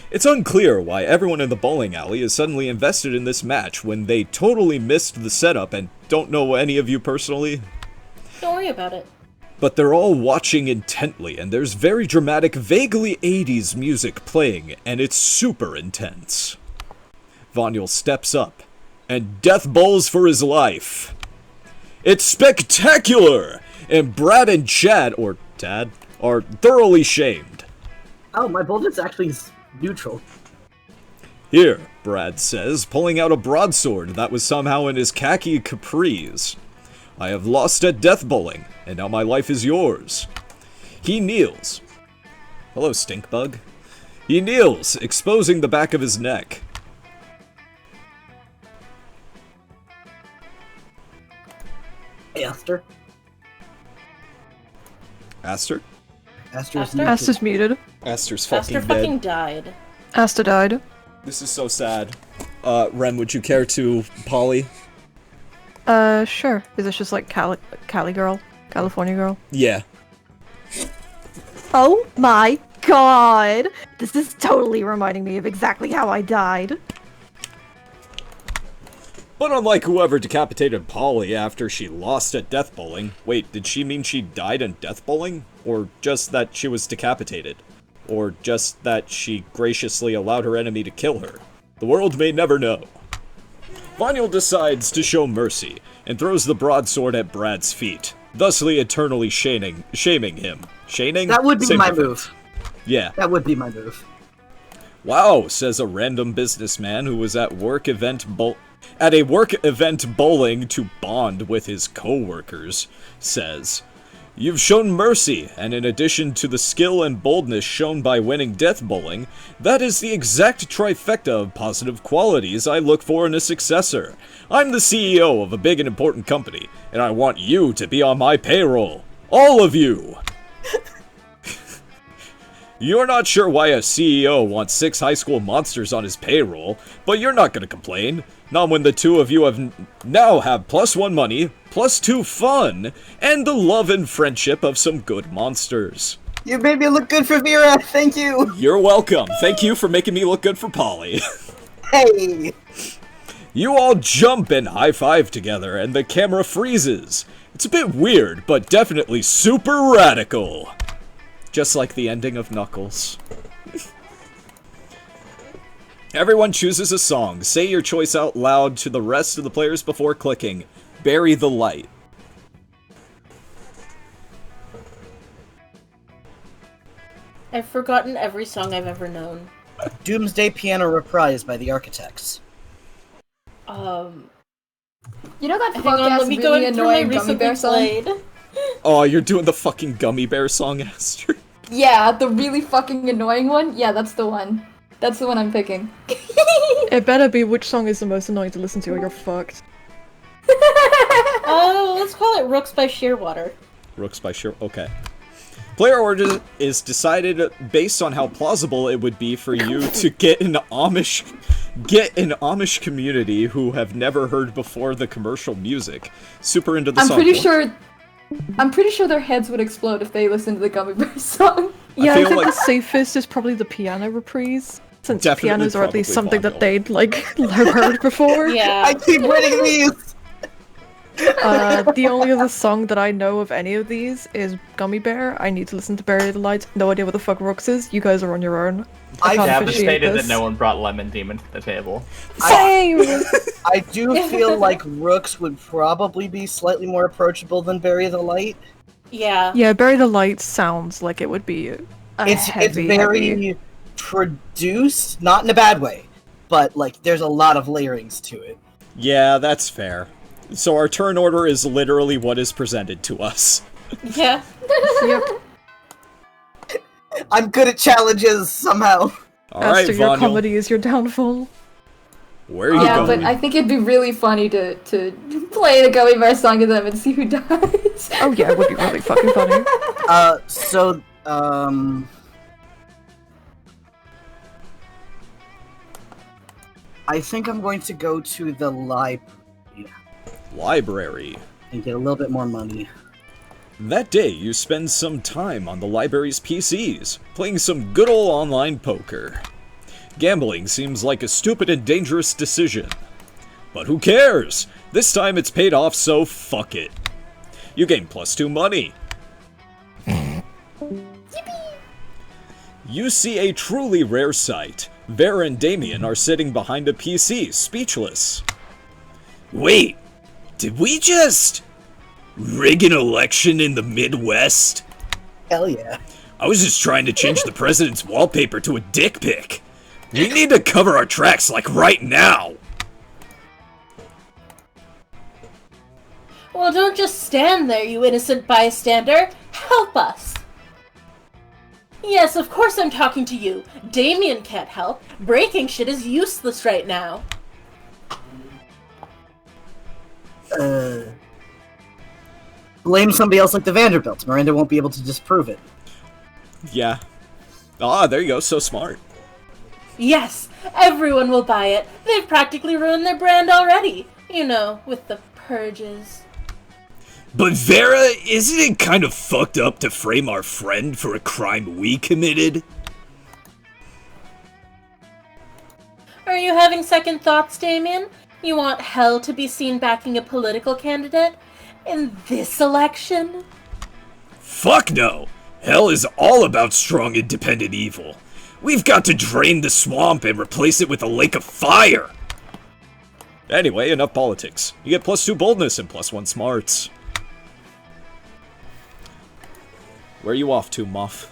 It's unclear why everyone in the bowling alley is suddenly invested in this match when they totally missed the setup and don't know any of you personally. Don't worry about it. But they're all watching intently, and there's very dramatic, vaguely 80s music playing, and it's super intense. Vonyl steps up, and death bowls for his life. It's spectacular! And Brad and Chad, or Dad, are thoroughly shamed. Oh, my boldness actually is neutral. Here, Brad says, pulling out a broadsword that was somehow in his khaki capris. I have lost at death bowling, and now my life is yours. He kneels. Hello, Stinkbug. He kneels, exposing the back of his neck. Hey, Aster. Aster? Aster's muted. Aster's fucking Aster dead. fucking died. Aster died. This is so sad. Ren, would you care to Polly? Sure. Is this just like Cali girl? California girl? Yeah. Oh my god! This is totally reminding me of exactly how I died. But unlike whoever decapitated Polly after she lost at death bowling, wait, did she mean she died in death bowling? Or just that she was decapitated? Or just that she graciously allowed her enemy to kill her? The world may never know. Vonyl decides to show mercy, and throws the broadsword at Brad's feet, thusly eternally shaming him. Shaming? That would be Same my difference. move. Yeah. That would be my move. Wow, says a random businessman who was at a work event bowling to bond with his co-workers, says, "You've shown mercy, and in addition to the skill and boldness shown by winning death bowling, that is the exact trifecta of positive qualities I look for in a successor. I'm the CEO of a big and important company, and I want you to be on my payroll. All of you!" You're not sure why a CEO wants 6 high school monsters on his payroll, but you're not gonna complain. Not when the two of you now have +1 money, +2 fun, and the love and friendship of some good monsters. You made me look good for Vera, thank you! You're welcome. Thank you for making me look good for Polly. Hey! You all jump and high-five together, and the camera freezes. It's a bit weird, but definitely super radical. Just like the ending of Knuckles. Everyone chooses a song. Say your choice out loud to the rest of the players before clicking. Bury the light. I've forgotten every song I've ever known. Doomsday Piano Reprise by the Architects. You know that Hang fuck on, ass let me go really into my annoying gummy recently bear song? played. Oh, you're doing the fucking Gummy Bear song, Aster? Yeah, the really fucking annoying one? Yeah, that's the one. That's the one I'm picking. It better be which song is the most annoying to listen to or you're fucked. Oh, let's call it Rooks by Shearwater. Rooks by Sheer. Okay. Player order is decided based on how plausible it would be for you to get an Amish community who have never heard before the commercial music. Super into the song. I'm pretty sure their heads would explode if they listened to the Gummy Bear song. Yeah, I feel think like- the safest is probably the piano reprise. Since Definitely pianos are at least probably something Vonyl. that they'd, like, have heard before. Yeah. I keep winning these! The only other song that I know of any of these is Gummy Bear. I need to listen to Bury the Light. No idea what the fuck Rooks is. You guys are on your own. I can't appreciate Devastated this. that no one brought Lemon Demon to the table. Same! I do feel like Rooks would probably be slightly more approachable than Bury the Light. Yeah. Yeah, Bury the Light sounds like it would be It's very produced, not in a bad way, but like there's a lot of layerings to it. Yeah, that's fair. So our turn order is literally what is presented to us. Yeah. Yep. I'm good at challenges somehow. Alright, Aster, your Vonyl, comedy is your downfall. where are you Yeah, going? but I think it'd be really funny to play the Gummy Bear song to them and see who dies. Oh yeah, it would be really fucking funny. I think I'm going to go to the Library. and get a little bit more money. That day, you spend some time on the library's PCs, playing some good ol' online poker. Gambling seems like a stupid and dangerous decision. But who cares? This time it's paid off, so fuck it. You gain +2 money. You see a truly rare sight. Vera and Damien are sitting behind a PC, speechless. Wait, did we just rig an election in the Midwest? Hell yeah. I was just trying to change the president's wallpaper to a dick pic. We need to cover our tracks, like, right now. Well, don't just stand there, you innocent bystander. Help us. Yes, of course I'm talking to you. Damien can't help. Breaking shit is useless right now. Blame somebody else like the Vanderbilts. Miranda won't be able to disprove it. Yeah. Ah, there you go, so smart. Yes, everyone will buy it. They've practically ruined their brand already. You know, with the purges. But Vera, isn't it kind of fucked up to frame our friend for a crime we committed? Are you having second thoughts, Damien? You want hell to be seen backing a political candidate? In this election? Fuck no! Hell is all about strong, independent evil. We've got to drain the swamp and replace it with a lake of fire! Anyway, enough politics. You get +2 boldness and +1 smarts. Where are you off to, Muff?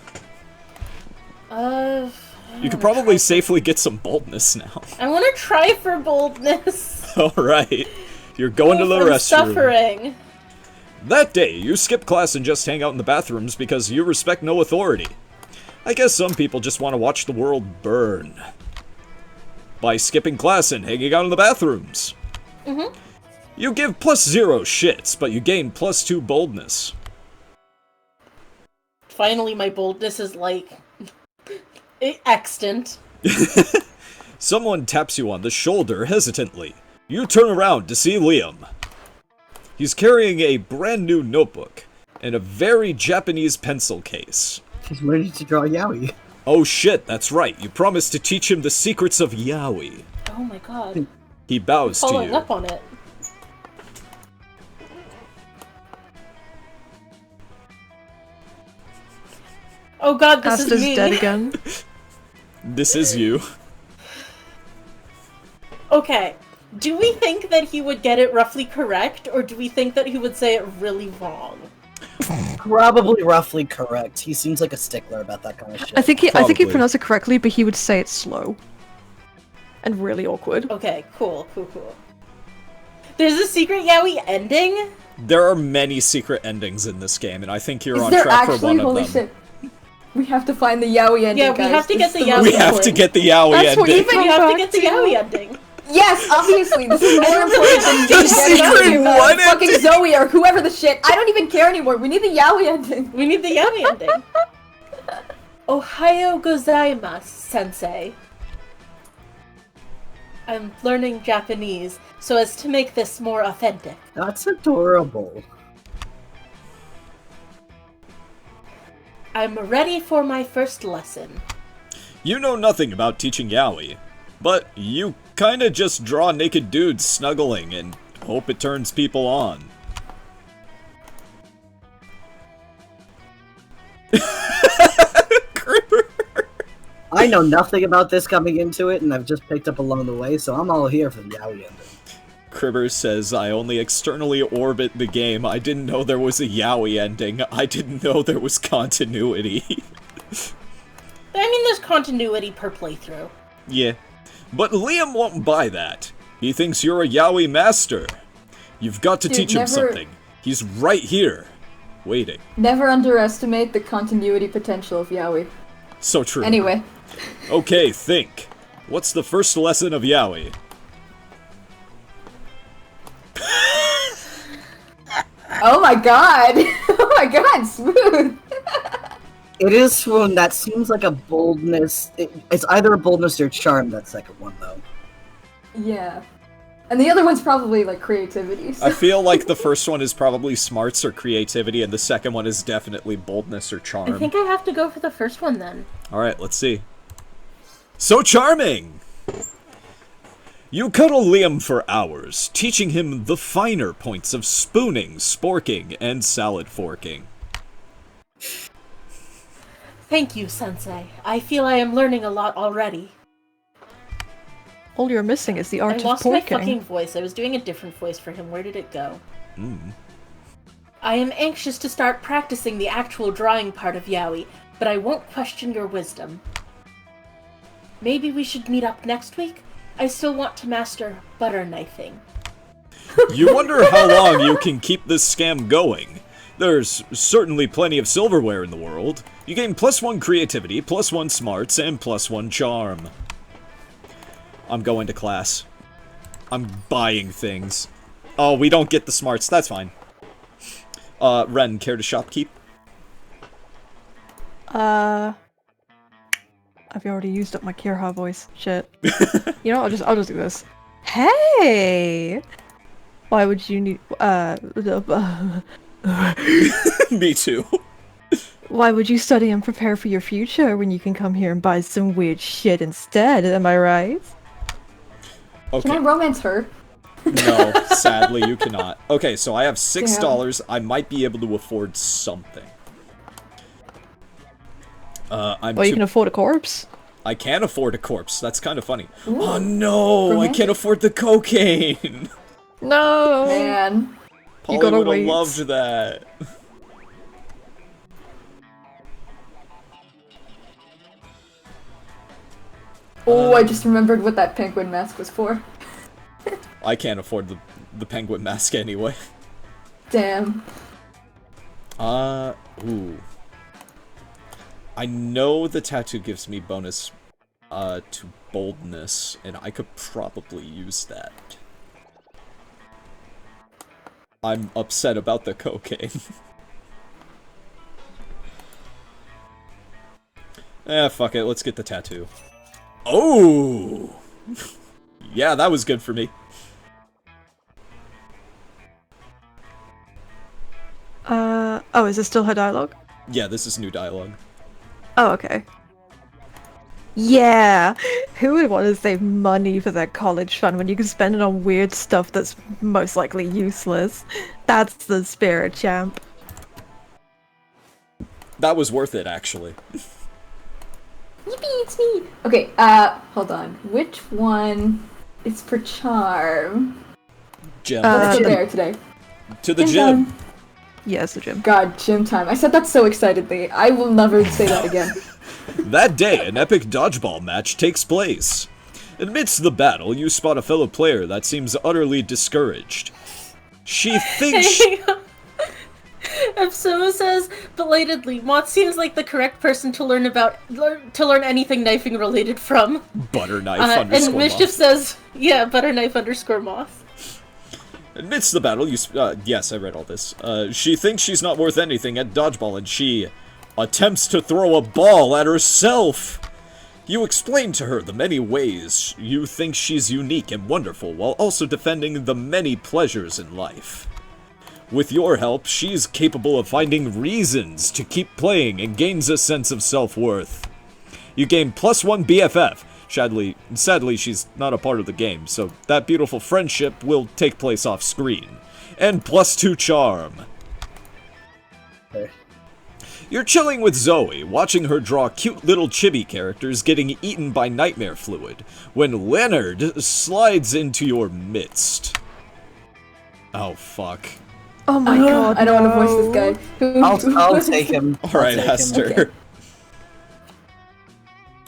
You could probably safely get some boldness now. I want to try for boldness. Alright. You're going to the restroom. Suffering. That day, you skip class and just hang out in the bathrooms because you respect no authority. I guess some people just want to watch the world burn. By skipping class and hanging out in the bathrooms. You give +0 shits, but you gain +2 boldness. Finally, my boldness is, like, extant. Someone taps you on the shoulder hesitantly. You turn around to see Liam. He's carrying a brand new notebook and a very Japanese pencil case. He's learning to draw yaoi. Oh shit, that's right. You promised to teach him the secrets of yaoi. Oh my god. He bows to Following you. up on it. Oh god, this Asta's is me. dead again. This is you. Okay. Do we think that he would get it roughly correct, or do we think that he would say it really wrong? Probably roughly correct. He seems like a stickler about that kind of shit. I think he Probably. pronounced it correctly, but he would say it slow. And really awkward. Okay, cool. There's a secret yaoi ending? There are many secret endings in this game, and I think you're Is on there track for actually? one of Holy them. shit. We have to find the yaoi ending, Yeah, we guys. have to get This the is yaoi We have to get the yaoi That's what ending. you We have to get the yaoi ending. Yes, obviously. This is more important than The getting secret fucking, what fucking ending? Zoe or whoever the shit. I don't even care anymore. We need the yaoi ending. We need the yaoi ending. Ohayo gozaimasu, sensei. I'm learning Japanese so as to make this more authentic. That's adorable. I'm ready for my first lesson. You know nothing about teaching yaoi, but you kinda just draw naked dudes snuggling and hope it turns people on. I know nothing about this coming into it, and I've just picked up along the way, so I'm all here for the yaoi ending. Cribber says, I only externally orbit the game. I didn't know there was a yaoi ending. I didn't know there was continuity. I mean, there's continuity per playthrough. Yeah. But Liam won't buy that. He thinks you're a yaoi master. You've got to Dude, teach him never- something. He's right here, waiting. Never underestimate the continuity potential of yaoi. So true. Anyway. Okay, think. What's the first lesson of yaoi? Oh my god! Oh my god, smooth! It is swoon. That seems like a boldness. It's either a boldness or charm, that second one, though. Yeah. And the other one's probably, like, creativity. So. I feel like the first one is probably smarts or creativity, and the second one is definitely boldness or I charm. think I have to go for the first one then. Alright, let's see. So charming! You cuddle Liam for hours, teaching him the finer points of spooning, sporking, and salad forking. Thank you, Sensei. I feel I am learning a lot already. All you're missing is the art I of lost my porking. fucking voice. I was doing a different voice for him. Where did it go? I am anxious to start practicing the actual drawing part of yaoi, but I won't question your wisdom. Maybe we should meet up next week? I still want to master butter knifing. You wonder how long you can keep this scam going. There's certainly plenty of silverware in the world. You gain +1 creativity, +1 smarts, and +1 charm. I'm going to class. I'm buying things. Oh, we don't get the smarts. That's fine. Ren, care to shopkeep? I've already used up my Kirha voice. Shit. You know, I'll just do this. Hey! Why would you need Me too. Why would you study and prepare for your future when you can come here and buy some weird shit instead? Am I right? Okay. Can I romance her? No, sadly you cannot. Okay, so I have $6. I might be able to afford something. You can afford a corpse. I can afford a corpse. That's kind of funny. Ooh. Oh no, I can't afford the cocaine. No, man. Polly would have loved that. Oh, I just remembered what that penguin mask was for. I can't afford the penguin mask anyway. Damn. Ooh. I know the tattoo gives me bonus, to boldness, and I could probably use that. I'm upset about the cocaine. Fuck it, let's get the tattoo. Oh! Yeah, that was good for me. Oh, is this still her dialogue? Yeah, this is new dialogue. Oh, okay. Yeah! Who would want to save money for their college fund when you can spend it on weird stuff that's most likely useless? That's the spirit, champ. That was worth it, actually. Yippee, it's me! Okay, hold on. Which one is for charm? Gym. Let's go there today. To the gym. Yeah, it's the gym. God, gym time. I said that so excitedly. I will never say that again. That day, an epic dodgeball match takes place. Amidst the battle, you spot a fellow player that seems utterly discouraged. She thinks... Epsoma says, belatedly, Moth seems like the correct person to learn anything knifing related from. Butterknife And Mischief says, yeah, Butterknife_Moth. Amidst the battle, you yes, I read all this. She thinks she's not worth anything at dodgeball, and she attempts to throw a ball at herself. You explain to her the many ways you think she's unique and wonderful, while also defending the many pleasures in life. With your help, she's capable of finding reasons to keep playing and gains a sense of self-worth. You gain +1 BFF. Sadly, she's not a part of the game, so that beautiful friendship will take place off screen. And +2 charm. Okay. You're chilling with Zoe, watching her draw cute little chibi characters getting eaten by nightmare fluid, when Leonard slides into your midst. Oh, fuck. Oh my god, I don't want to voice this guy. I'll take him. Alright, Esther. Okay.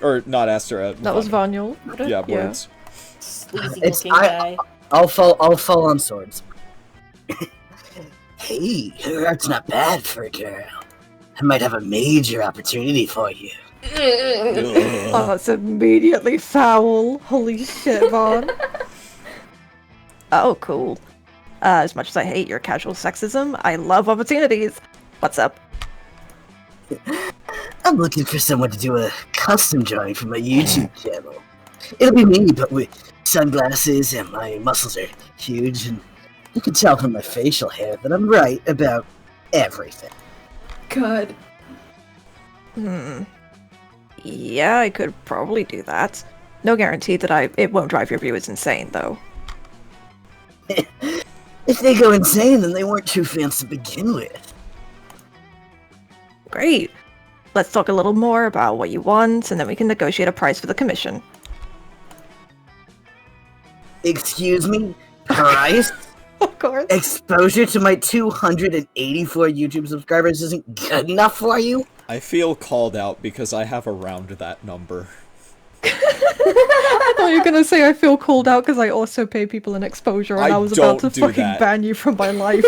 Or, not Esther, that was Vanyul. Yeah, words. Sleazy looking guy. I'll fall on swords. Hey, her art's not bad for a girl. I might have a major opportunity for you. Oh, that's immediately foul. Holy shit, Vaughn. Oh, cool. As much as I hate your casual sexism, I love opportunities. What's up? I'm looking for someone to do a custom drawing for my YouTube channel. It'll be me, but with sunglasses, and my muscles are huge, and you can tell from my facial hair that I'm right about everything. God. Yeah, I could probably do that. No guarantee that it won't drive your viewers insane, though. If they go insane, then they weren't true fans to begin with. Great. let's talk a little more about what you want, and then we can negotiate a price for the commission. Excuse me? Price? Of course. Exposure to my 284 YouTube subscribers isn't good enough for you? I feel called out because I have around that number. I thought you were gonna say I feel called out because I also pay people an exposure, and I was about to fucking ban you from my life.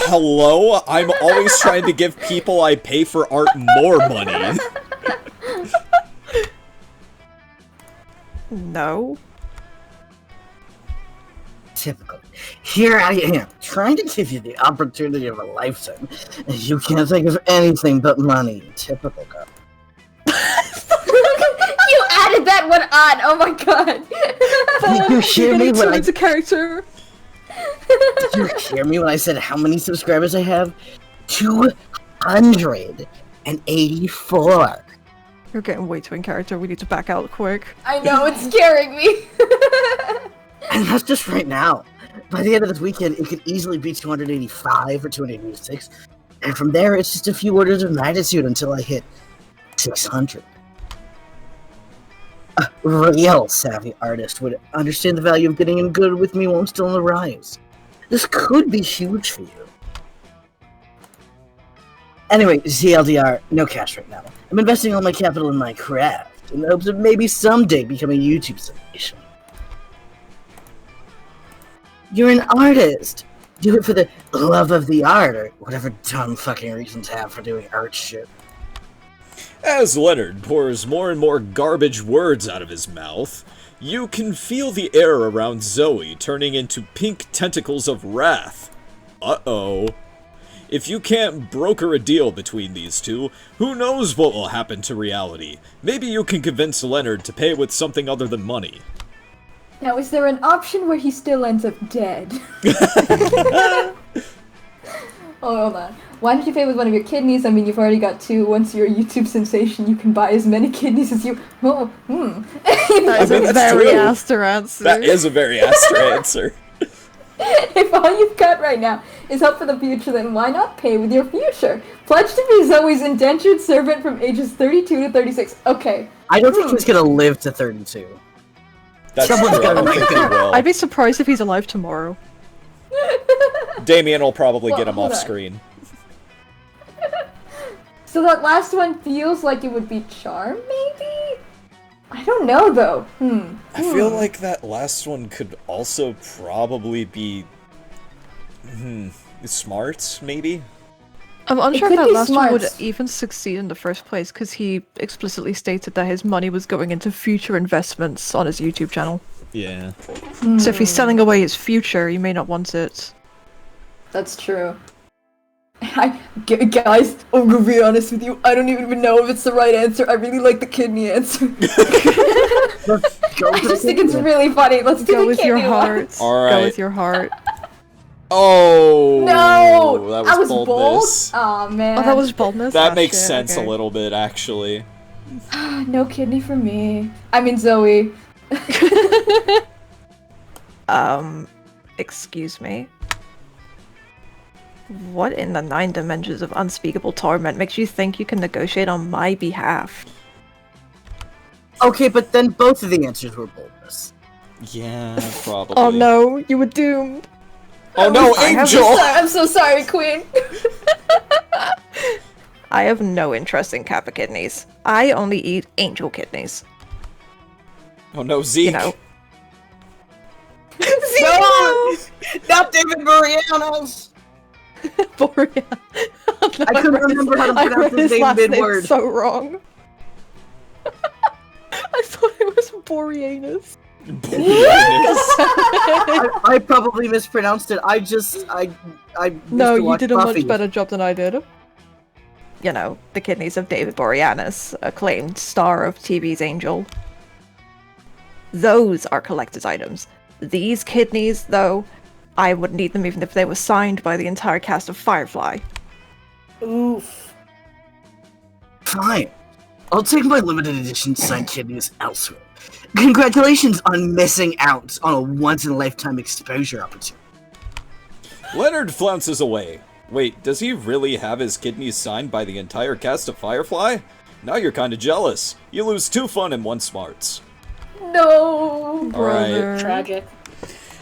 Hello? I'm always trying to give people I pay for art more money. No. Typical. Here I am, trying to give you the opportunity of a lifetime, and you can't think of anything but money. Typical girl. You added that one on. Oh my god. Did you hear me when I... It's a character. Did you hear me when I said how many subscribers I have? 284. You're getting way too in character. We need to back out quick. I know, it's scaring me. And that's just right now. By the end of this weekend, it could easily be 285 or 286. And from there, it's just a few orders of magnitude until I hit 600. A real savvy artist would understand the value of getting in good with me while I'm still on the rise. This could be huge for you. Anyway, ZLDR, no cash right now. I'm investing all my capital in my craft, in the hopes of maybe someday becoming a YouTube sensation. You're an artist! Do it for the love of the art, or whatever dumb fucking reasons have for doing art shit. As Leonard pours more and more garbage words out of his mouth, you can feel the air around Zoe turning into pink tentacles of wrath. Uh-oh. If you can't broker a deal between these two, who knows what will happen to reality? Maybe you can convince Leonard to pay with something other than money. Now, is there an option where he still ends up dead? Oh, hold on. Why don't you pay with one of your kidneys? I mean, you've already got 2. Once you're a YouTube sensation, you can buy as many kidneys as you... Oh, That is a very Aster answer. That is a very Aster answer. If all you've got right now is hope for the future, then why not pay with your future? Pledge to be Zoe's indentured servant from ages 32 to 36. Okay. I don't think he's gonna live to 32. That's Someone's true. I gonna don't think he will. I'd be surprised if he's alive tomorrow. Damien will probably Well, get him hold off on. screen. So that last one feels like it would be Charm, maybe? I don't know, though. I feel like that last one could also probably be... Smart, maybe? I'm unsure could if that be last one would smarts. even succeed in the first place, because he explicitly stated that his money was going into future investments on his YouTube channel. Yeah. So if he's selling away his future, you may not want it. That's true. Guys, I'm gonna be honest with you. I don't even know if it's the right answer. I really like the kidney answer. I just think it's really funny. Let's do Go the with your kidney one. heart. All Go right. with your heart. Oh! No! That I was was boldness. bold? Aw, man. Oh, that was boldness? That Ah, makes shit, sense okay. a little bit, actually. No kidney for me. I mean, Zoe. Excuse me. What in the 9 dimensions of unspeakable torment makes you think you can negotiate on my behalf? Okay, but then both of the answers were boldness. Yeah, probably. Oh no, you were doomed. Oh no, Angel! I'm so sorry, Queen. I have no interest in Kappa kidneys. I only eat angel kidneys. Oh no, Zeke! You know. No! Not David Boreanaz! Borean. I couldn't remember how to I pronounce read his his name last name mid-word. so wrong. I thought it was Boreanaz. I probably mispronounced it. I No, used to you watch did a Buffy. much better job than I did. You know, the kidneys of David Boreanaz, acclaimed star of TV's Angel. Those are collector's items. These kidneys, though, I wouldn't eat them even if they were signed by the entire cast of Firefly. Oof. Fine. I'll take my limited edition signed kidneys elsewhere. Congratulations on missing out on a once-in-a-lifetime exposure opportunity. Leonard flounces away, Wait, does he really have his kidneys signed by the entire cast of Firefly? Now you're kinda jealous. You lose 2 fun and 1 smarts. No. Alright. Tragic.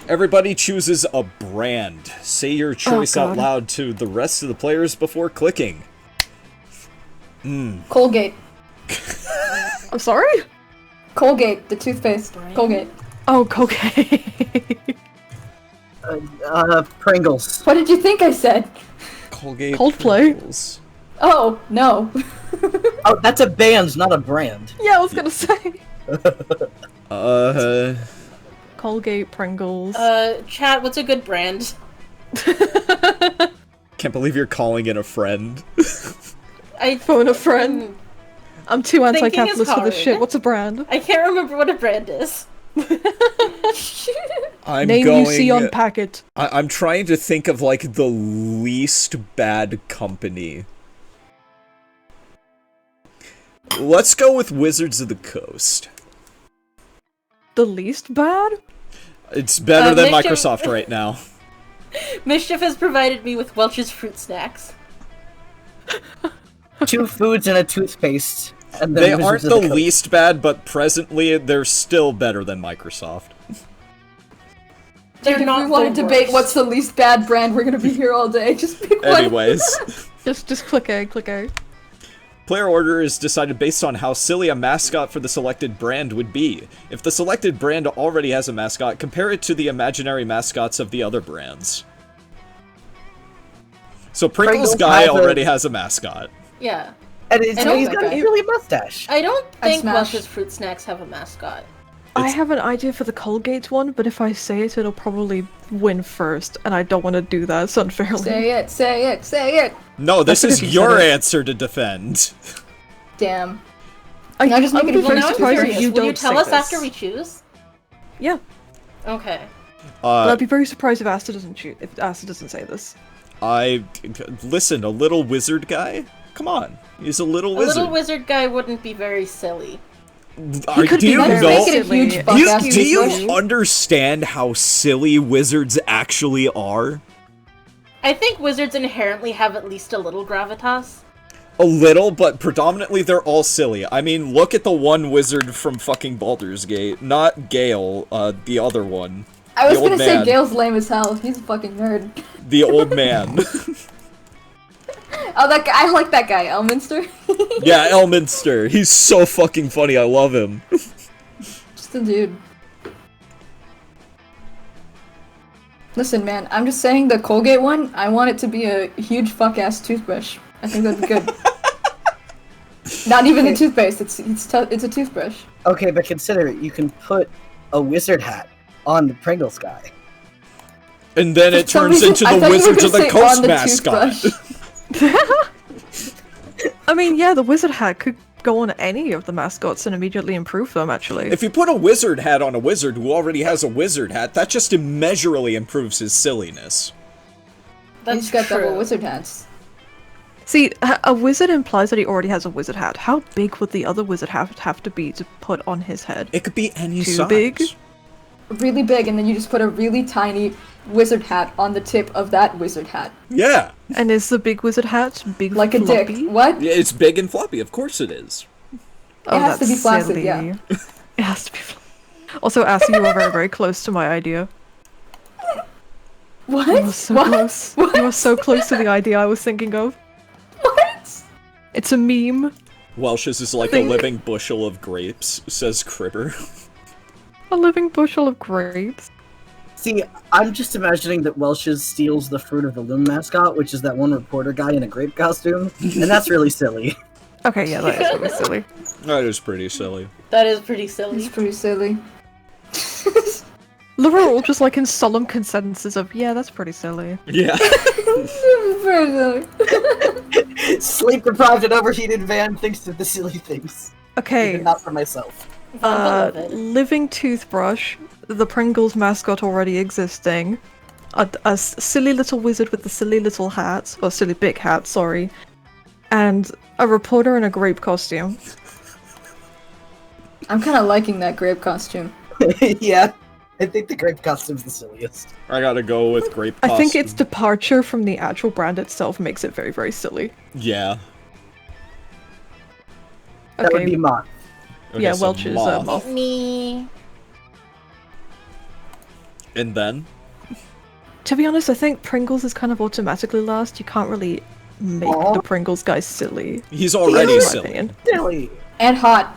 Everybody chooses a brand. Say your choice out loud to the rest of the players before clicking. Colgate. I'm sorry? Colgate, the toothpaste. Colgate. Oh, Colgate. Pringles. What did you think I said? Colgate Coldplay. Pringles. Oh, no. Oh, that's a band, not a brand. Yeah, I was gonna say. Uh... Colgate, Pringles. Chat, what's a good brand? Can't believe you're calling in a friend. I Phone a friend. I'm too Thinking is anti-capitalist for this hard. shit. What's a brand? I can't remember what a brand is. I'm Name going... you see on packet. I'm trying to think of, like, the least bad company. Let's go with Wizards of the Coast. The least bad? It's better than Mischief- Microsoft right now. Mischief has provided me with Welch's fruit snacks. 2 foods and a toothpaste. And then They Wizards aren't of the Coast. least bad, but presently they're still better than Microsoft. They're If not we want the to debate worst. what's the least bad brand, we're gonna be here all day. Just pick one. Anyways. Just click A, click A. Player order is decided based on how silly a mascot for the selected brand would be. If the selected brand already has a mascot, compare it to the imaginary mascots of the other brands. So Pringles Pringles guy has a- already has a mascot. Yeah. And I don't he's think got a I- really mustache. I don't think smash. Welch's fruit snacks have a mascot. I have an idea for the Colgate one, but if I say it, it'll probably win first, and I don't want to do that, so unfairly. Say it, say it, say it. No, this That's is what he your said. answer to defend. Damn. I just I'm make it be a very Well, now I'm surprised if curious. you Will don't you tell say us this. after we choose? Yeah, Okay. but I'd be very surprised if Asta doesn't shoot. If Asta doesn't say this. Listen, a little wizard guy? Come on, he's a little A wizard. little wizard guy wouldn't be very silly. could Do be you very know? Let's make it a huge silly. fuck Do ass you toothbrush. understand how silly wizards actually are? I think wizards inherently have at least a little gravitas. A little, but predominantly they're all silly. I mean, look at the one wizard from fucking Baldur's Gate. Not Gale, the other one. I was The old gonna say man. Gale's lame as hell. He's a fucking nerd. The old man. Oh, that guy. I like that guy, Elminster. Yeah, Elminster. He's so fucking funny, I love him. Just a dude. Listen, man, I'm just saying the Colgate one, I want it to be a huge fuck-ass toothbrush. I think that'd be good. Not even a toothpaste, it's a toothbrush. Okay, but consider it. You can put a wizard hat on the Pringles guy. And then it For some turns reason, into I the thought you were Wizards of gonna the say Coast on the mascot. toothbrush. I mean, yeah, the wizard hat could go on any of the mascots and immediately improve them, actually. If you put a wizard hat on a wizard who already has a wizard hat, that just immeasurably improves his silliness. That's He's got true. double wizard hats. See, a wizard implies that he already has a wizard hat. How big would the other wizard hat have to be to put on his head? It could be any Too size. big? Really big, and then you just put a really tiny wizard hat on the tip of that wizard hat. Yeah. And is the big wizard hat big Like a floppy? dick. What? Yeah, it's big and floppy, of course it is. Oh, It has to that's be flaccid, silly. yeah. It has to be Also, Asa, you were very, very close to my idea. What? You were so what? close. What? You were so close to the idea I was thinking of. What? It's a meme. Welsh's is like a Thing- living bushel of grapes, says Cribber. A living bushel of grapes. See, I'm just imagining that Welch's steals the Fruit of the Loom mascot, which is that one reporter guy in a grape costume, and that's really silly. Okay, yeah, that is really silly. That is pretty silly. That is pretty silly. It's pretty silly. We're all just like in solemn consensus of, yeah, that's pretty silly. Yeah. Very silly. Sleep deprived and overheated Van thinks of the silly things. Okay, Even not for myself. Beloved. living toothbrush, the Pringles mascot already existing, a silly little wizard with the silly little hat, or silly big hat, sorry, and a reporter in a grape costume. I'm kind of liking that grape costume. Yeah. I think the grape costume's the silliest. I gotta go with grape I costume. think its departure from the actual brand itself makes it very, very silly. Yeah. That would Okay, be Moth. Okay, yeah, so Welch is moth. Moth. Me. And then? To be honest, I think Pringles is kind of automatically last. You can't really make the Pringles guy silly. He's already in my silly. opinion. Silly. And hot.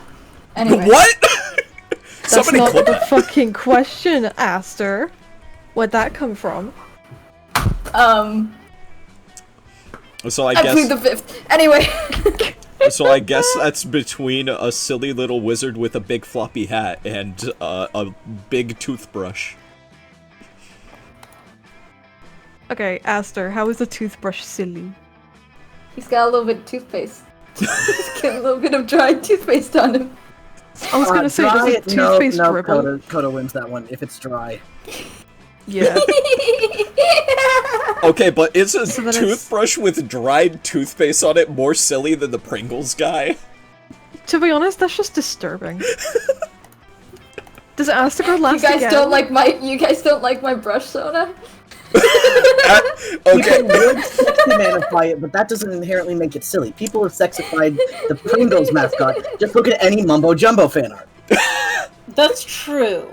Anyway. What? That's Somebody not clip the that. fucking question, Aster. Where'd that come from? So I I plead the guess. fifth. Anyway. So I guess that's between a silly little wizard with a big floppy hat and a big toothbrush. Okay, Aster, how is the toothbrush silly? He's got a little bit of toothpaste. He's got a little bit of dried toothpaste on him. I was gonna say, does dry, the toothpaste no, dribble? Koda wins that one if it's dry. Yeah. Okay, but is a So then it's- toothbrush with dried toothpaste on it more silly than the Pringles guy? To be honest, that's just disturbing. Does Aster go last You guys again? don't like my brush soda? Okay. People would sexy-manify it, but that doesn't inherently make it silly. People have sexified the Pringles mascot. Just look at any Mumbo Jumbo fan art. That's true.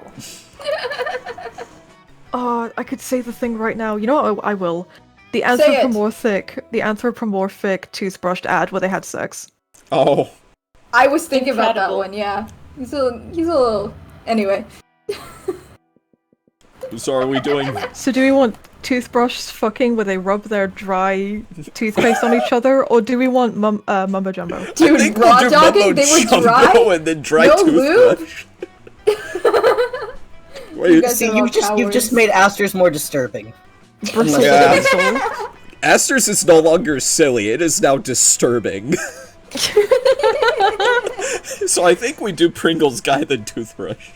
Oh, I could say the thing right now. You know what? I will. The Say it. anthropomorphic toothbrush ad where they had sex. Oh. I was thinking about that Incredible. one, yeah. He's a little... Anyway. So are we doing... So do we want toothbrushes fucking where they rub their dry toothpaste on each other, or do we want mumbo jumbo? I Dude, think raw we'll do dogging? Mumbo They were Jumbo dry? and then dry No toothbrush. Wait, guys See, are all you've just cowards. made Aster's more disturbing. Bristle Yeah. the bristle. Aster's is no longer silly, it is now disturbing. So I think we do Pringles guy then toothbrush.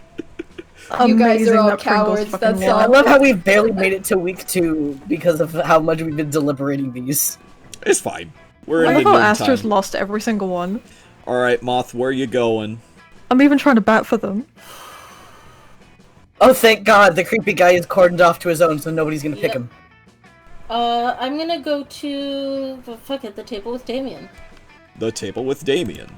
You guys Amazing are all that Pringles cowards, fucking that's won. all. I love how we've barely made it to week 2 because of how much we've been deliberating these. It's fine. We're I in love the how noontime. Aster's lost every single one. Alright, Moth, where you going? I'm even trying to bat for them. Oh, thank God, the creepy guy is cordoned off to his own, so nobody's gonna pick Yep. him. I'm gonna go to the table with Damien. The table with Damien.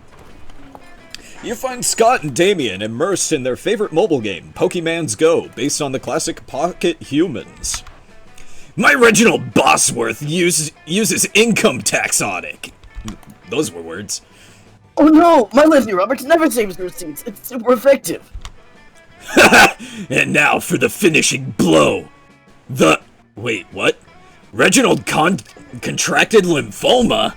You find Scott and Damien immersed in their favorite mobile game, Pokemon's Go, based on the classic Pocket Humans. My Reginald Bosworth uses income tax audit. Those were words. Oh no, my Leslie Roberts never saves receipts. It's super effective. And now for the finishing blow. Wait, what? Reginald contracted lymphoma?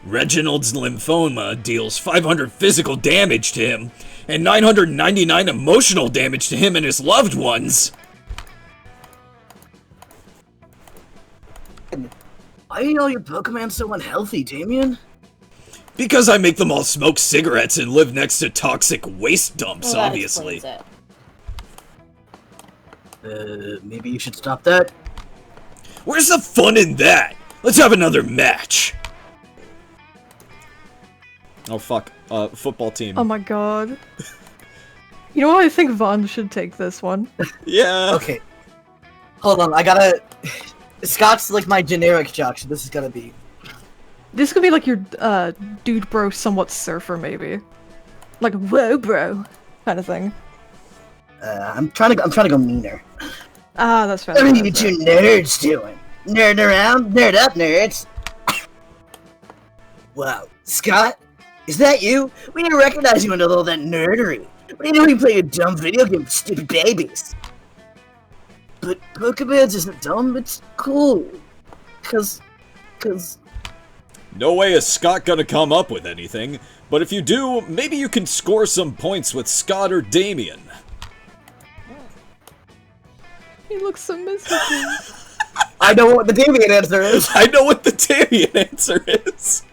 Reginald's lymphoma deals 500 physical damage to him, and 999 emotional damage to him and his loved ones. Why are all your Pokemon so unhealthy, Damien? Because I make them all smoke cigarettes and live next to toxic waste dumps, Well, that obviously. explains it. Maybe you should stop that. Where's the fun in that? Let's have another match. Oh fuck, football team. Oh my god. You know what? I think Vaughn should take this one. Yeah. Okay. Hold on, I gotta... Scott's like my generic jock, so this is gonna be... This could be like your dude bro somewhat surfer maybe. Like whoa bro kind of thing. I'm trying to go meaner. Ah, that's fair. What are that's you fair. two nerds doing? Nerd around? Nerd up, nerds! Wow, Scott? Is that you? We didn't recognize you under all that nerdery. What are you doing playing a dumb video game with stupid babies? But Pokemon's isn't dumb, it's cool. Cause... No way is Scott gonna come up with anything, but if you do, maybe you can score some points with Scott or Damien. He looks so miserable. I know what the Damien answer is! I know what the Damien answer is.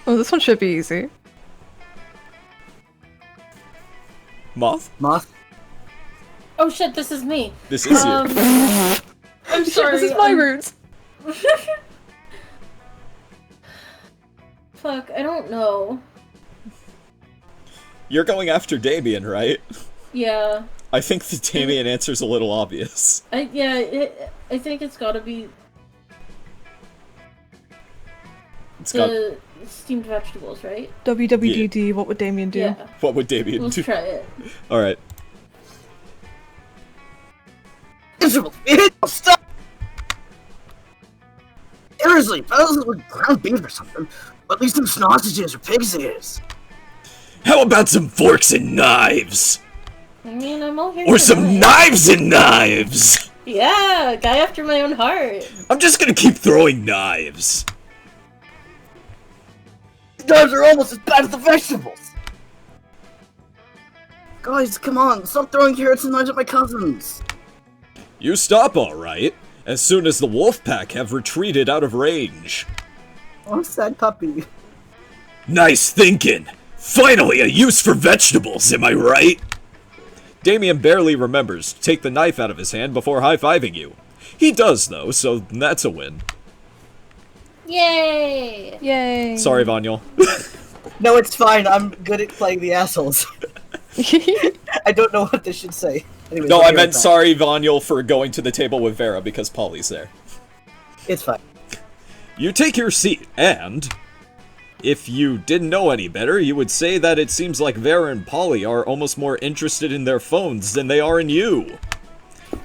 Oh, this one should be easy. Moth? Moth? Oh shit, this is me. This is you. I'm sorry. This is my roots. Fuck, I don't know. You're going after Damien, right? Yeah. I think the Damien answer's a little obvious. I think it's gotta be It's got... the steamed vegetables, right? WWDD, what would Damien do? Yeah. What would Damien Let's do? try it. Alright. Stop! Seriously, fellas with ground beef or something. At least some sausages or pig's ears. How about some forks and knives? I mean, I'm all here Or for some that. knives and knives! Yeah, guy after my own heart. I'm just gonna keep throwing knives. These knives are almost as bad as the vegetables. Guys, come on, stop throwing carrots and knives at my cousins. You stop, alright, as soon as the wolf pack have retreated out of range. Oh, sad puppy. Nice thinking. Finally, a use for vegetables, am I right? Damien barely remembers to take the knife out of his hand before high-fiving you. He does, though, so that's a win. Yay! Yay. Sorry, Vanyl. No, it's fine. I'm good at playing the assholes. I don't know what this should say. Anyways, No, I'll I be meant right back. sorry, Vanyl, for going to the table with Vera because Polly's there. It's fine. You take your seat, and... if you didn't know any better, you would say that it seems like Vera and Polly are almost more interested in their phones than they are in you.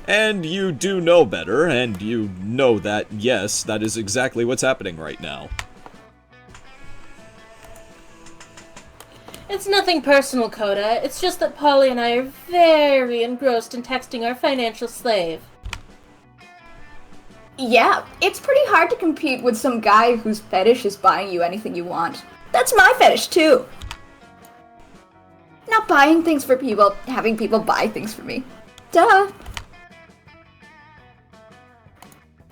And you do know better, and you know that, yes, that is exactly what's happening right now. It's nothing personal, Coda. It's just that Polly and I are very engrossed in texting our financial slave. Yeah, it's pretty hard to compete with some guy whose fetish is buying you anything you want. That's my fetish, too. Not buying things for people, having people buy things for me. Duh.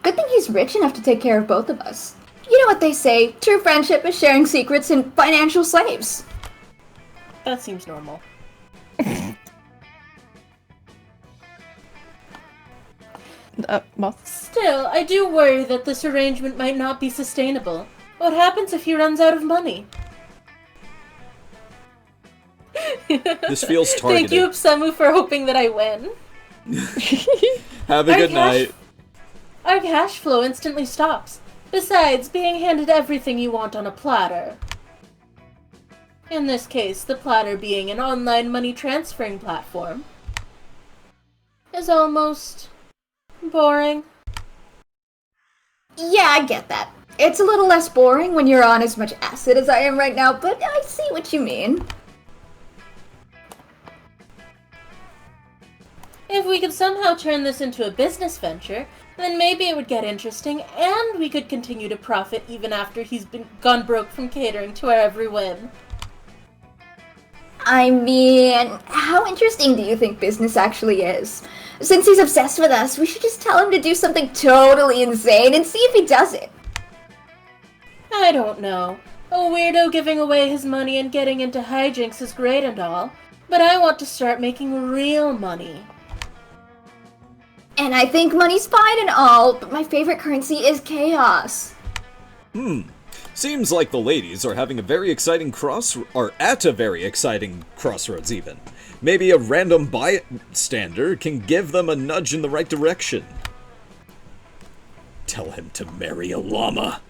Good thing he's rich enough to take care of both of us. You know what they say, true friendship is sharing secrets and financial slaves. That seems normal. Moths. Still, I do worry that this arrangement might not be sustainable. What happens if he runs out of money? This feels targeted. Thank you, Samu, for hoping that I win. Have a good night. Our cash flow instantly stops. Besides, being handed everything you want on a platter. In this case, the platter being an online money transferring platform, is almost boring. Yeah, I get that. It's a little less boring when you're on as much acid as I am right now, but I see what you mean. If we could somehow turn this into a business venture, then maybe it would get interesting, and we could continue to profit even after he's gone broke from catering to our every whim. I mean, how interesting do you think business actually is? Since he's obsessed with us, we should just tell him to do something totally insane and see if he does it. I don't know. A weirdo giving away his money and getting into hijinks is great and all, but I want to start making real money. And I think money's fine and all, but my favorite currency is chaos. Seems like the ladies are having a very exciting at a very exciting crossroads even. Maybe a random bystander can give them a nudge in the right direction. Tell him to marry a llama.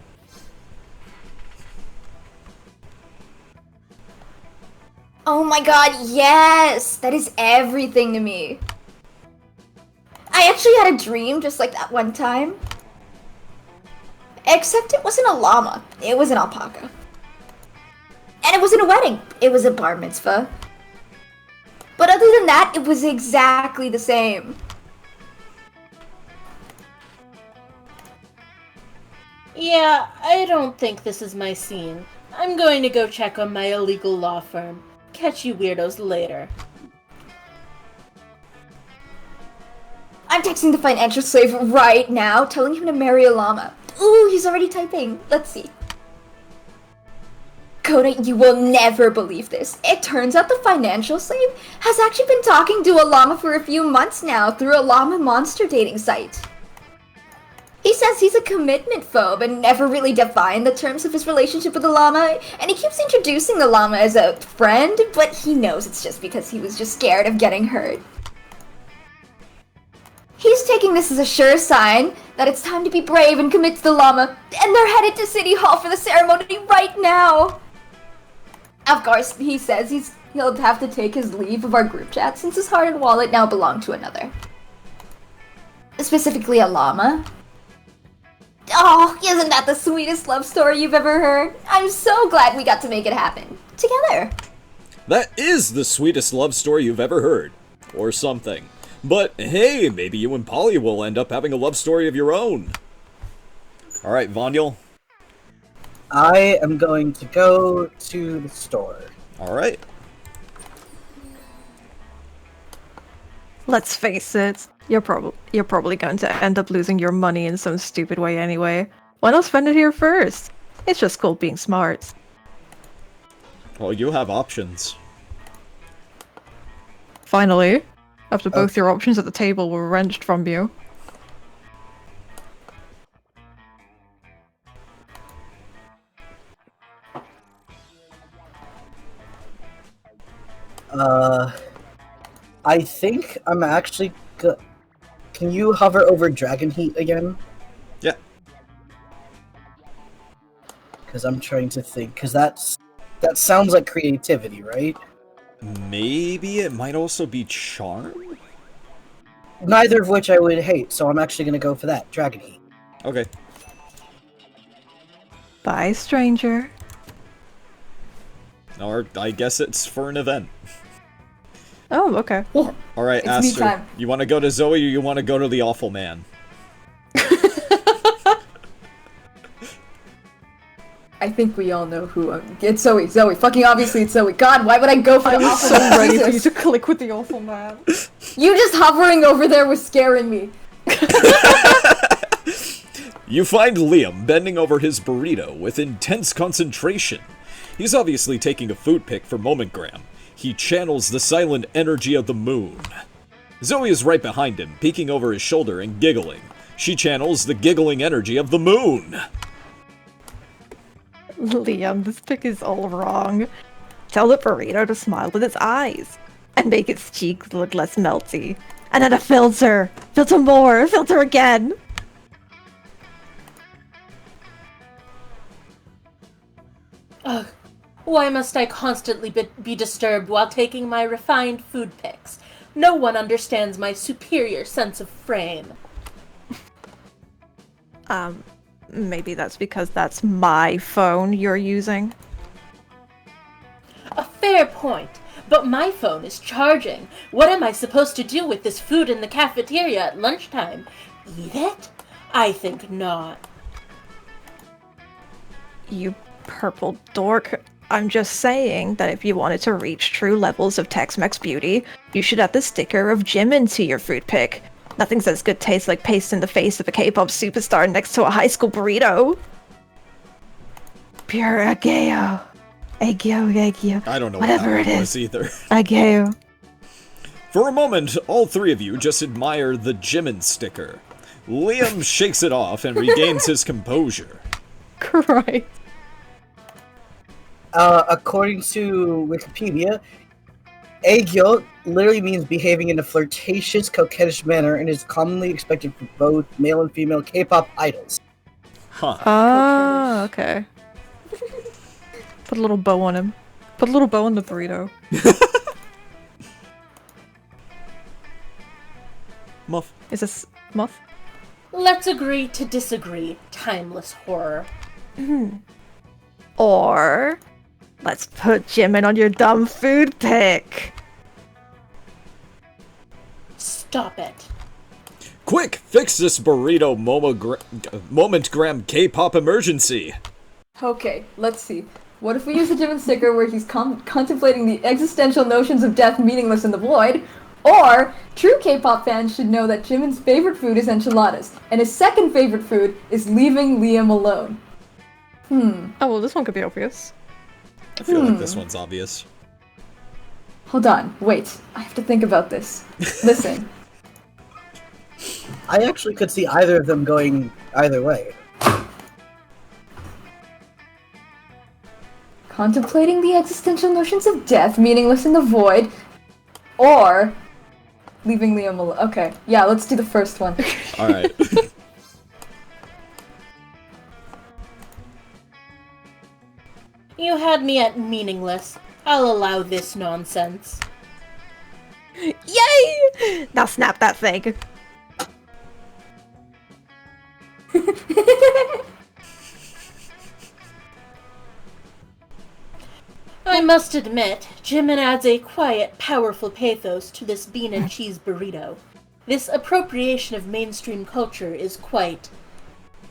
Oh my god, yes! That is everything to me. I actually had a dream just like that one time. Except it wasn't a llama, it was an alpaca. And it wasn't a wedding, it was a bar mitzvah. But other than that, it was exactly the same. Yeah, I don't think this is my scene. I'm going to go check on my illegal law firm. Catch you weirdos later. I'm texting the financial slave right now, telling him to marry a llama. Ooh, he's already typing. Let's see. Coda, you will never believe this. It turns out the financial slave has actually been talking to a llama for a few months now through a llama monster dating site. He says he's a commitment phobe and never really defined the terms of his relationship with the llama, and he keeps introducing the llama as a friend, but he knows it's just because he was just scared of getting hurt. He's taking this as a sure sign that it's time to be brave and commit to the llama, and they're headed to City Hall for the ceremony right now! Of course, he says he'll have to take his leave of our group chat since his heart and wallet now belong to another. Specifically a llama. Oh, isn't that the sweetest love story you've ever heard? I'm so glad we got to make it happen. Together. That is the sweetest love story you've ever heard. Or something. But hey, maybe you and Polly will end up having a love story of your own. Alright, Vonyul. I am going to go to the store. Alright. Let's face it, you're probably going to end up losing your money in some stupid way anyway. Why not spend it here first? It's just called being smart. Well, you have options. Finally, after both your options at the table were wrenched from you. I think I'm actually Can you hover over Dragon Heat again? Yeah. Because I'm trying to think, because that sounds like creativity, right? Maybe it might also be Charm? Neither of which I would hate, so I'm actually going to go for that, Dragon Heat. Okay. Bye, stranger. Or I guess it's for an event. Oh, okay. Alright, It's me Aster, time. you want to go to Zoe or you want to go to the Awful Man? I think we all know who. It's Zoe. Zoe. Fucking obviously it's Zoe. God, why would I go for the I'm awful so man? ready for you Jesus. to click with the awful man. You just hovering over there was scaring me. You find Liam bending over his burrito with intense concentration. He's obviously taking a food pic for Momentgram. He channels the silent energy of the moon. Zoe is right behind him, peeking over his shoulder and giggling. She channels the giggling energy of the moon. Liam, this pic is all wrong. Tell the burrito to smile with its eyes, and make its cheeks look less melty. And then a filter! Filter more! Filter again! Ugh. Why must I constantly be disturbed while taking my refined food pics? No one understands my superior sense of frame. Maybe that's because that's my phone you're using. A fair point, but my phone is charging. What am I supposed to do with this food in the cafeteria at lunchtime? Eat it? I think not. You purple dork. I'm just saying that if you wanted to reach true levels of Tex-Mex beauty, you should add the sticker of Jimin to your food pic. Nothing says good taste like paste in the face of a K-pop superstar next to a high school burrito. Pure ageo. Ageo. I don't know Whatever what that it was is. either. Ageo. For a moment, all three of you just admire the Jimin sticker. Liam shakes it off and regains his composure. Christ. According to Wikipedia, Aegyo literally means behaving in a flirtatious, coquettish manner and is commonly expected for both male and female K-pop idols. Huh. Oh, okay. Put a little bow on him. Put a little bow on the burrito. Muff. Is this Muff? Let's agree to disagree, timeless horror. Or let's put Jimin on your dumb food pic. Stop it. Quick, fix this burrito momentgram K-pop emergency. Okay, let's see. What if we use a Jimin sticker where he's contemplating the existential notions of death meaningless in the void? Or, true K-pop fans should know that Jimin's favorite food is enchiladas, and his second favorite food is leaving Liam alone. Oh, well, this one could be obvious. I feel like this one's obvious. Hold on, wait. I have to think about this. Listen. I actually could see either of them going either way. Contemplating the existential notions of death, meaningless in the void, or leaving Liam alone. Okay, yeah, let's do the first one. Alright. You had me at meaningless. I'll allow this nonsense. Yay! Now snap that thing. I must admit, Jimin adds a quiet, powerful pathos to this bean and cheese burrito. This appropriation of mainstream culture is quite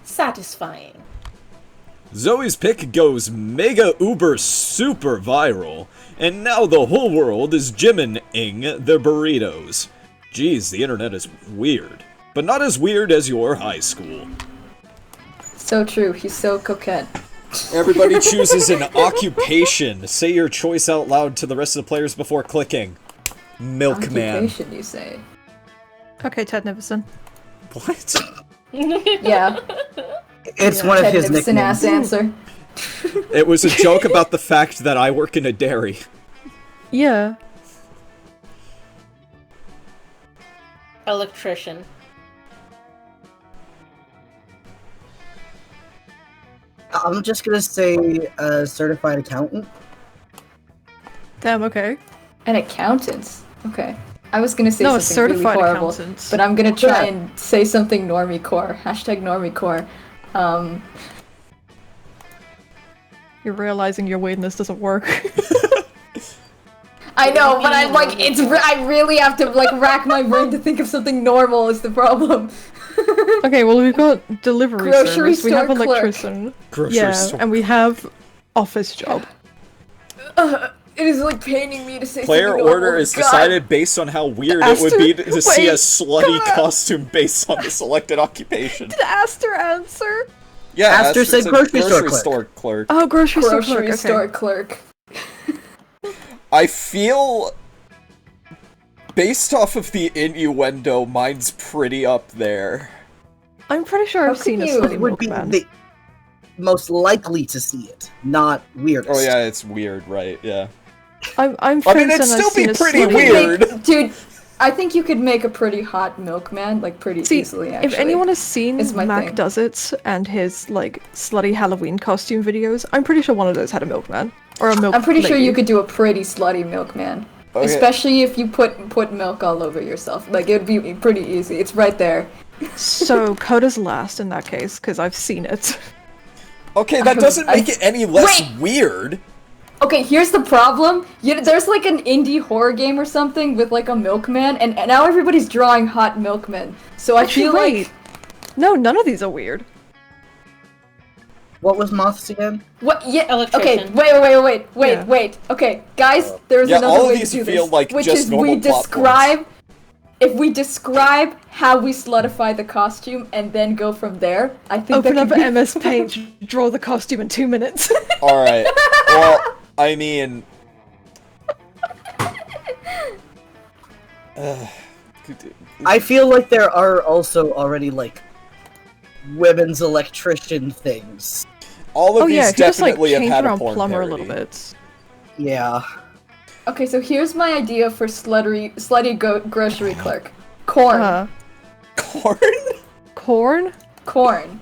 satisfying. Zoe's pick goes mega uber super viral, and now the whole world is Jimin-ing their burritos. Geez, the internet is weird. But not as weird as your high school. So true, he's so coquette. Everybody chooses an occupation. Say your choice out loud to the rest of the players before clicking. Milkman. Occupation, you say. Okay, Ted Nivison. What? Yeah. It's one of Ted his Nixon nicknames. ass answer. It was a joke about the fact that I work in a dairy. Yeah. Electrician. I'm just gonna say certified accountant. Damn, okay. An accountant. Okay. I was gonna say No, a something really certified horrible, accountant. but I'm gonna try Yeah. and say something normiecore. Hashtag normiecore. You're realizing your weirdness doesn't work. I know, but I'm like, I really have to like rack my brain to think of something normal is the problem. Okay, well we've got delivery Grocery service, we have store clerk. electrician. Grocery Yeah, store. and we have office job. It is like paining me to say Player something normal. order is God. decided based on how weird it would be to see a Wait, slutty God. costume based on the selected occupation. Did Aster answer? Yeah, Aster said grocery store clerk. Oh, grocery store clerk. Grocery Okay. store clerk. I feel, based off of the innuendo, mine's pretty up there. I'm pretty sure I've seen a you- slutty Would be milkman. the most likely to see it, not weirdest. Oh yeah, it's weird, right? Yeah. I'm I mean, fenced it'd and still I've be seen a pretty slutty weird. Dude, I think you could make a pretty hot milkman, like pretty See, easily. Actually, if anyone has seen It's my Mac thing. Does It and his like slutty Halloween costume videos, I'm pretty sure one of those had a milkman or a milk. I'm pretty sure lady. you could do a pretty slutty milkman, Okay. especially if you put milk all over yourself. Like it would be pretty easy. It's right there. So Coda's last in that case because I've seen it. Okay, that doesn't make it any less weird. Okay, here's the problem. There's like an indie horror game or something with like a milkman, and now everybody's drawing hot milkmen. So I Actually, feel wait. like No, none of these are weird. What was Moths again? what? Yeah. Okay. Electrician. Wait. Yeah. Okay, guys. There's Yeah, another all of way these to do feel this, like which just is normal we plot points. describe. If we describe how we slutify the costume and then go from there, I think Open that up could be MS Paint, draw the costume in 2 minutes. Alright. Well, I mean... I feel like there are also already like women's electrician things. all of Oh these yeah, if you just like definitely have change had a around porn plumber parody. a little bit. Yeah. Okay, so here's my idea for slutty grocery clerk. Corn. Corn? Corn? Corn.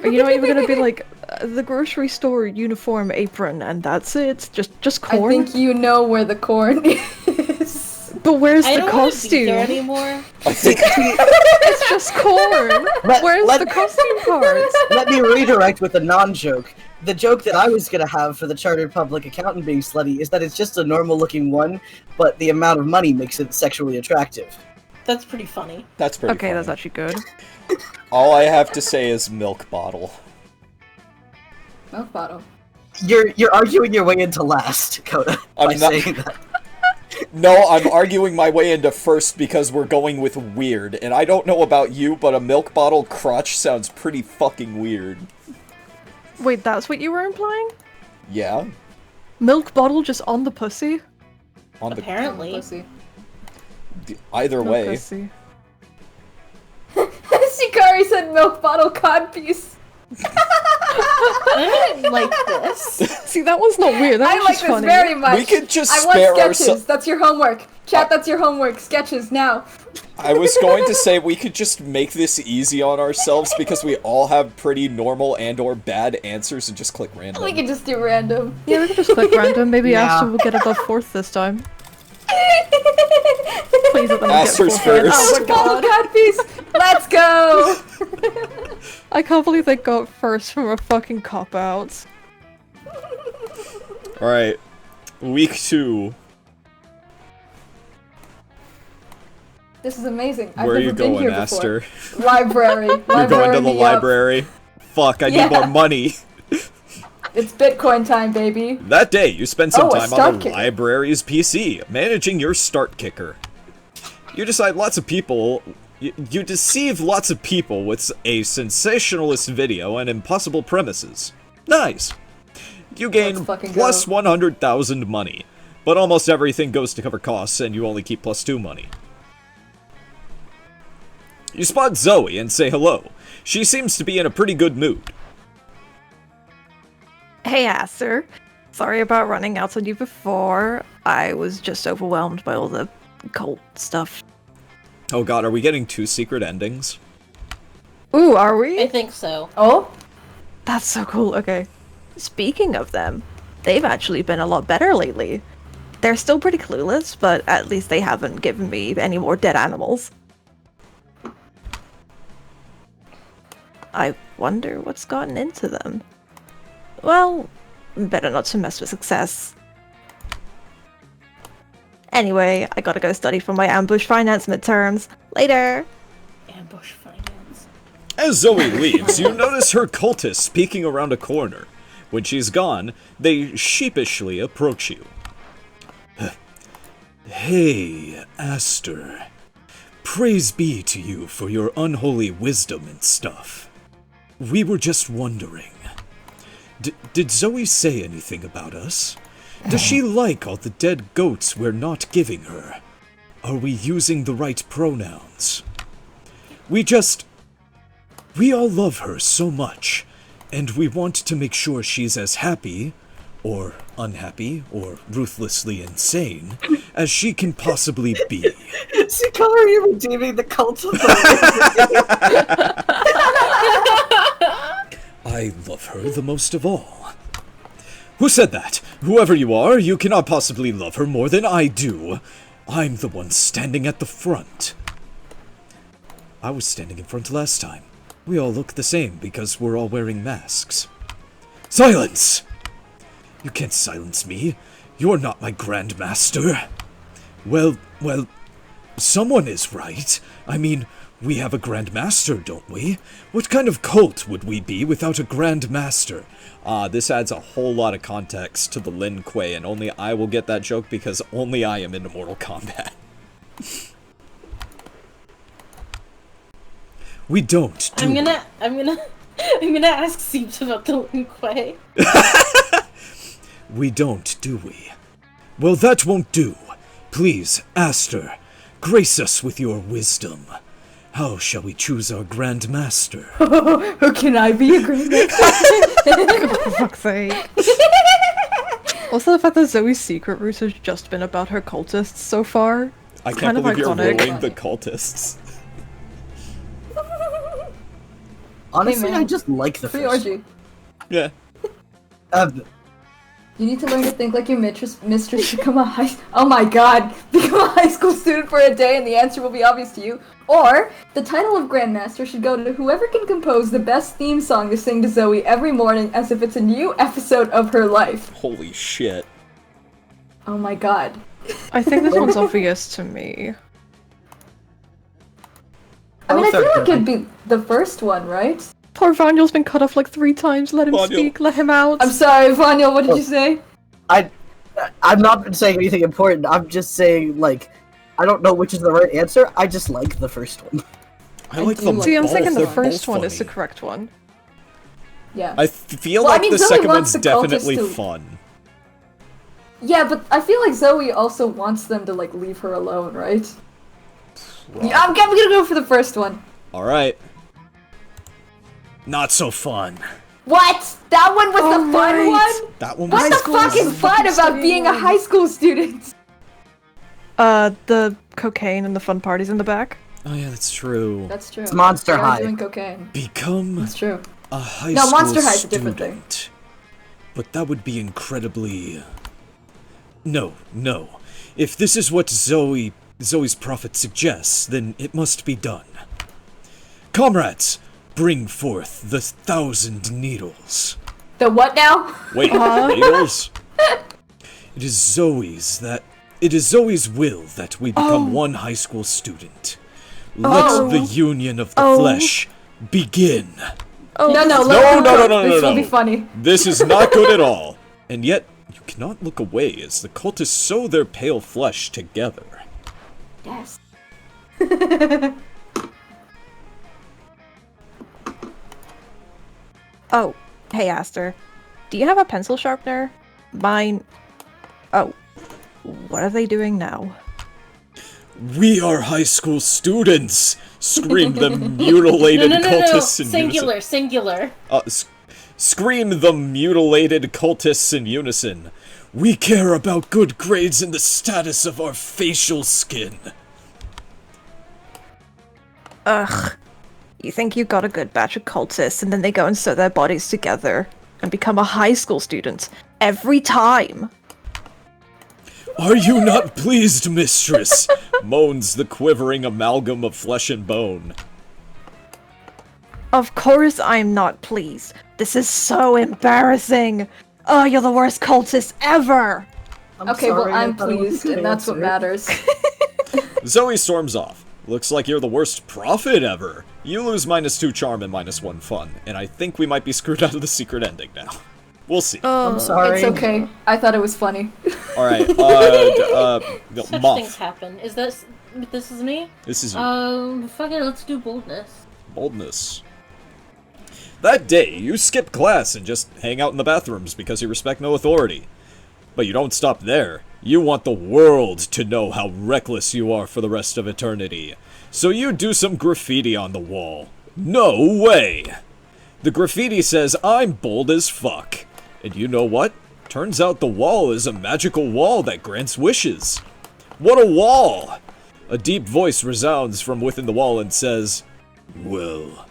Or you know what, you're gonna be like the grocery store uniform apron and that's it? Just I corn? think you know where the corn is. But where's I the don't want to be costume? there anymore. I think It's just corn. Where's let- the costume part? Let me redirect with a non-joke. The joke that I was gonna have for the chartered public accountant being slutty is that it's just a normal-looking one, but the amount of money makes it sexually attractive. That's pretty funny. that's pretty Okay, funny. that's actually good. All I have to say is milk bottle. Milk bottle. You're arguing your way into last, Coda, by I'm not- saying that. No, I'm arguing my way into first because we're going with weird, and I don't know about you, but a milk bottle crotch sounds pretty fucking weird. Wait, that's what you were implying? Yeah? Milk bottle just on the pussy? On the Apparently. Pussy. either No way. pussy. Shikari said milk bottle codpiece. I didn't like this. See, that one's not weird. That I was like just this funny. very much. We could just I spare want sketches. ourselves. That's your homework. Chat, that's your homework. Sketches now. I was going to say we could just make this easy on ourselves because we all have pretty normal and/or bad answers and just click random. We can just do random. Yeah, we can just click random. Maybe Yeah. Aster will get above 4th this time. Please let them Aster's get 4th. first. Oh, bottle codpiece. Let's go. I can't believe they got 1st from a fucking cop-out. Alright. Week 2. This is amazing. I've Where are never you been going, here Aster? before. Library. You're going to the me up. library? Fuck, I need more money. It's Bitcoin time, baby. That day, you spend some Oh, a time start on the kicker. library's PC, managing your start kicker. You deceive lots of people with a sensationalist video and impossible premises. Nice. You gain Let's fucking plus go. 100,000 money, but almost everything goes to cover costs and you only keep plus 2 money. You spot Zoe and say hello. She seems to be in a pretty good mood. Hey, Aster. Sorry about running out on you before. I was just overwhelmed by all the cult stuff. Oh god, are we getting 2 secret endings? Ooh, are we? I think so. Oh? That's so cool. Okay. Speaking of them, they've actually been a lot better lately. They're still pretty clueless, but at least they haven't given me any more dead animals. I wonder what's gotten into them. Well, better not to mess with success. Anyway, I gotta go study for my ambush finance midterms. Later! Ambush finance. As Zoe leaves, you notice her cultists peeking around a corner. When she's gone, they sheepishly approach you. Hey, Aster. Praise be to you for your unholy wisdom and stuff. We were just wondering. Did Zoe say anything about us? Does she like all the dead goats we're not giving her? Are we using the right pronouns? We all love her so much, and we want to make sure she's as happy, or unhappy, or ruthlessly insane, as she can possibly be. Shikari redeeming the cult of the I love her the most of all. Who said that? Whoever you are, you cannot possibly love her more than I do. I'm the one standing at the front. I was standing in front last time. We all look the same because we're all wearing masks. Silence! You can't silence me. You're not my Grandmaster. Well, someone is right. I mean, we have a Grandmaster, don't we? What kind of cult would we be without a Grandmaster? This adds a whole lot of context to the Lin Kuei, and only I will get that joke because only I am into Mortal Kombat. We don't, do I'm we? gonna ask Seeps about the Lin Kuei. We don't, do we? Well, that won't do. Please, Aster, grace us with your wisdom. How shall we choose our Grand Master? Who can I be a grandmaster? For fuck's sake. Also, the fact that Zoe's secret route has just been about her cultists so far. I It's can't kind of believe you're iconic. ruling the cultists. Honestly, Hey, man. I just like the Free first orgy. Yeah. one. You need to learn to think like your mistress. Become a oh my god, become a high school student for a day, and the answer will be obvious to you. Or the title of Grandmaster should go to whoever can compose the best theme song to sing to Zoe every morning, as if it's a new episode of her life. Holy shit. Oh my god. I think this one's obvious to me. I mean, I feel Both are like it'd be the first one, right? Poor Vanya's been cut off like 3 times. Let him Vanya. speak. Let him out. I'm sorry, Vanya, what did you say? I'm not saying anything important. I'm just saying, like, I don't know which is the right answer. I just like the first one. I like do them like- See, I'm both. thinking the They're first both one is the funny. correct one. Yeah. I feel Well, I like mean, the Zoe second wants one's the cultists definitely to- fun. Yeah, but I feel like Zoe also wants them to, like, leave her alone, right? Yeah, I'm gonna go for the first one. Alright. Not so fun. What? That one was the fun one? That one was What the fuck is fun about being a high school student? The cocaine and the fun parties in the back. Oh yeah, that's true. That's true. It's Monster They are High. doing cocaine. Become That's true. a high No, school Monster High's a student. different thing. But that would be incredibly... No. If this is what Zoe's prophet suggests, then it must be done. Comrades, bring forth the 1,000 needles. The what now? Wait, needles? It is Zoe's will that we become one high school student. Let the union of the flesh begin. No, No, This will be funny. This is not good at all. And yet, you cannot look away as the cultists sew their pale flesh together. Yes. Oh, hey Aster. Do you have a pencil sharpener? Mine... Oh. What are they doing now? We are high school students! Scream the mutilated cultists in unison. Singular. Scream the mutilated cultists in unison. We care about good grades and the status of our facial skin. Ugh. You think you got a good batch of cultists, and then they go and sew their bodies together and become a high school student. Every time. Are you not pleased, mistress? Moans the quivering amalgam of flesh and bone. Of course I'm not pleased. This is so embarrassing. Oh, you're the worst cultist ever. Okay, well, I'm pleased, and that's what matters. Zoe storms off. Looks like you're the worst prophet ever. You lose -2 charm and -1 fun, and I think we might be screwed out of the secret ending now. We'll see. I'm sorry. It's okay. I thought it was funny. Alright, Such Moth. things happen. Is this is me? This is you. Fuck it, let's do boldness. Boldness. That day, you skip class and just hang out in the bathrooms because you respect no authority. But you don't stop there. You want the world to know how reckless you are for the rest of eternity. So you do some graffiti on the wall. No way! The graffiti says, I'm bold as fuck. And you know what? Turns out the wall is a magical wall that grants wishes. What a wall! A deep voice resounds from within the wall and says, well,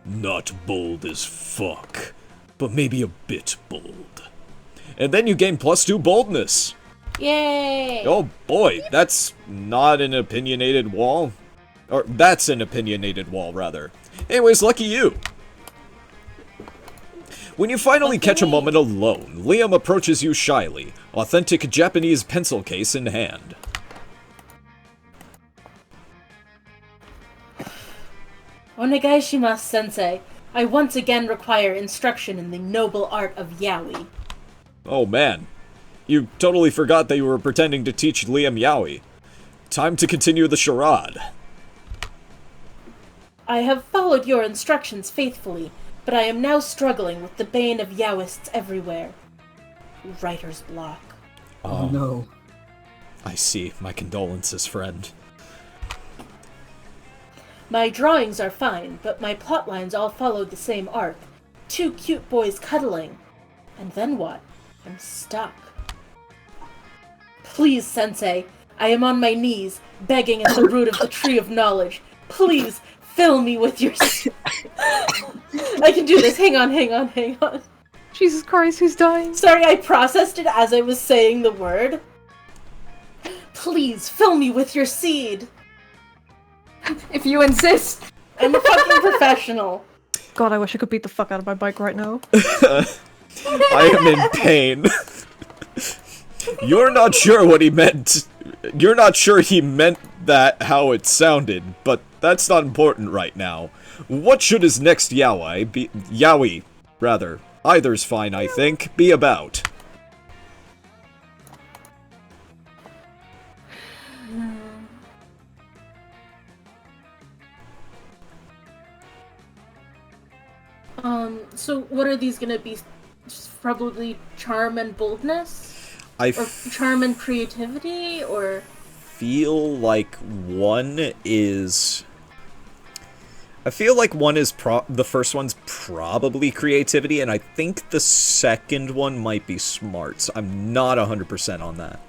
not bold as fuck, but maybe a bit bold. And then you gain +2 boldness. Yay! Oh boy, that's not an opinionated wall. Or, that's an opinionated wall, rather. Anyways, lucky you. When you finally catch a moment alone, Liam approaches you shyly, authentic Japanese pencil case in hand. Onegaishimasu, sensei. I once again require instruction in the noble art of yaoi. Oh man, you totally forgot that you were pretending to teach Liam yaoi. Time to continue the charade. I have followed your instructions faithfully, but I am now struggling with the bane of yaoists everywhere. Writer's block. Oh no. I see. My condolences, friend. My drawings are fine, but my plotlines all follow the same arc. 2 cute boys cuddling. And then what? I'm stuck. Please, Sensei, I am on my knees, begging at the root of the tree of knowledge. Please, fill me with your... I can do this. Hang on. Jesus Christ, who's dying? Sorry, I processed it as I was saying the word. Please, fill me with your seed. If you insist. I'm a fucking professional. God, I wish I could beat the fuck out of my bike right now. I am in pain. You're not sure what he meant. You're not sure he meant that how it sounded, but that's not important right now. What should his next yaoi, rather, either's fine, I think, be about? So what are these gonna be? Just probably charm and boldness? Or charm and creativity, or... Feel like one is... I feel like the first one's probably creativity, and I think the second one might be smarts. I'm not 100% on that.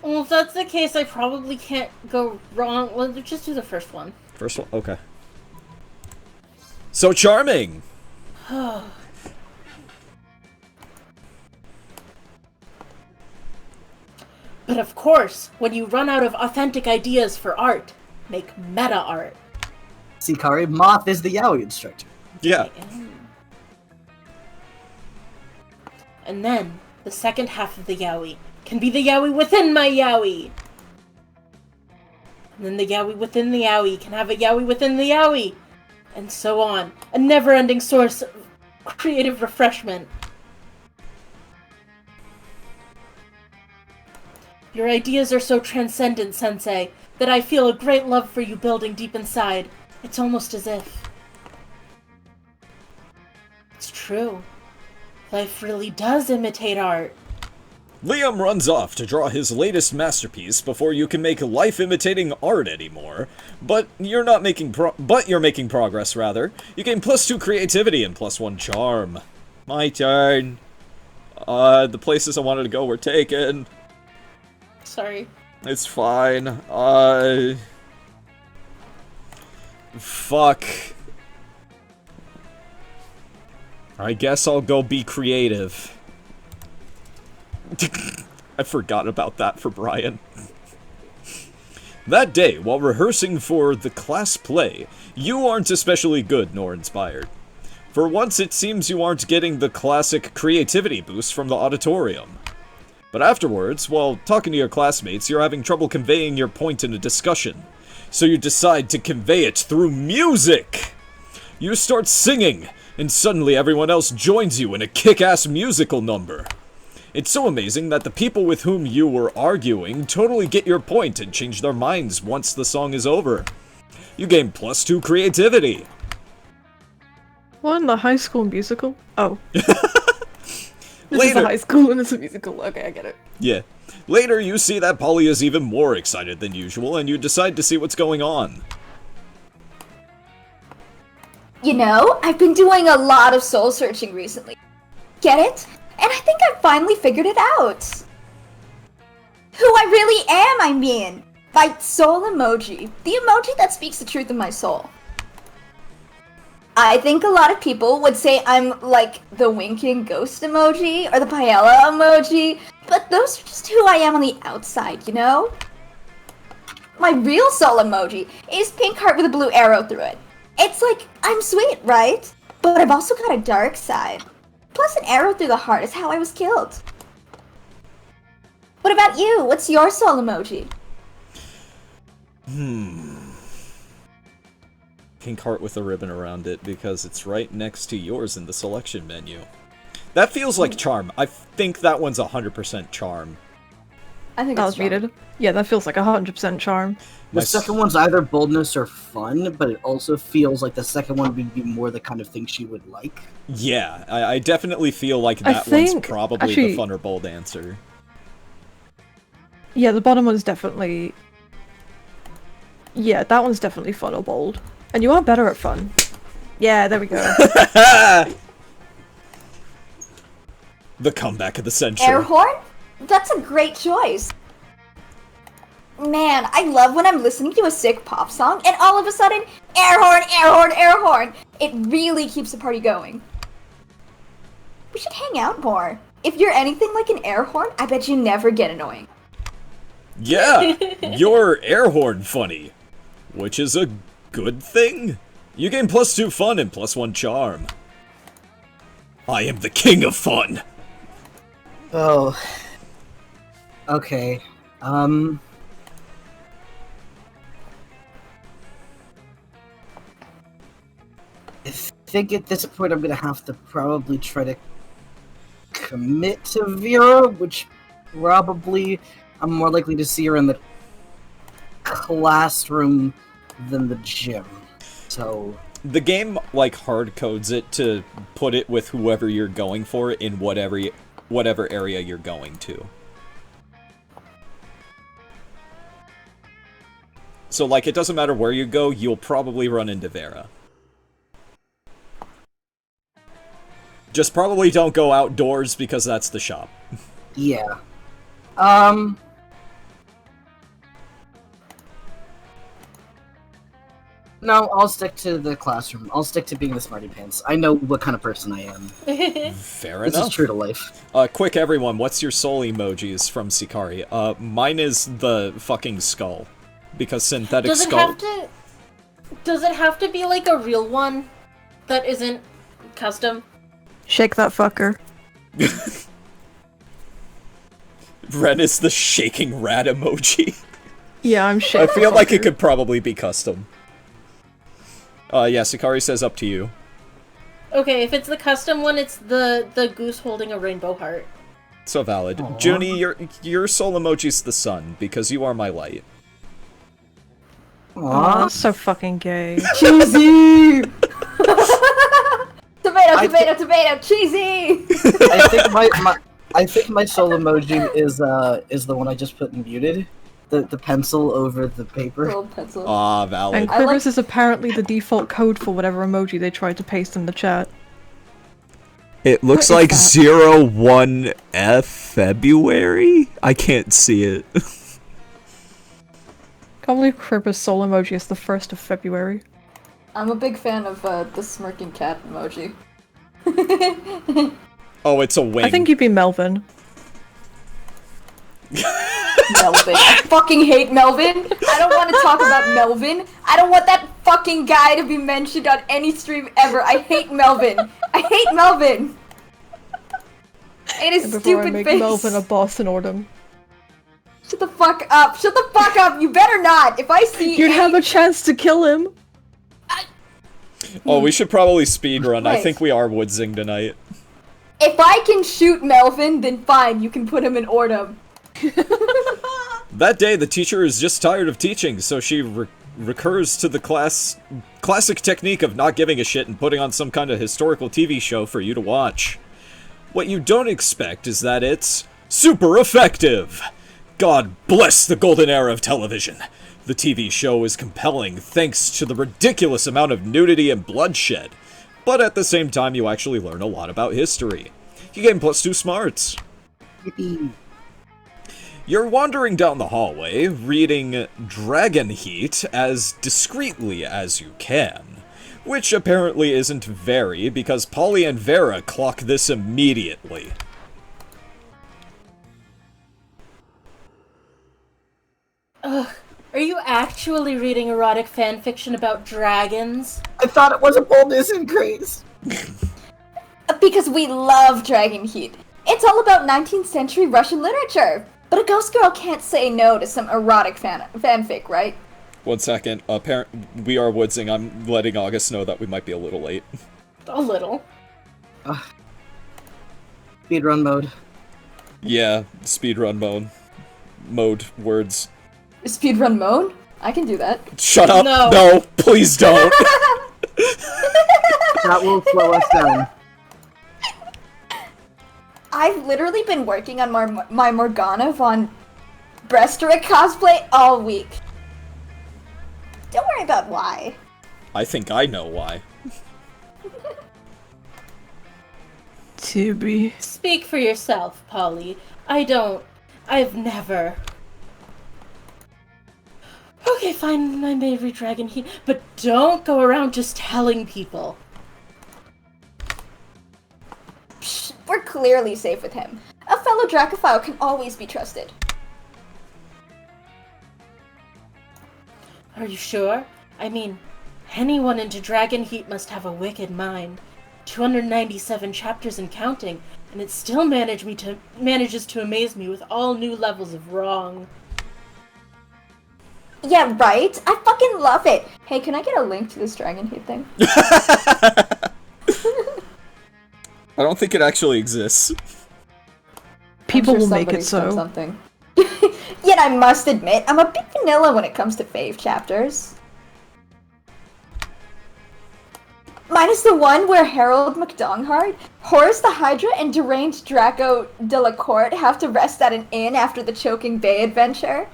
Well, if that's the case, I probably can't go wrong. Well, just do the first one. First one? Okay. So charming! But of course, when you run out of authentic ideas for art, make meta art. See, Kari, Moth is the yaoi instructor. Yeah. And then, the second half of the yaoi can be the yaoi within my yaoi. And then the yaoi within the yaoi can have a yaoi within the yaoi. And so on. A never-ending source of creative refreshment. Your ideas are so transcendent, Sensei, that I feel a great love for you building deep inside. It's almost as if... It's true. Life really does imitate art. Liam runs off to draw his latest masterpiece before you can make life imitating art anymore. But you're not making you're making progress, rather. You gain +2 creativity and +1 charm. My turn. The places I wanted to go were taken. Sorry. It's fine. Fuck. I guess I'll go be creative. I forgot about that for Brian. That day, while rehearsing for the class play, you aren't especially good nor inspired. For once, it seems you aren't getting the classic creativity boost from the auditorium. But afterwards, while talking to your classmates, you're having trouble conveying your point in a discussion. So you decide to convey it through music! You start singing, and suddenly everyone else joins you in a kick-ass musical number. It's so amazing that the people with whom you were arguing totally get your point and change their minds once the song is over. You gain +2 creativity. What, in the High School Musical? Oh. This Later. is a high school and it's a musical. Okay, I get it. Yeah. Later, you see that Polly is even more excited than usual, and you decide to see what's going on. You know, I've been doing a lot of soul searching recently. Get it? And I think I finally figured it out. Who I really am, I mean. My soul emoji. The emoji that speaks the truth of my soul. I think a lot of people would say I'm like the winking ghost emoji or the paella emoji, but those are just who I am on the outside, you know? My real soul emoji is pink heart with a blue arrow through it. It's like, I'm sweet, right? But I've also got a dark side. Plus an arrow through the heart is how I was killed. What about you? What's your soul emoji? Pink heart with a ribbon around it, because it's right next to yours in the selection menu. That feels like charm. I think that one's 100% charm. I think That it's was muted. Yeah, that feels like 100% charm. The second one's either boldness or fun, but it also feels like the second one would be more the kind of thing she would like. Yeah, I definitely feel like that one's probably the fun or bold answer. Yeah, the bottom one's definitely... Yeah, that one's definitely fun or bold. And you are better at fun. Yeah, there we go. The comeback of the century. Air horn? That's a great choice. Man, I love when I'm listening to a sick pop song and all of a sudden, air horn, air horn, air horn. It really keeps the party going. We should hang out more. If you're anything like an air horn, I bet you never get annoying. Yeah, you're air horn funny, which is a good thing. You gain +2 fun and +1 charm. I am the king of fun. Oh. Okay. I think at this point I'm gonna have to probably try to commit to Vera, which probably I'm more likely to see her in the classroom than the gym. So the game like hard codes it to put it with whoever you're going for in whatever area you're going to. So, like, it doesn't matter where you go, you'll probably run into Vera. Just probably don't go outdoors, because that's the shop. Yeah. No, I'll stick to the classroom. I'll stick to being the smarty pants. I know what kind of person I am. Fair This enough. is true to life. Quick, everyone, what's your soul emojis from Sikari? Mine is the fucking skull. Because synthetic skull... Does it have to be, like, a real one that isn't custom? Shake that fucker. Ren is the shaking rat emoji. Yeah, I'm shaking. I feel like it could probably be custom. Yeah, Sikari says up to you. Okay, if it's the custom one, it's the goose holding a rainbow heart. So valid. Aww. Junie, your soul emoji's the sun, because you are my light. Aw, so fucking gay. Cheesy! Tomato, cheesy! I think my soul emoji is the one I just put in muted. The pencil over the paper. Little pencil. Ah, valid. And Quivers is apparently the default code for whatever emoji they tried to paste in the chat. It looks What like is that? 01F February? I can't see it. Can't believe Quivers' soul emoji is the 1st of February. I'm a big fan of the smirking cat emoji. Oh, it's a wing. I think you'd be Melvin. Melvin. I fucking hate Melvin. I don't want to talk about Melvin. I don't want that fucking guy to be mentioned on any stream ever. I hate Melvin. I hate Melvin. It is Before stupid I make face. Melvin a boss in Ordom. Shut the fuck up. Shut the fuck up. You better not. If I see You'd have a chance to kill him. Oh, we should probably speedrun. I Right. think we are woodsing tonight. If I can shoot Melvin, then fine. You can put him in Ordom. That day, the teacher is just tired of teaching, so she recurs to the classic technique of not giving a shit and putting on some kind of historical TV show for you to watch. What you don't expect is that it's super effective. God bless the golden era of television. The TV show is compelling thanks to the ridiculous amount of nudity and bloodshed, but at the same time you actually learn a lot about history. You gain +2 smarts. Yippee. You're wandering down the hallway, reading Dragon Heat as discreetly as you can, which apparently isn't very, because Polly and Vera clock this immediately. Ugh. Are you actually reading erotic fanfiction about dragons? I thought it was a boldness increase. Because we love Dragon Heat. It's all about 19th century Russian literature. But a ghost girl can't say no to some erotic fanfic, right? 1 second. We are woodsing. I'm letting August know that we might be a little late. A little. Speedrun mode. Yeah, speedrun mode words. Speedrun mode? I can do that. Shut up! No. No, please don't! That will slow us down. I've literally been working on my Morgana von Brestarik cosplay all week. Don't worry about why. I think I know why. Tibby. Speak for yourself, Polly. I've never... Okay, fine, I may read Dragon Heat, but don't go around just telling people. Psh, we're clearly safe with him. A fellow Dracophile can always be trusted. Are you sure? I mean, anyone into Dragon Heat must have a wicked mind. 297 chapters and counting, and it still manages to amaze me with all new levels of wrong. Yeah, right? I fucking love it! Hey, can I get a link to this Dragon Heat thing? I don't think it actually exists. People I'm sure will make it somebody's done so. Something. Yet I must admit, I'm a bit vanilla when it comes to fave chapters. Mine is the one where Harold McDonghart, Horus the Hydra, and deranged Draco Delacourt have to rest at an inn after the Choking Bay adventure.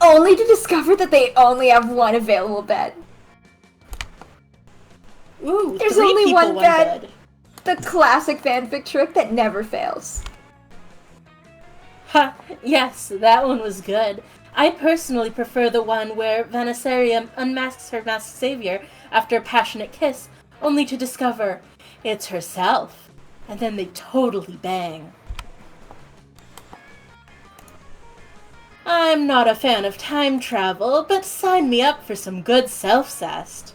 only to discover that they only have one available bed. Ooh, There's 3 only people, one bed. The classic fanfic trick that never fails. Ha, yes, that one was good. I personally prefer the one where Vanasaria unmasks her masked savior after a passionate kiss, only to discover it's herself. And then they totally bang. I'm not a fan of time travel, but sign me up for some good self-cest.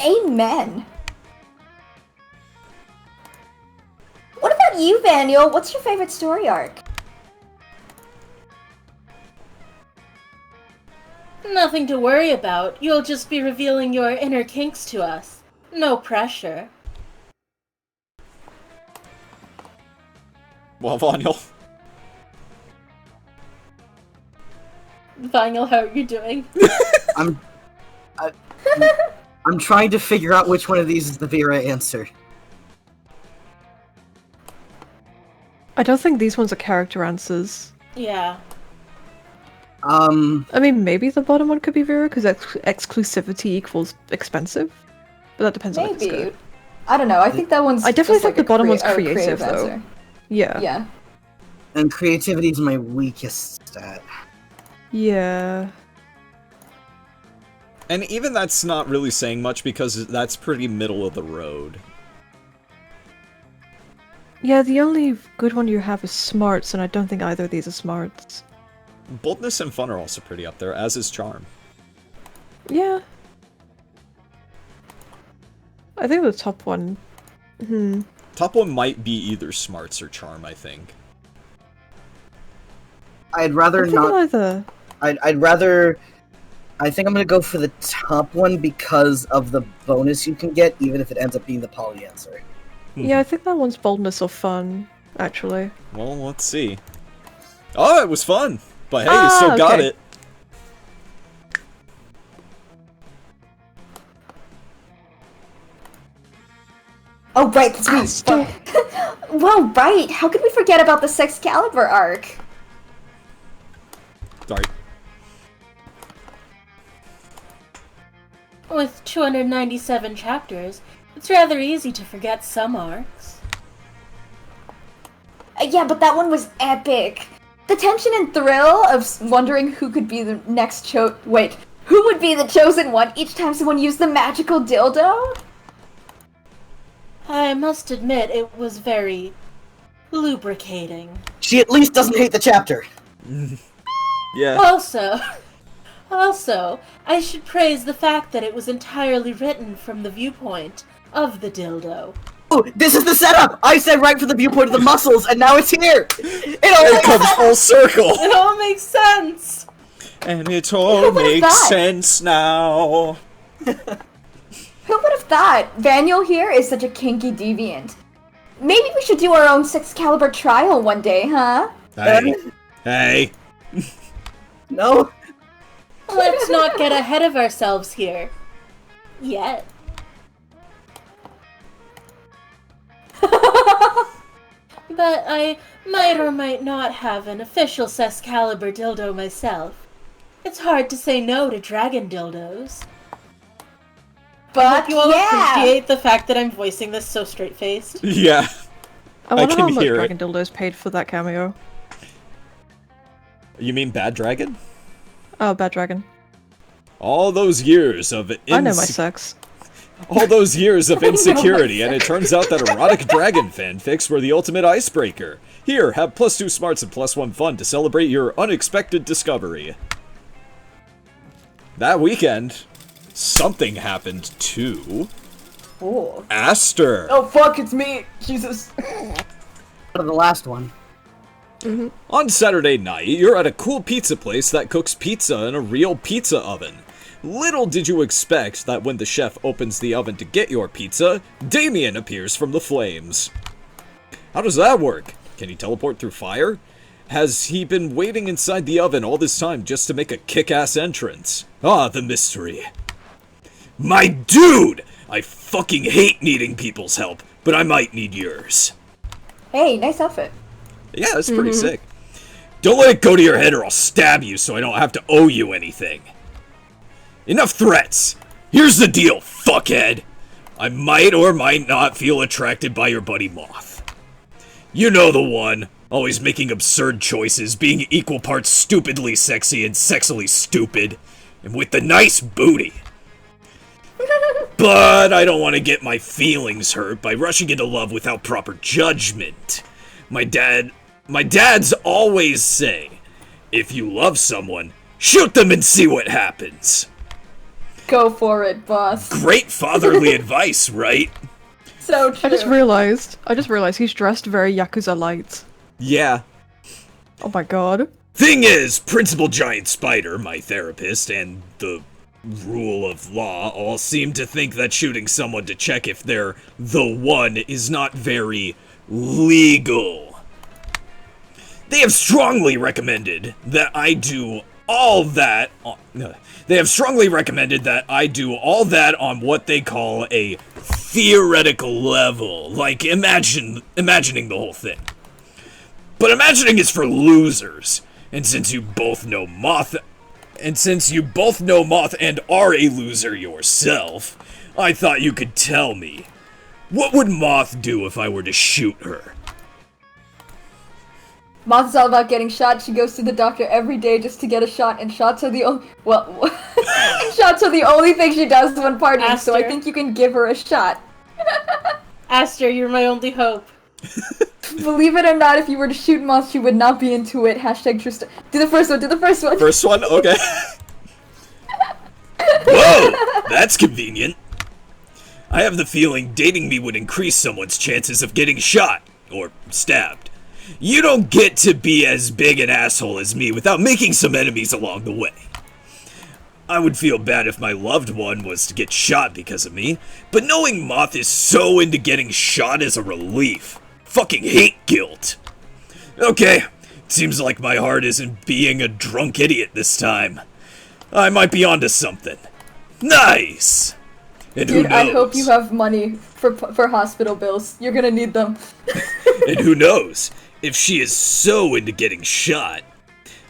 Amen. What about you, Vaniel? What's your favorite story arc? Nothing to worry about. You'll just be revealing your inner kinks to us. No pressure. Well, Vaniel. Vaniel, how are you doing? I'm trying to figure out which one of these is the Vera answer. I don't think these ones are character answers. Yeah. I mean, maybe the bottom one could be Vera, because exclusivity equals expensive. But that depends on if it's Maybe. good. I don't know. I think that one's. I definitely just think like the bottom one's a creative, though. answer. Yeah. Yeah. And creativity is my weakest stat. Yeah. And even that's not really saying much because that's pretty middle of the road. Yeah, the only good one you have is smarts, and I don't think either of these are smarts. Boldness and fun are also pretty up there, as is charm. Yeah. I think the top one... Top one might be either smarts or charm, I think. I'd rather I think not. either. I'd rather. I think I'm gonna go for the top one because of the bonus you can get, even if it ends up being the poly answer. Yeah, I think that one's boldness or fun, actually. Well, let's see. Oh, it was fun! But hey, you still got okay. it. Oh, right, that's me. Well, right. How could we forget about the Sexcalibur arc? Sorry. With 297 chapters, it's rather easy to forget some arcs. Yeah, but that one was epic. The tension and thrill of wondering who could be the next who would be the chosen one each time someone used the magical dildo? I must admit, it was very lubricating. She at least doesn't hate the chapter. Yeah. Also, I should praise the fact that it was entirely written from the viewpoint of the dildo. Oh, this is the setup! I said right from the viewpoint of the muscles, and now it's here! It comes full circle! It all makes sense! And it all makes sense now. Who would have thought Vaniel here is such a kinky deviant? Maybe we should do our own Sexcalibur trial one day, huh? Hey. No? Let's not get ahead of ourselves here. Yet. But I might or might not have an official Sexcalibur dildo myself. It's hard to say no to dragon dildos. But I hope you all appreciate the fact that I'm voicing this so straight-faced. Yeah. I wonder can how much hear Dragon Dildos paid for that cameo. You mean Bad Dragon? Oh, Bad Dragon. All those years of I know my sex. All those years of insecurity, and it turns out that erotic dragon fanfics were the ultimate icebreaker. Here, have +2 smarts and +1 fun to celebrate your unexpected discovery. That weekend, something happened to... Oh. Aster. Oh fuck, it's me! Jesus. The last one. On Saturday night, you're at a cool pizza place that cooks pizza in a real pizza oven. Little did you expect that when the chef opens the oven to get your pizza, Damien appears from the flames. How does that work? Can he teleport through fire? Has he been waiting inside the oven all this time just to make a kick-ass entrance? Ah, the mystery. My dude! I fucking hate needing people's help, but I might need yours. Hey, nice outfit. Yeah, that's pretty sick. Don't let it go to your head or I'll stab you so I don't have to owe you anything. Enough threats. Here's the deal, fuckhead. I might or might not feel attracted by your buddy Moth. You know the one. Always making absurd choices, being equal parts stupidly sexy and sexily stupid. And with the nice booty. But I don't want to get my feelings hurt by rushing into love without proper judgment. My dads always say, if you love someone, shoot them and see what happens. Go for it, boss. Great fatherly advice, right? So true. I just realized he's dressed very Yakuza light. Yeah. Oh my god. Thing is, Principal Giant Spider, my therapist, and the rule of law all seem to think that shooting someone to check if they're the one is not very legal. They have strongly recommended that I do all that on, they have strongly recommended that I do all that on what they call a theoretical level, like imagining the whole thing. But imagining is for losers, and since you both know Moth and are a loser yourself, I thought you could tell me, what would Moth do if I were to shoot her? Moth is all about getting shot. She goes to the doctor every day just to get a shot, and shots are the only shots are the only thing she does when partying. So I think you can give her a shot. Aster, you're my only hope. Believe it or not, if you were to shoot Moth, she would not be into it. Hashtag Trista. Do the first one. First one? Okay. Whoa! That's convenient. I have the feeling dating me would increase someone's chances of getting shot. Or stabbed. You don't get to be as big an asshole as me without making some enemies along the way. I would feel bad if my loved one was to get shot because of me, but knowing Moth is so into getting shot is a relief. Fucking hate guilt. Okay, seems like my heart isn't being a drunk idiot this time. I might be onto something. Nice! And Dude, who knows? I hope you have money for hospital bills. You're gonna need them. And who knows? If she is so into getting shot,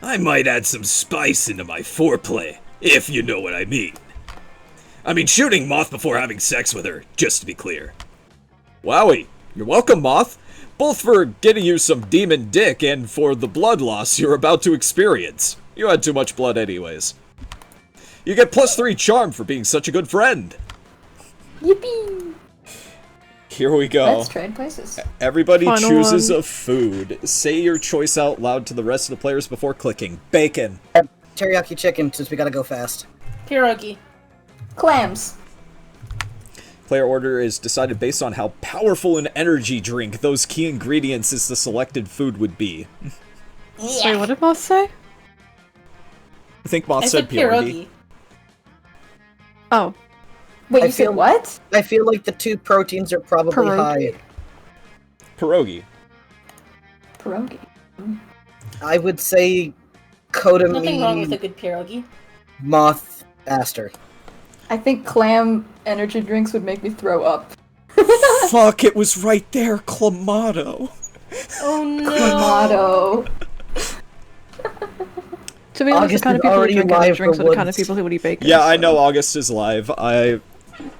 I might add some spice into my foreplay, if you know what I mean. I mean, shooting Moth before having sex with her, just to be clear. Wowie, you're welcome, Moth. Both for getting you some demon dick and for the blood loss you're about to experience. You had too much blood anyways. You get +3 charm for being such a good friend. Yippee! Here we go. Let's trade places. Everybody Final chooses one. a food. Say your choice out loud to the rest of the players before clicking. Bacon. Teriyaki chicken, since we gotta go fast. Pierogi. Clams. Player order is decided based on how powerful an energy drink those key ingredients is the selected food would be. Wait, what did Moth say? I think Moth I said said pierogi. pierogi. Oh, Wait, I you said feel- what? I feel like the two proteins are probably Pierogi? high. Pierogi. Pierogi. I would say Kodami, Nothing wrong with a good pierogi. Moth, Aster. I think clam energy drinks would make me throw up. Fuck, it was right there, Clamato. Oh no. Clamato. to be honest, August the kind of is people who already drink live energy drinks for are the kind of once. people who would eat bacon. Yeah, I so- know August is live. I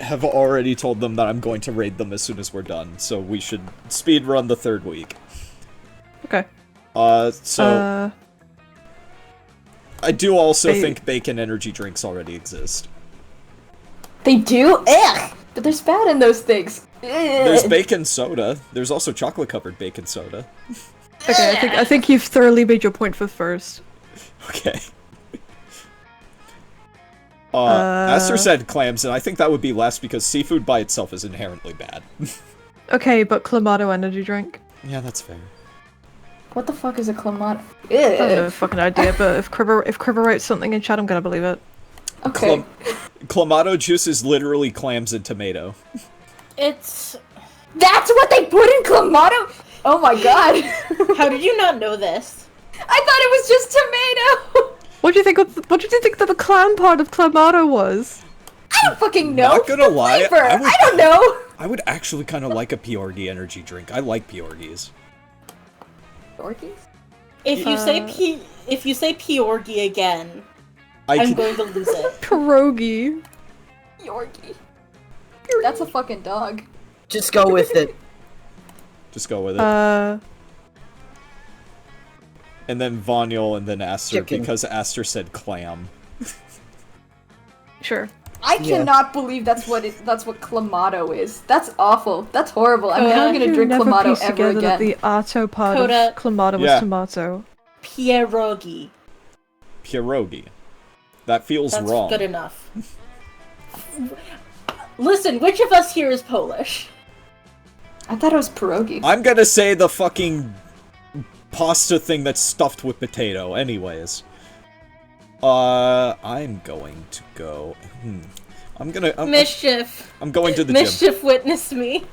have already told them that I'm going to raid them as soon as we're done, so we should speed run the 3rd week. Okay. So I do also Ba- think bacon energy drinks already exist. They do? Ugh! But there's fat in those things. There's Ugh. bacon soda. There's also chocolate-covered bacon soda. Okay, I think you've thoroughly made your point for first. Okay. Aster said clams, and I think that would be less because seafood by itself is inherently bad. Okay, but Clamato energy drink. Yeah, that's fair. What the fuck is a clamato? I have no Ugh. fucking idea, but if Criver writes something in chat, I'm gonna believe it. Okay. Clamato juice is literally clams and tomato. It's. That's what they put in clamato? Oh my god. How did you not know this? I thought it was just tomato. What do you think? What did you think that the clam part of Clamato was? I don't fucking know. Not gonna The lie, flavor. I would- I don't know. I would actually kind of like a Piorgi energy drink. I like Piorgis. Dorkies? If you say Piorgi again, I'm going to lose it. Pierogi. Yorkie. That's a fucking dog. Just go with it. Just go with it. Uh, And then Vonyl, and then Aster, Chicken. because Aster said clam. sure. I cannot believe that's what Clamato is. That's awful. That's horrible. I'm never gonna drink never Clamato pieced ever together again. that the Arto part Coda. of Clamato was Yeah. tomato. Pierogi. Pierogi. That feels That's wrong. good enough. Listen, which of us here is Polish? I thought it was pierogi. I'm gonna say the fucking pasta thing that's stuffed with potato, anyways. I'm going to go... Mischief. I'm going to the gym. Mischief witnessed me.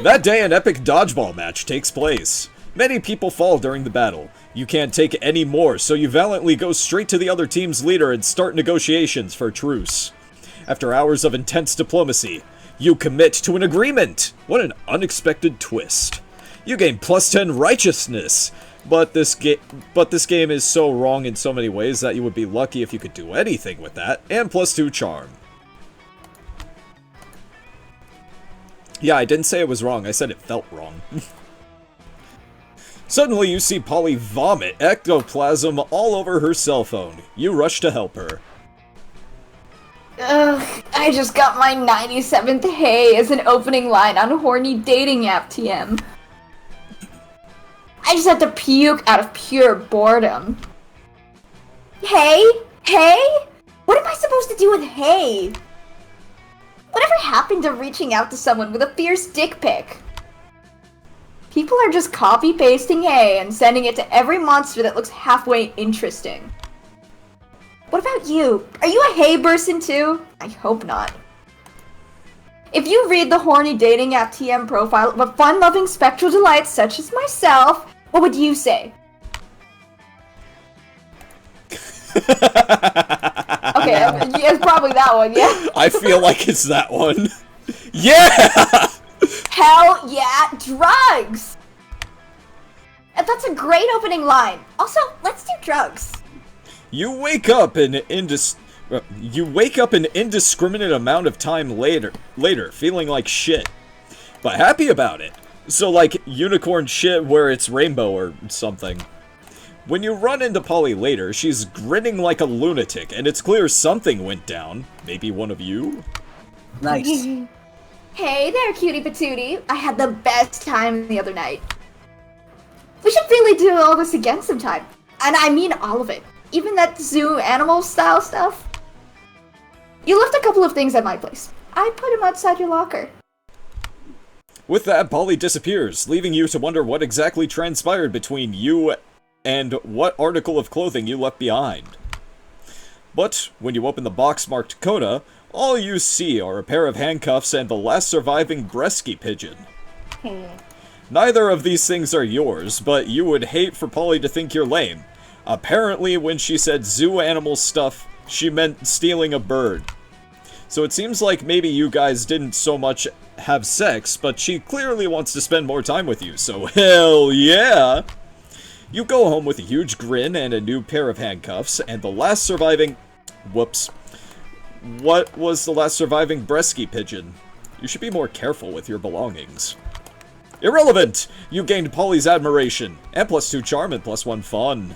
That day, an epic dodgeball match takes place. Many people fall during the battle. You can't take any more, so you valiantly go straight to the other team's leader and start negotiations for a truce. After hours of intense diplomacy, you commit to an agreement! What an unexpected twist. You gain plus 10 righteousness, but this game is so wrong in so many ways that you would be lucky if you could do anything with that, and plus 2 charm. Yeah, I didn't say it was wrong, I said it felt wrong. Suddenly you see Polly vomit ectoplasm all over her cell phone. You rush to help her. Ugh, I just got my 97th hey as an opening line on horny dating app TM. I just had to puke out of pure boredom. Hey? Hey? What am I supposed to do with hey? Whatever happened to reaching out to someone with a fierce dick pic? People are just copy-pasting hey and sending it to every monster that looks halfway interesting. What about you? Are you a hey person too? I hope not. If you read the horny dating app TM profile of a fun-loving spectral delight such as myself, what would you say? Okay, it's probably that one, yeah? I feel like it's that one. Yeah! Hell yeah, drugs! And that's a great opening line. Also, let's do drugs. You wake up an indiscriminate amount of time later, feeling like shit, but happy about it. So like unicorn shit where it's rainbow or something. When you run into Polly later, she's grinning like a lunatic, and it's clear something went down. Maybe one of you? Nice. Hey there, cutie patootie. I had the best time the other night. We should really do all this again sometime. And I mean all of it. Even that zoo animal style stuff. You left a couple of things at my place. I put them outside your locker. With that, Polly disappears, leaving you to wonder what exactly transpired between you and what article of clothing you left behind. But when you open the box marked Coda, all you see are a pair of handcuffs and the last surviving Bresky pigeon. Neither of these things are yours, but you would hate for Polly to think you're lame. Apparently, when she said zoo animal stuff, she meant stealing a bird. So it seems like maybe you guys didn't so much have sex, but she clearly wants to spend more time with you, so hell yeah! You go home with a huge grin and a new pair of handcuffs, and the last surviving... Whoops. What was the last surviving Bresky pigeon? You should be more careful with your belongings. Irrelevant! You gained Polly's admiration, and plus 2 charm and plus 1 fun.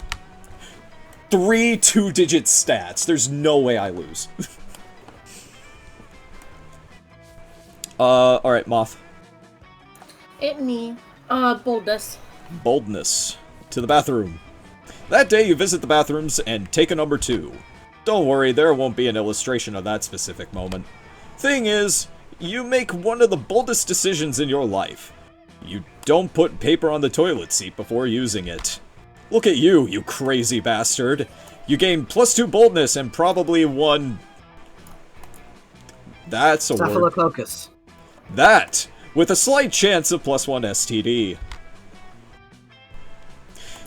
3 2-digit stats. There's no way I lose. Alright, Moth. It me. Boldness. Boldness. To the bathroom. That day you visit the bathrooms and take a number 2. Don't worry, there won't be an illustration of that specific moment. Thing is, you make one of the boldest decisions in your life. You don't put paper on the toilet seat before using it. Look at you, you crazy bastard. You gain plus 2 boldness and probably 1... That's a word. Staphylococcus. That, with a slight chance of plus 1 STD.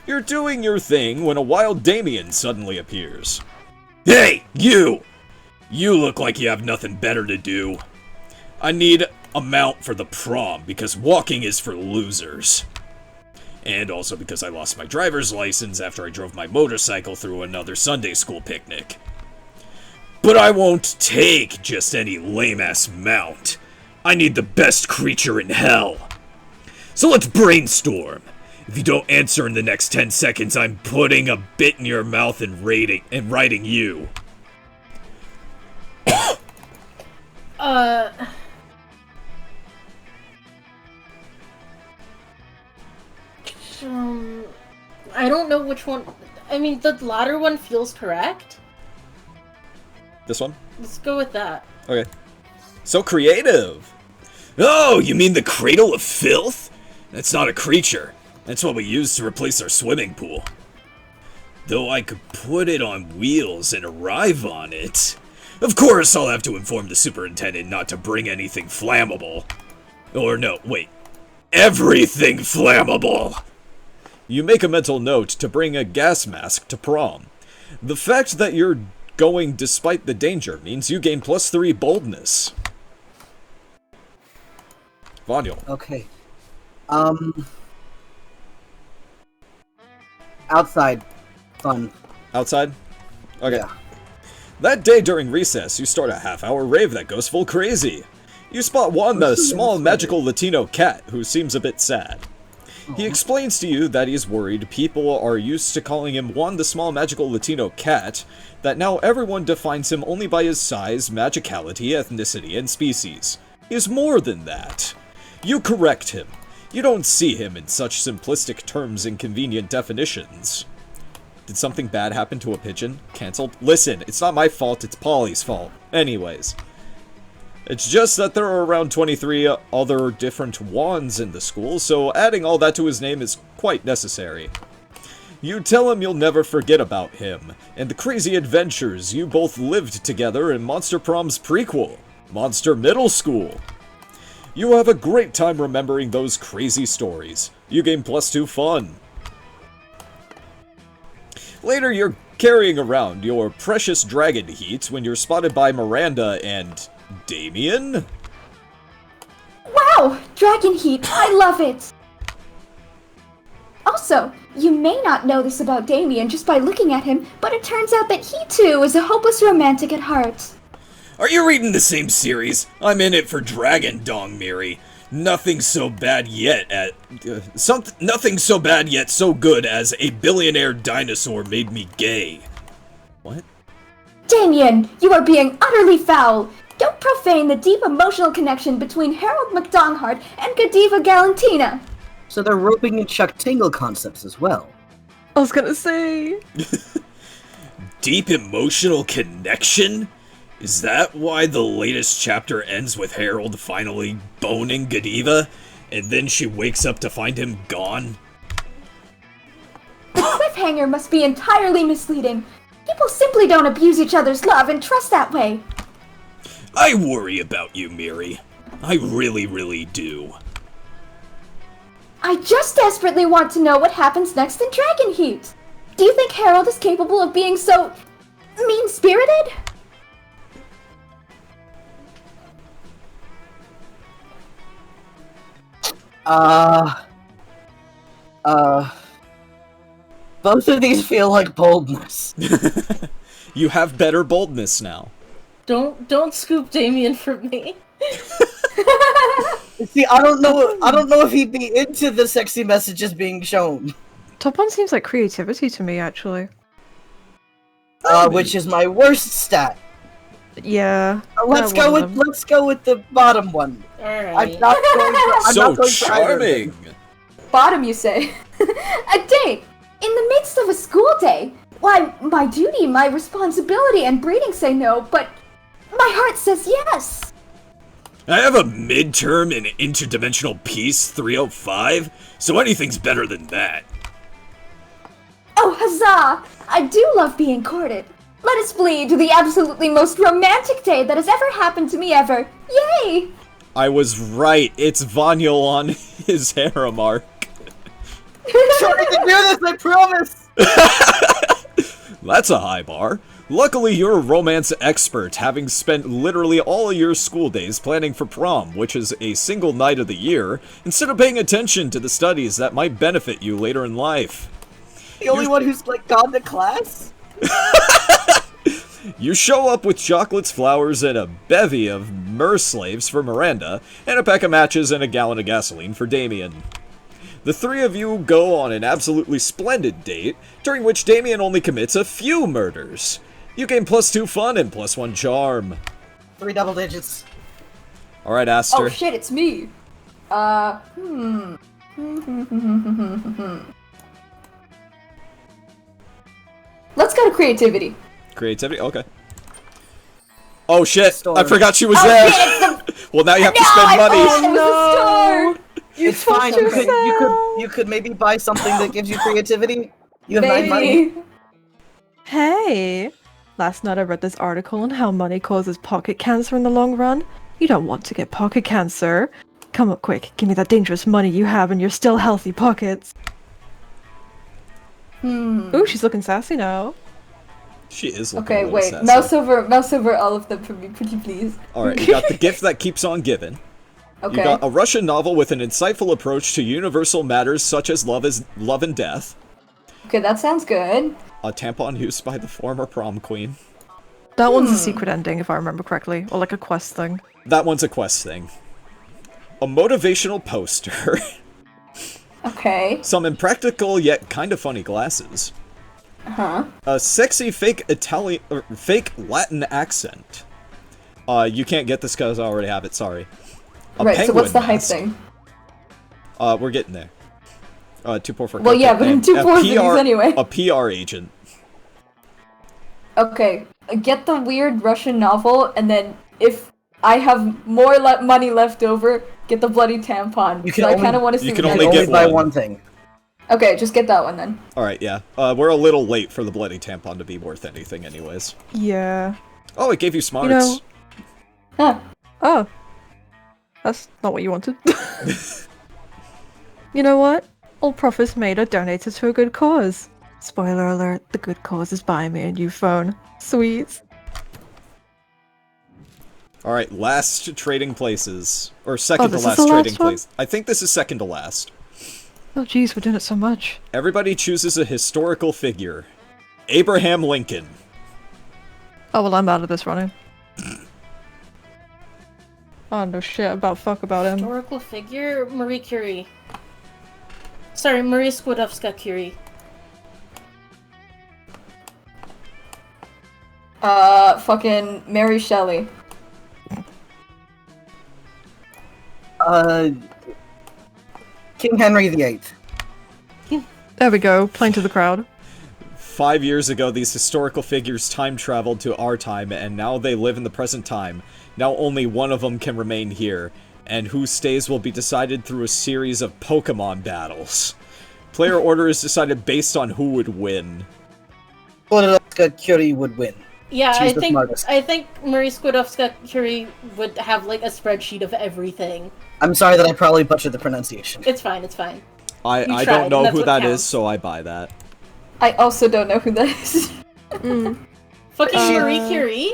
You're doing your thing when a wild Damien suddenly appears. Hey, you! You look like you have nothing better to do. I need a mount for the prom, because walking is for losers. And also because I lost my driver's license after I drove my motorcycle through another Sunday school picnic. But I won't take just any lame-ass mount. I need the best creature in hell. So let's brainstorm. If you don't answer in the next 10 seconds, I'm putting a bit in your mouth and writing you. I don't know which one. I mean, the latter one feels correct. This one? Let's go with that. Okay. So creative! Oh, you mean the Cradle of Filth? That's not a creature. That's what we use to replace our swimming pool. Though I could put it on wheels and arrive on it. Of course, I'll have to inform the superintendent not to bring anything flammable. Or no, wait. Everything flammable! You make a mental note to bring a gas mask to prom. The fact that you're going despite the danger means you gain +3 boldness. Vanyl. Okay. Outside. Fun. Outside? Okay. Yeah. That day during recess, you start a half-hour rave that goes full crazy. You spot Juan, the small magical Latino cat, who seems a bit sad. He explains to you that he's worried people are used to calling him Juan the small magical Latino cat, that now everyone defines him only by his size, magicality, ethnicity, and species. He's more than that. You correct him. You don't see him in such simplistic terms and convenient definitions. Did something bad happen to a pigeon? Cancelled? Listen, it's not my fault, it's Polly's fault. Anyways. It's just that there are around 23 other different Juans in the school, so adding all that to his name is quite necessary. You tell him you'll never forget about him, and the crazy adventures you both lived together in Monster Prom's prequel, Monster Middle School. You have a great time remembering those crazy stories. You gain +2 fun. Later, you're carrying around your precious dragon heat when you're spotted by Miranda and Damien? Wow! Dragon heat! I love it! Also, you may not know this about Damien just by looking at him, but it turns out that he too is a hopeless romantic at heart. Are you reading the same series? I'm in it for Dragon Dong Miri. Nothing so bad yet nothing so bad yet so good as a billionaire dinosaur made me gay. What? Damien, you are being utterly foul! Don't profane the deep emotional connection between Harold McDonghart and Godiva Galantina! So they're roping in Chuck Tingle concepts as well. I was gonna say... Deep emotional connection? Is that why the latest chapter ends with Harold finally boning Godiva, and then she wakes up to find him gone? The cliffhanger must be entirely misleading. People simply don't abuse each other's love and trust that way. I worry about you, Miri. I really, really do. I just desperately want to know what happens next in Dragon Heat. Do you think Harold is capable of being so... mean-spirited? Both of these feel like boldness. You have better boldness now. Don't scoop Damien from me. See, I don't know if he'd be into the sexy messages being shown. Top one seems like creativity to me, actually. Which is my worst stat. Yeah. Let's go with the bottom one. Alright. I'm not going to charming. Bottom, you say? A date! In the midst of a school day! Why, my duty, my responsibility, and breeding say no, but my heart says yes! I have a midterm in Interdimensional Peace 305, so anything's better than that. Oh, huzzah! I do love being courted. Let us bleed to the absolutely most romantic day that has ever happened to me ever. Yay! I was right. It's Vanyl on his harem arc. Trying to do this, I promise! That's a high bar. Luckily, you're a romance expert, having spent literally all of your school days planning for prom, which is a single night of the year, instead of paying attention to the studies that might benefit you later in life. The only one who's, like, gone to class? You show up with chocolates, flowers, and a bevy of slaves for Miranda, and a pack of matches and a gallon of gasoline for Damien. The three of you go on an absolutely splendid date, during which Damien only commits a few murders. You gain +2 fun and +1 charm. 3 double digits. Alright, Aster. Oh shit, it's me. Let's go to creativity. Creativity? Okay. Oh shit, Store. I forgot she was Oh there! shit, Well, now you have to no, spend I money! thought it was a store. It's fine. You could maybe buy something that gives you creativity. You have 9 money. Maybe. Hey! Last night I read this article on how money causes pocket cancer in the long run. You don't want to get pocket cancer. Come up quick, give me that dangerous money you have in your still healthy pockets. Ooh, she's looking sassy now. She is looking Okay, a little wait. sassy. Mouse over all of them for me, pretty please. Alright, you got the gift that keeps on giving. Okay. You got a Russian novel with an insightful approach to universal matters such as love and death. Okay, that sounds good. A tampon used by the former prom queen. That one's a secret ending, if I remember correctly, or like a quest thing. That one's a quest thing. A motivational poster. Okay. Some impractical yet kind of funny glasses. Uh-huh. A sexy fake fake Latin accent. You can't get this because I already have it, sorry. A Right, so what's the hype mask. thing? We're getting there. Too poor for Well, yeah, but I'm too poor for these anyway. A PR agent. Okay, get the weird Russian novel, and then if I have more money left over, get the bloody tampon. You can I only- kind of want to see. you can what only that get is. buy one. one thing. Okay, just get that one then. Alright, yeah. We're a little late for the bloody tampon to be worth anything anyways. Yeah. Oh, it gave you smarts. You know- Huh. Oh. That's not what you wanted. You know what? All profits made are donated to a good cause. Spoiler alert, the good cause is buying me a new phone. Sweet. Alright, last trading places. Or second to this is last the trading last one? place. I think this is second to last. Oh jeez, we're doing it so much. Everybody chooses a historical figure. Abraham Lincoln. Oh well, I'm out of this running. Oh no shit about fuck about him. Historical figure? Marie Curie. Sorry, Marie Skłodowska-Curie. Fucking Mary Shelley. King Henry VIII. There we go, playing to the crowd. 5 years ago, these historical figures time traveled to our time, and now they live in the present time. Now only one of them can remain here, and who stays will be decided through a series of Pokemon battles. Player order is decided based on who would win. Curie would win. Yeah, She's the smartest. I think Marie Skłodowska-Curie would have like a spreadsheet of everything. I'm sorry that I probably butchered the pronunciation. It's fine, it's fine. I tried, don't know and that's who what that is, counts. so I buy that. I also don't know who that is. Fucking Marie Curie?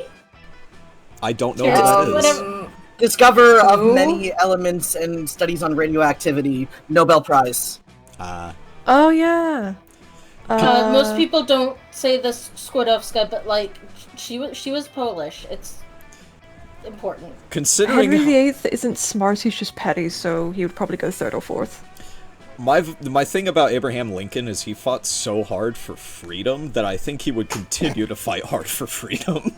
I don't know who Sure, that is. whatever. Discoverer of Who? many elements and studies on radioactivity. Nobel Prize. Oh yeah. Most people don't say this Skłodowska, but like she was Polish. It's important. Considering Henry VIII isn't smart, he's just petty, so he would probably go third or fourth. my thing about Abraham Lincoln is he fought so hard for freedom that I think he would continue to fight hard for freedom.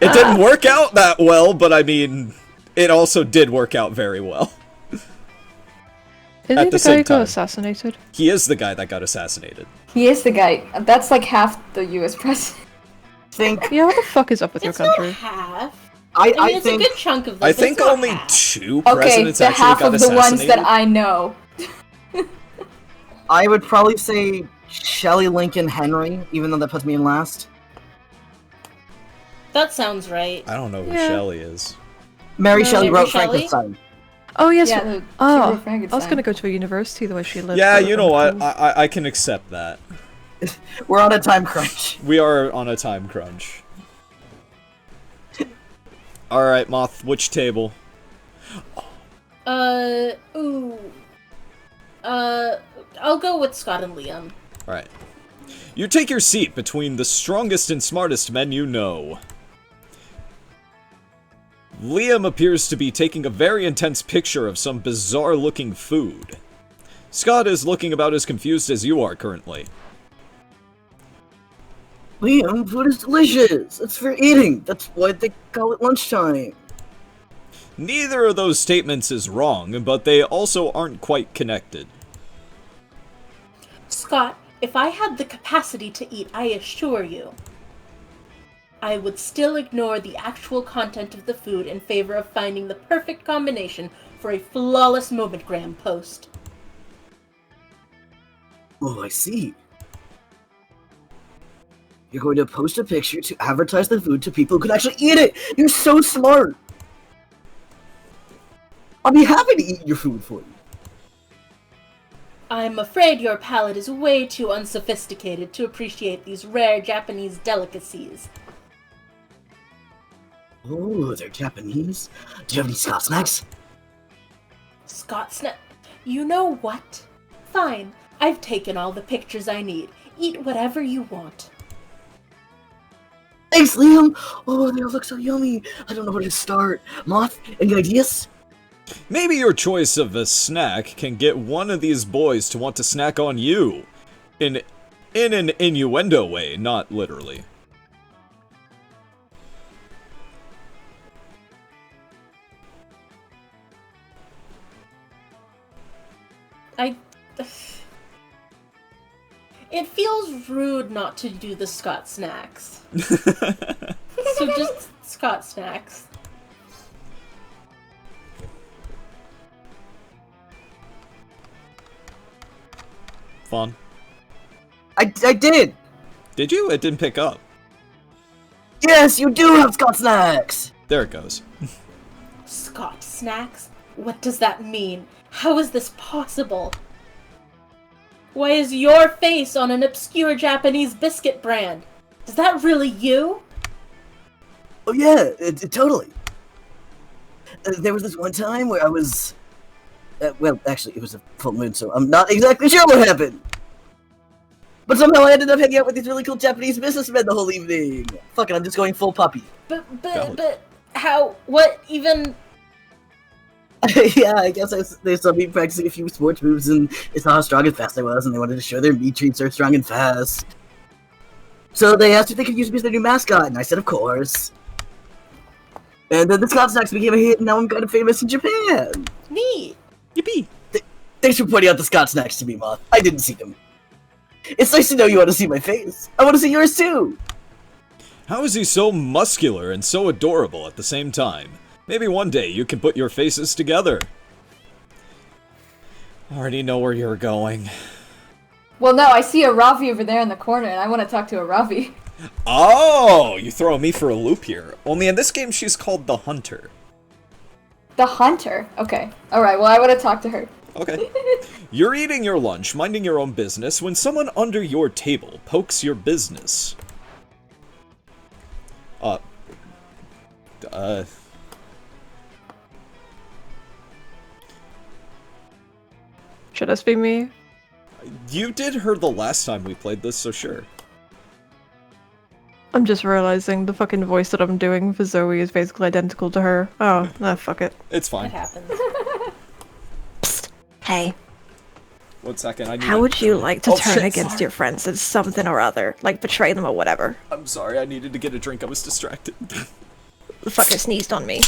It didn't work out that well, but I mean, it also did work out very well. Isn't At he the the guy same who got time. assassinated? He is the guy that got assassinated. He is the guy. That's like half the U.S. president. Think Yeah, what the fuck is up with your It's country? not half. I I mean, it's think a good chunk of them. I but think it's not only half. 2 Okay, presidents the actually half got of the ones assassinated. that I know. I would probably say Shelley, Lincoln, Henry, even though that puts me in last. That sounds right. I don't know who Yeah. Shelley is. Mary No, Shelley Mary wrote Shelley? Frankenstein. Oh yes. Yeah, she Oh, wrote I was Frankenstein. gonna go to a university the way she lived. Yeah, but you know what? cool. I can accept that. We're on a time crunch. We are on a time crunch. Alright, Moth, which table? I'll go with Scott and Liam. Alright. You take your seat between the strongest and smartest men you know. Liam appears to be taking a very intense picture of some bizarre-looking food. Scott is looking about as confused as you are currently. Liam, food is delicious. It's for eating. That's why they call it lunchtime. Neither of those statements is wrong, but they also aren't quite connected. Scott, if I had the capacity to eat, I assure you, I would still ignore the actual content of the food in favor of finding the perfect combination for a flawless Momentgram post. Oh, I see. You're going to post a picture to advertise the food to people who can actually eat it! You're so smart! I'll be happy to eat your food for you. I'm afraid your palate is way too unsophisticated to appreciate these rare Japanese delicacies. Oh, they're Japanese? Do you have any Scott snacks? Scott snack? You know what? Fine, I've taken all the pictures I need. Eat whatever you want. Thanks, Liam! Oh, they all look so yummy. I don't know where to start. Moth, any ideas? Maybe your choice of a snack can get one of these boys to want to snack on you. In an innuendo way, not literally. It feels rude not to do the Scott snacks. So just Scott snacks. Fun. I did! Did you? It didn't pick up. Yes, you do have Scott snacks! There it goes. Scott snacks? What does that mean? How is this possible? Why is your face on an obscure Japanese biscuit brand? Is that really you? Oh yeah, totally. There was this one time where I was... well, actually, it was a full moon, so I'm not exactly sure what happened. But somehow I ended up hanging out with these really cool Japanese businessmen the whole evening. Fuck it, I'm just going full puppy. But, how, what even... Yeah, I guess they saw me practicing a few sports moves and they saw how strong and fast I was and they wanted to show their meat treats are strong and fast. So they asked if they could use me as their new mascot, and I said of course. And then the Scott Snacks became a hit and now I'm kind of famous in Japan. Neat. Yippee! Thanks for pointing out the Scott Snacks to me, Moth. I didn't see them. It's nice to know you want to see my face. I want to see yours too! How is he so muscular and so adorable at the same time? Maybe one day you can put your faces together. Already know where you're going. Well, no, I see a Ravi over there in the corner, and I want to talk to a Ravi. Oh, you throw me for a loop here. Only in this game she's called the Hunter. The Hunter? Okay. Alright, well, I want to talk to her. Okay. You're eating your lunch, minding your own business, when someone under your table pokes your business. Should this be me? You did her the last time we played this, so sure. I'm just realizing the fucking voice that I'm doing for Zoe is basically identical to her. Oh, nah, fuck it. It's fine. It happens. Psst. Hey, 1 second, I need how would you like to Oh, turn shit, against sorry. your friends in something or other? Like betray them or whatever? I'm sorry, I needed to get a drink, I was distracted. The fucker sneezed on me.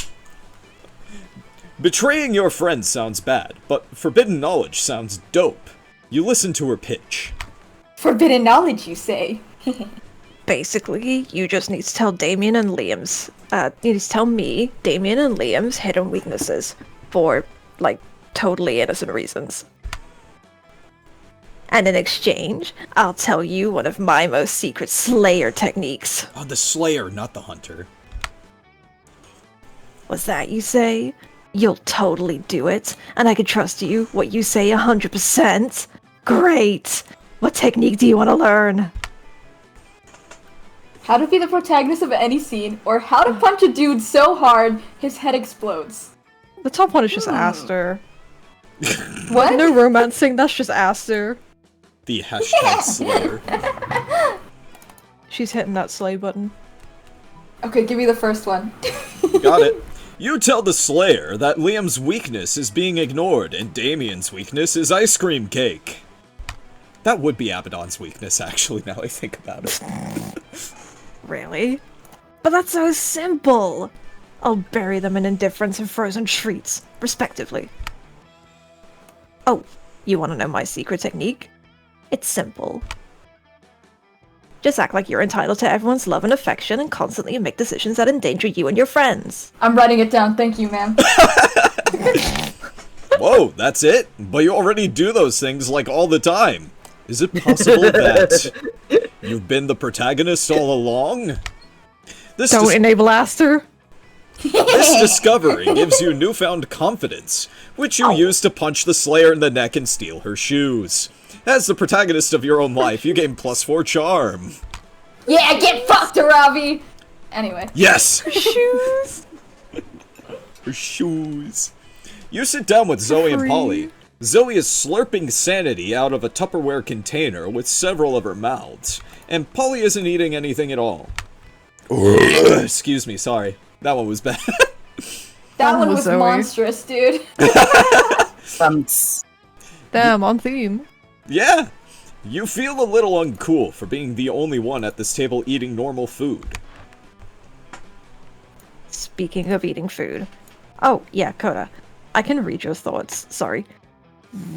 Betraying your friends sounds bad, but forbidden knowledge sounds dope. You listen to her pitch. Forbidden knowledge, you say? Basically, you just need to tell Damien and Liam's, you need to tell me, Damien and Liam's hidden weaknesses for, like, totally innocent reasons. And in exchange, I'll tell you one of my most secret Slayer techniques. Oh, the Slayer, not the Hunter. Was that you say? You'll totally do it, and I can trust you, what you say 100%? Great! What technique do you want to learn? How to be the protagonist of any scene, or how to punch a dude so hard his head explodes. The top one is just Aster. What? No romancing, that's just Aster. The hashtag Slayer. She's hitting that slay button. Okay, give me the first one. Got it. You tell the Slayer that Liam's weakness is being ignored and Damien's weakness is ice cream cake. That would be Abaddon's weakness, actually, now I think about it. Really? But that's so simple! I'll bury them in indifference and frozen treats, respectively. Oh, you want to know my secret technique? It's simple. Just act like you're entitled to everyone's love and affection and constantly make decisions that endanger you and your friends. I'm writing it down, thank you, ma'am. Whoa, that's it? But you already do those things, like, all the time. Is it possible that you've been the protagonist all along? Don't enable Aster. This discovery gives you newfound confidence, which you use to punch the Slayer in the neck and steal her shoes. As the protagonist of your own life, you gain +4 charm. Yeah, get fucked, Arabi! Anyway. Yes! Shoes! Her shoes. You sit down with Zoe and Polly. Zoe is slurping sanity out of a Tupperware container with several of her mouths, and Polly isn't eating anything at all. Excuse me, sorry. That one was bad. That one was Zoe. monstrous, dude. Damn, on theme. Yeah! You feel a little uncool for being the only one at this table eating normal food. Speaking of eating food. Oh, yeah, Coda. I can read your thoughts, sorry.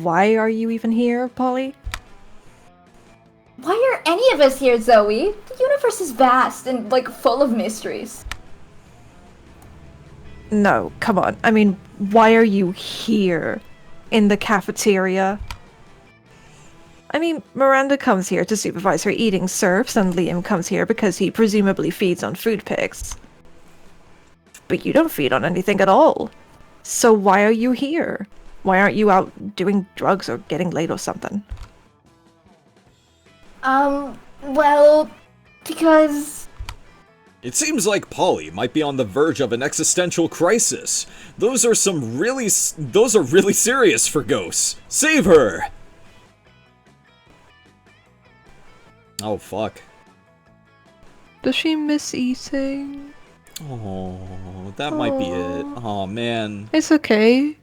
Why are you even here, Polly? Why are any of us here, Zoe? The universe is vast and, like, full of mysteries. No, come on. I mean, why are you here? In the cafeteria? I mean, Miranda comes here to supervise her eating serfs, and Liam comes here because he presumably feeds on food pigs. But you don't feed on anything at all. So why are you here? Why aren't you out doing drugs or getting laid or something? Well, because... It seems like Polly might be on the verge of an existential crisis. Those are really serious for ghosts. Save her! Oh, fuck. Does she miss eating? Oh, that might be it. Oh, man. It's okay.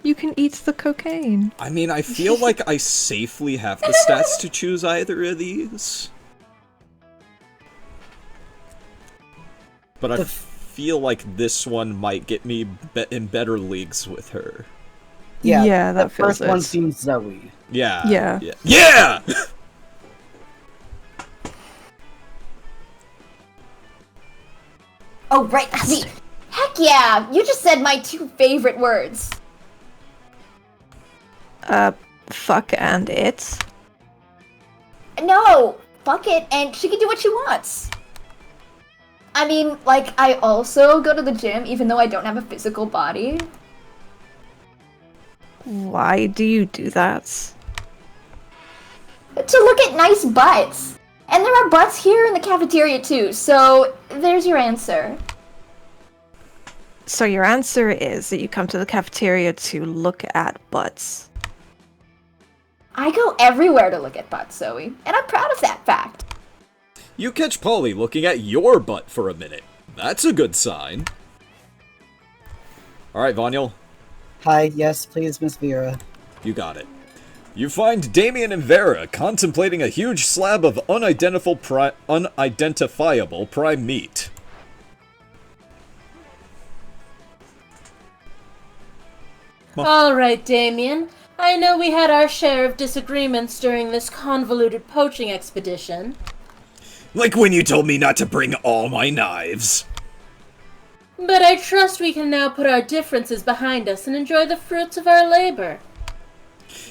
You can eat the cocaine. I mean, I feel like I safely have the stats to choose either of these. But I feel like this one might get me in better leagues with her. Yeah, that the feels first one it. seems Zoe. Yeah. Yeah. Yeah! Oh, right, see. Heck yeah! You just said my two favorite words. Fuck and it. No! Fuck it, and she can do what she wants. I mean, like, I also go to the gym even though I don't have a physical body. Why do you do that? To look at nice butts. And there are butts here in the cafeteria too, so there's your answer. So your answer is that you come to the cafeteria to look at butts. I go everywhere to look at butts, Zoe, and I'm proud of that fact. You catch Polly looking at your butt for a minute. That's a good sign. Alright, Vanyl. Hi, yes, please, Miss Vera. You got it. You find Damien and Vera contemplating a huge slab of unidentifiable prime meat. Alright, Damien. I know we had our share of disagreements during this convoluted poaching expedition. Like when you told me not to bring all my knives. But I trust we can now put our differences behind us and enjoy the fruits of our labor.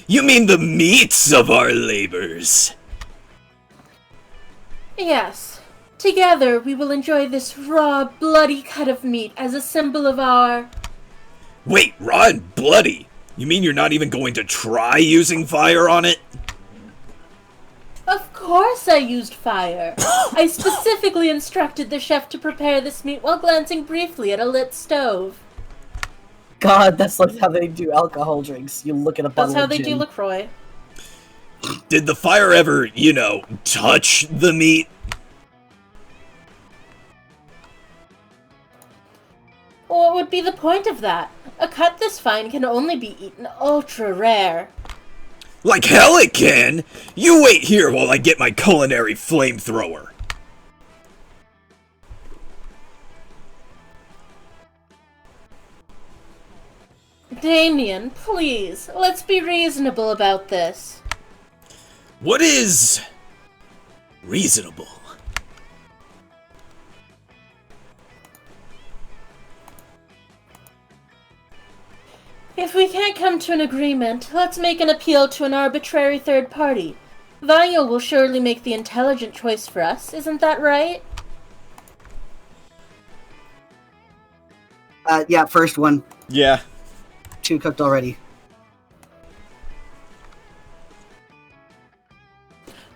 You mean the meats of our labors? Yes. Together we will enjoy this raw, bloody cut of meat as a symbol of our... Wait, raw and bloody? You mean you're not even going to try using fire on it? course I used fire. I specifically instructed the chef to prepare this meat while glancing briefly at a lit stove. God, that's like how they do alcohol drinks. You look at a bottle That's how of they gin. do LaCroix. Did the fire ever, you know, touch the meat? What would be the point of that? A cut this fine can only be eaten ultra rare. Like hell it can! You wait here while I get my culinary flamethrower. Damien, please, let's be reasonable about this. What is reasonable? If we can't come to an agreement, let's make an appeal to an arbitrary third party. Vanya will surely make the intelligent choice for us, isn't that right? Yeah, first one. Yeah. 2 cooked already.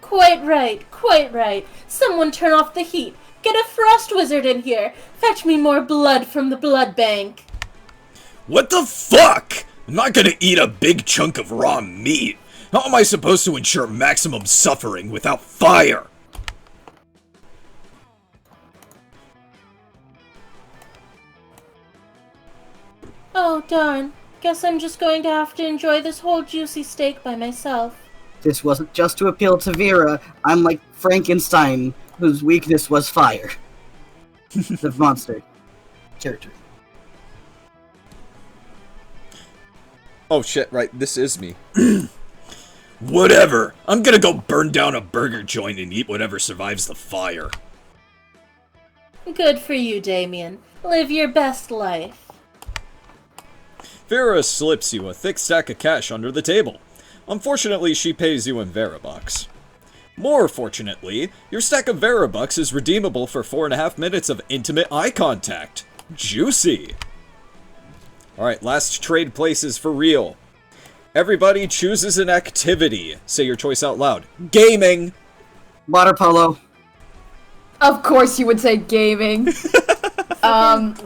Quite right, quite right. Someone turn off the heat. Get a frost wizard in here. Fetch me more blood from the blood bank. What the fuck? I'm not gonna eat a big chunk of raw meat. How am I supposed to ensure maximum suffering without fire? Oh, darn. Guess I'm just going to have to enjoy this whole juicy steak by myself. This wasn't just to appeal to Vera. I'm like Frankenstein, whose weakness was fire. The monster character. Oh shit, right, this is me. Whatever. I'm gonna go burn down a burger joint and eat whatever survives the fire. Good for you, Damien. Live your best life. Vera slips you a thick stack of cash under the table. Unfortunately, she pays you in Verabucks. More fortunately, your stack of Verabucks is redeemable for 4.5 minutes of intimate eye contact. Juicy! Alright, last trade places for real. Everybody chooses an activity. Say your choice out loud. Gaming! Water polo. Of course you would say gaming.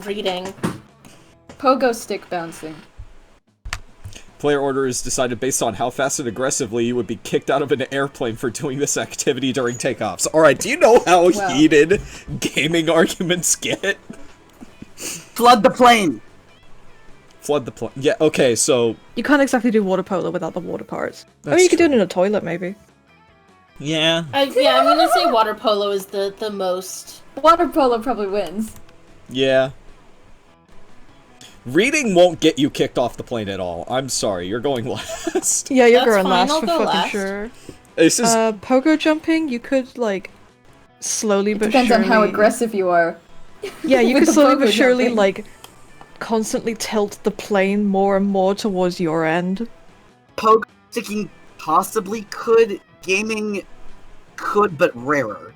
Reading. Pogo stick bouncing. Player order is decided based on how fast and aggressively you would be kicked out of an airplane for doing this activity during takeoffs. Alright, do you know how heated gaming arguments get? Flood the plane. Flood the plane. Yeah, okay, so... You can't exactly do water polo without the water parts. I mean, That's you could do true. it in a toilet, maybe. Yeah. Yeah, I'm gonna say water polo is the most. Water polo probably wins. Yeah. Reading won't get you kicked off the plane at all. I'm sorry, you're going last. Yeah, you're That's going fine, last I'll for go fucking last. sure. This is... Pogo jumping, you could, like, slowly but Depends surely... on how aggressive you are. Yeah, you with could the slowly pogo but surely, jumping. like, constantly tilt the plane more and more towards your end. Pogo sticking possibly could. Gaming could, but rarer.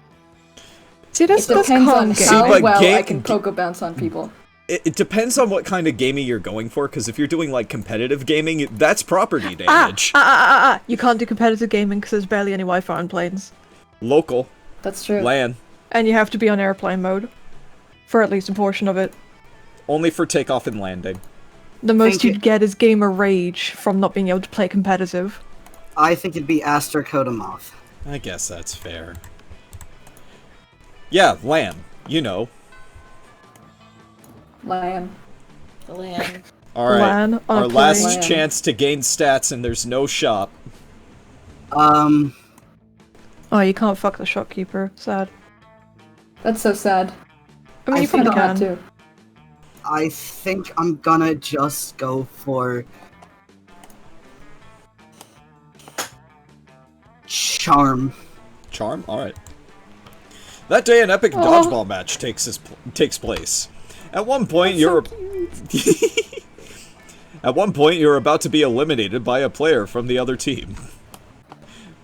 See, It that's depends on calm game. how but well game- I can pogo bounce on people. It depends on what kind of gaming you're going for, because if you're doing, like, competitive gaming, that's property damage. You can't do competitive gaming because there's barely any Wi-Fi on planes. Local. That's true. LAN. And you have to be on airplane mode. For at least a portion of it. Only for takeoff and landing. The most Thank you. you'd get is gamer rage from not being able to play competitive. I think it'd be Aster Kodamoth. I guess that's fair. Yeah, LAN. You know. Lion. Land. Alright. LAN on Our a last plane. chance to gain stats, and there's no shop. Oh, you can't fuck the shopkeeper. Sad. That's so sad. I mean, I you think probably Not can. too. I think I'm gonna just go for Charm. Charm? Alright. That day, an epic dodgeball match takes place. At one point, At one point, you're about to be eliminated by a player from the other team.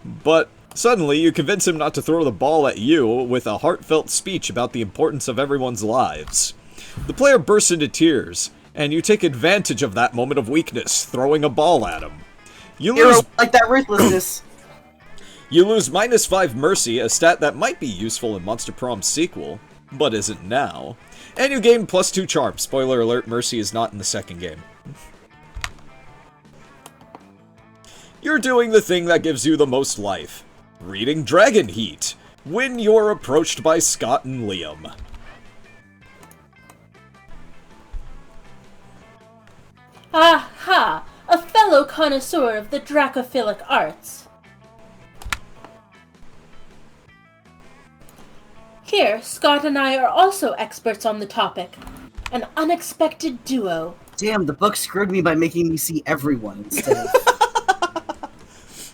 But suddenly, you convince him not to throw the ball at you with a heartfelt speech about the importance of everyone's lives. The player bursts into tears, and you take advantage of that moment of weakness, throwing a ball at him. You Hero lose. like that ruthlessness. You lose -5 Mercy, a stat that might be useful in Monster Prom's sequel, but isn't now. And you gain +2 Charm. Spoiler alert, Mercy is not in the second game. You're doing the thing that gives you the most life. Reading Dragon Heat, when you're approached by Scott and Liam. Aha! A fellow connoisseur of the dracophilic arts. Here, Scott and I are also experts on the topic. An unexpected duo. Damn, the book screwed me by making me see everyone instead of...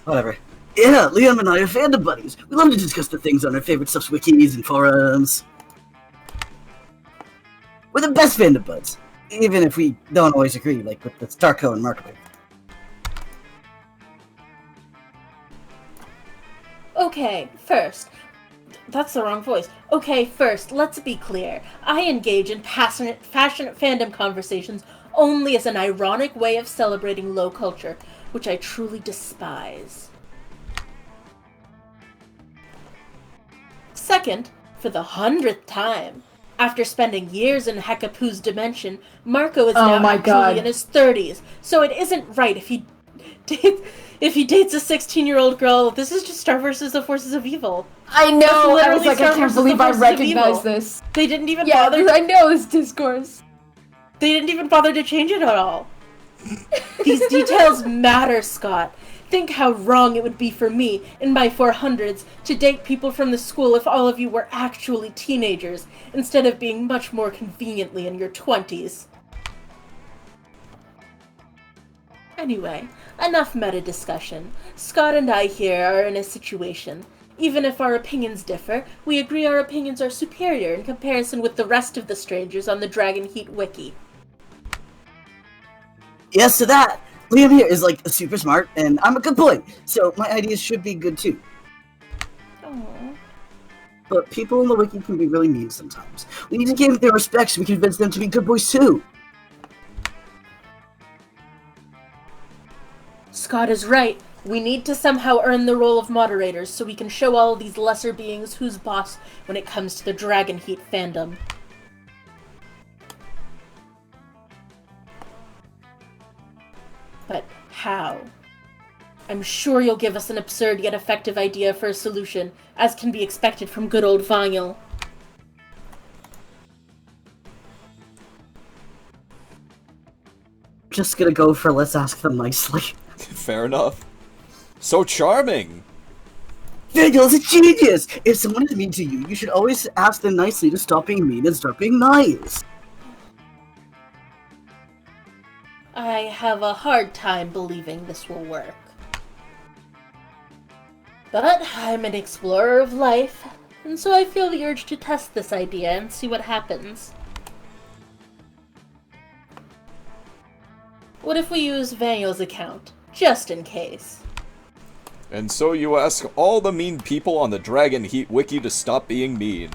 Whatever. Yeah, Liam and I are fandom buddies. We love to discuss the things on our favorite stuff's wikis and forums. We're the best fandom buds. Even if we don't always agree, like with the Starco and Marco. Okay, first. That's the wrong voice. Okay, first, let's be clear. I engage in passionate fandom conversations only as an ironic way of celebrating low culture, which I truly despise. Second, for the 100th time, after spending years in Hekapu's dimension, Marco is now actually in his 30s, so it isn't right if he dates a 16-year-old girl. This is just Star vs. the Forces of Evil. I know! I was like, Star I can't vs. believe the I Forces of recognize Evil. this. They didn't even Yeah, bother. I know this discourse. They didn't even bother to change it at all. These details matter, Scott. Think how wrong it would be for me, in my 400s, to date people from the school if all of you were actually teenagers, instead of being much more conveniently in your 20s. Anyway, enough meta-discussion. Scott and I here are in a situation. Even if our opinions differ, we agree our opinions are superior in comparison with the rest of the strangers on the Dragon Heat wiki. Yes to that! Liam here is like super smart, and I'm a good boy, so my ideas should be good too. Aww. But people in the wiki can be really mean sometimes. We need to give them their respect so we can convince them to be good boys too. Scott is right. We need to somehow earn the role of moderators so we can show all these lesser beings who's boss when it comes to the Dragon Heat fandom. But how? I'm sure you'll give us an absurd yet effective idea for a solution, as can be expected from good old Vanyl. Just gonna go for let's ask them nicely. Fair enough. So charming! Daniel's a genius! If someone is mean to you, you should always ask them nicely to stop being mean and start being nice. I have a hard time believing this will work. But I'm an explorer of life, and so I feel the urge to test this idea and see what happens. What if we use Vanyel's account, just in case? And so you ask all the mean people on the Dragon Heat wiki to stop being mean.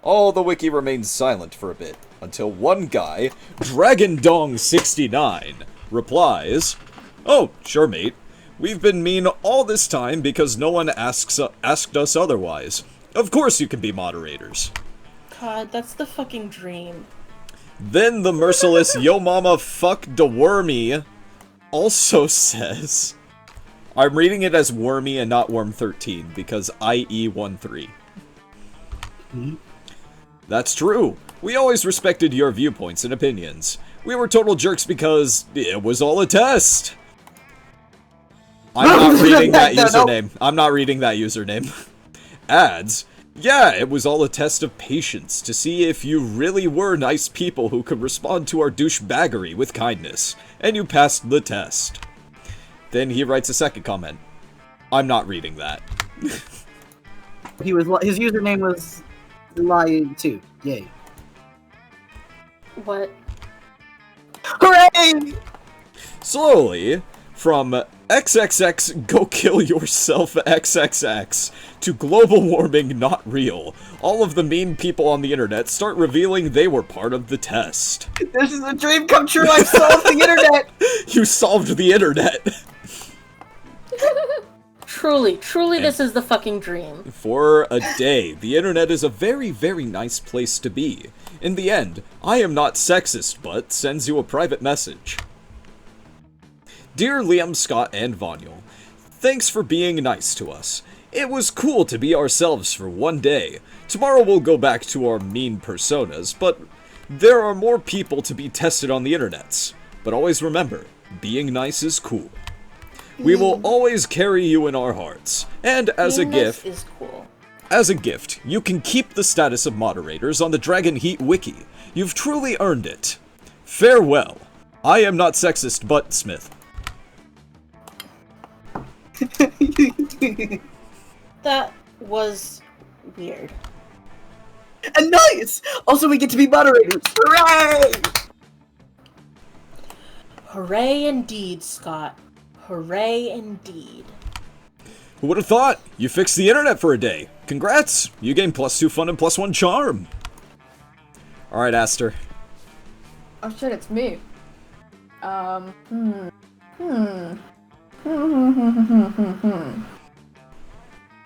All the wiki remains silent for a bit, until one guy, DragonDong69, replies, "Oh, sure mate. We've been mean all this time because no one asked us otherwise. Of course you can be moderators." God, that's the fucking dream. Then the merciless Yo Mama Fuck Da Wormy also says, I'm reading it as Wormy and not Worm13 because IE13. That's true. We always respected your viewpoints and opinions. We were total jerks because it was all a test. I'm not reading that username. I'm not reading that username. Adds, yeah, it was all a test of patience to see if you really were nice people who could respond to our douchebaggery with kindness. And you passed the test. Then he writes a second comment. I'm not reading that. His username was Lion 2. Yay. What? Hooray! Slowly, from XXX Go Kill Yourself XXX to global warming not real, all of the mean people on the internet start revealing they were part of the test. This is a dream come true, I solved the internet! You solved the internet! Truly, this is the fucking dream. For a day, the internet is a very, very nice place to be. In the end, I am not sexist, but sends you a private message. Dear Liam, Scott, and Vonyl, thanks for being nice to us. It was cool to be ourselves for one day. Tomorrow we'll go back to our mean personas, but there are more people to be tested on the internets. But always remember, being nice is cool. We will always carry you in our hearts, and as a gift, is cool. As a gift, you can keep the status of moderators on the Dragon Heat Wiki. You've truly earned it. Farewell. I am not sexist, but Smith. That was weird. And nice! Also, we get to be moderators. Hooray! Hooray indeed, Scott. Hooray indeed. Who would have thought? You fixed the internet for a day. Congrats! You gained +2 fun and +1 charm. Alright, Aster. Oh shit, it's me.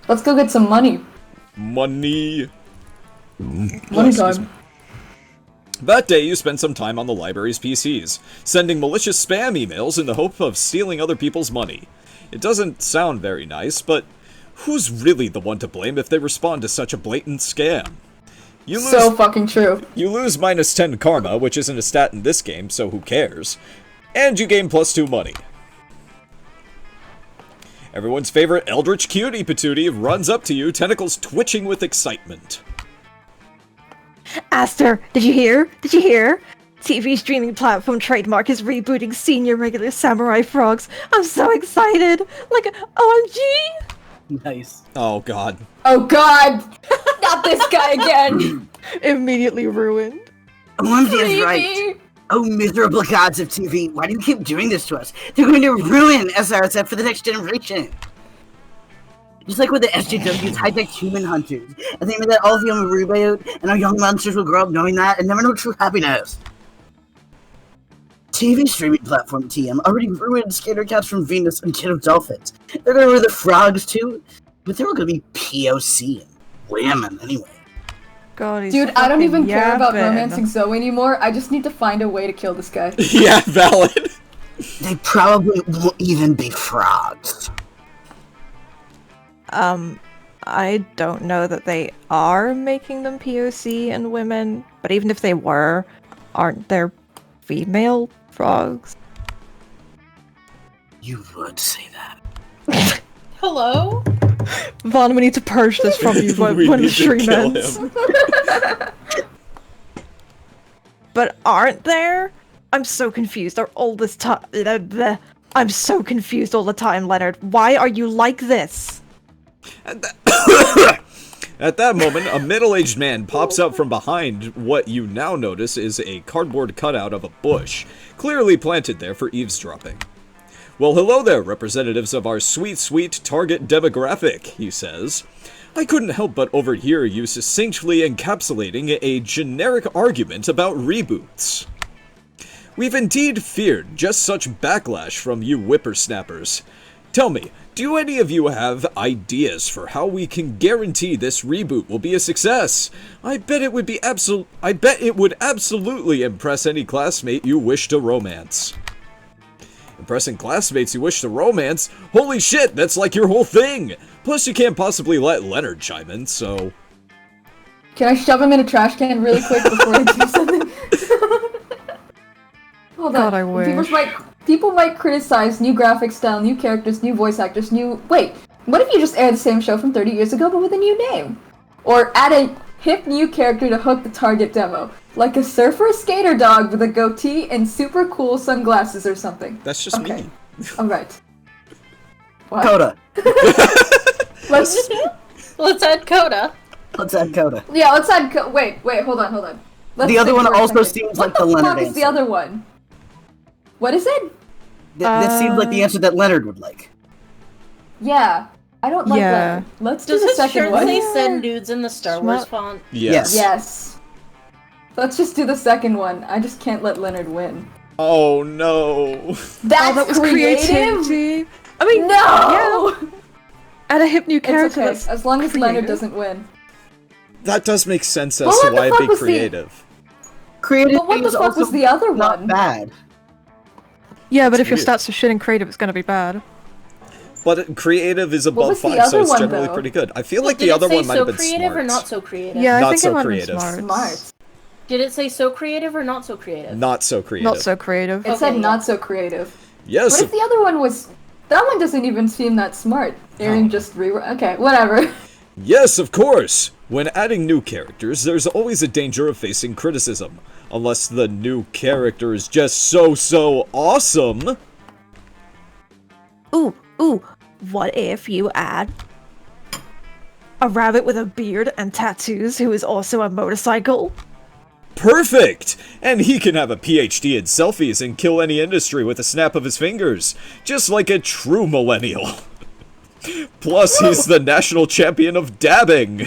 Let's go get some money. Money. Money time. That day, you spent some time on the library's PCs, sending malicious spam emails in the hope of stealing other people's money. It doesn't sound very nice, but who's really the one to blame if they respond to such a blatant scam? So fucking true. You lose -10 karma, which isn't a stat in this game, so who cares? And you gain +2 money. Everyone's favorite Eldritch Cutie Patootie runs up to you, tentacles twitching with excitement. Aster, did you hear? Did you hear? TV streaming platform Trademark is rebooting Senior Regular Samurai Frogs. I'm so excited! Like, OMG! Nice. Oh god. Oh god! Not this guy again! Immediately ruined. OMG is right. Oh, miserable gods of TV, why do you keep doing this to us? They're going to ruin SRSF for the next generation. Just like with the SJW's high-tech human hunters. I think that all of them will reboot, and our young monsters will grow up knowing that and never know true happiness. TV streaming platform TM already ruined Skater Cats from Venus and Kid of Dolphins. They're gonna ruin the frogs too, but they're all gonna be POC and women anyway. God, he's Dude, I don't even fucking care about yapping. romancing Zoe anymore. I just need to find a way to kill this guy. Yeah, valid. They probably won't even be frogs. I don't know that they are making them POC and women, but even if they were, aren't there female frogs? You would say that. Hello? Vaughn, we need to purge this from you when the stream ends. But aren't there? I'm so confused. Are all this time? I'm so confused all the time, Leonard. Why are you like this? At that moment, a middle-aged man pops out from behind what you now notice is a cardboard cutout of a bush, clearly planted there for eavesdropping. Well, hello there, representatives of our sweet, sweet target demographic, he says. I couldn't help but overhear you succinctly encapsulating a generic argument about reboots. We've indeed feared just such backlash from you whippersnappers. Tell me, do any of you have ideas for how we can guarantee this reboot will be a success? I bet it would absolutely impress any classmate you wish to romance. Impressing classmates you wish to romance? Holy shit, that's like your whole thing! Plus you can't possibly let Leonard chime in, so... Can I shove him in a trash can really quick before I do something? Hold God, on. I wish. People might criticize new graphic style, new characters, new voice actors, Wait, what if you just aired the same show from 30 years ago but with a new name? Or add a hip new character to hook the target demo, like a surfer or skater dog with a goatee and super cool sunglasses or something. That's just okay. me. Alright. What? Coda. Let's add Coda. Let's add Coda. Yeah, let's add wait, hold on. Let's The other think one for a also second. seems like the Leonard What the fuck is the answer. other one? What is it? This seems like the answer that Leonard would like. Yeah. I don't like Yeah. that. Let's do Does the his second shirt one. say send nudes in the Star Wars Smart. font? Yes. Yes. Let's just do the second one. I just can't let Leonard win. Oh no. That's That was creative? creativity. I mean, No! Add a hip new It's character okay, that's as long as Leonard creative. doesn't win. That does make sense as Well, to what the why it'd fuck be was the- creative. Creative But what the is fuck also was the other not one? bad. Yeah, but It's if your weird. stats are shit in creative, it's gonna be bad. But creative is above was the 5, so other it's one, generally though? pretty good. I feel Well, like did the it other say one might so have been creative smart. or not so creative? Yeah, I Not think so it might creative. have been smart. Smart. Did it say so creative or not so creative? Not so creative. Not so creative. It said Okay, not yeah. so creative. Yes, What if the other one was... That one doesn't even seem that smart. Aaron just Okay, whatever. yes, of course. When adding new characters, there's always a danger of facing criticism. Unless the new character is just so awesome. Ooh, what if you add a rabbit with a beard and tattoos who is also a motorcycle? Perfect! And he can have a PhD in selfies and kill any industry with a snap of his fingers, just like a true millennial. Plus, he's the national champion of dabbing.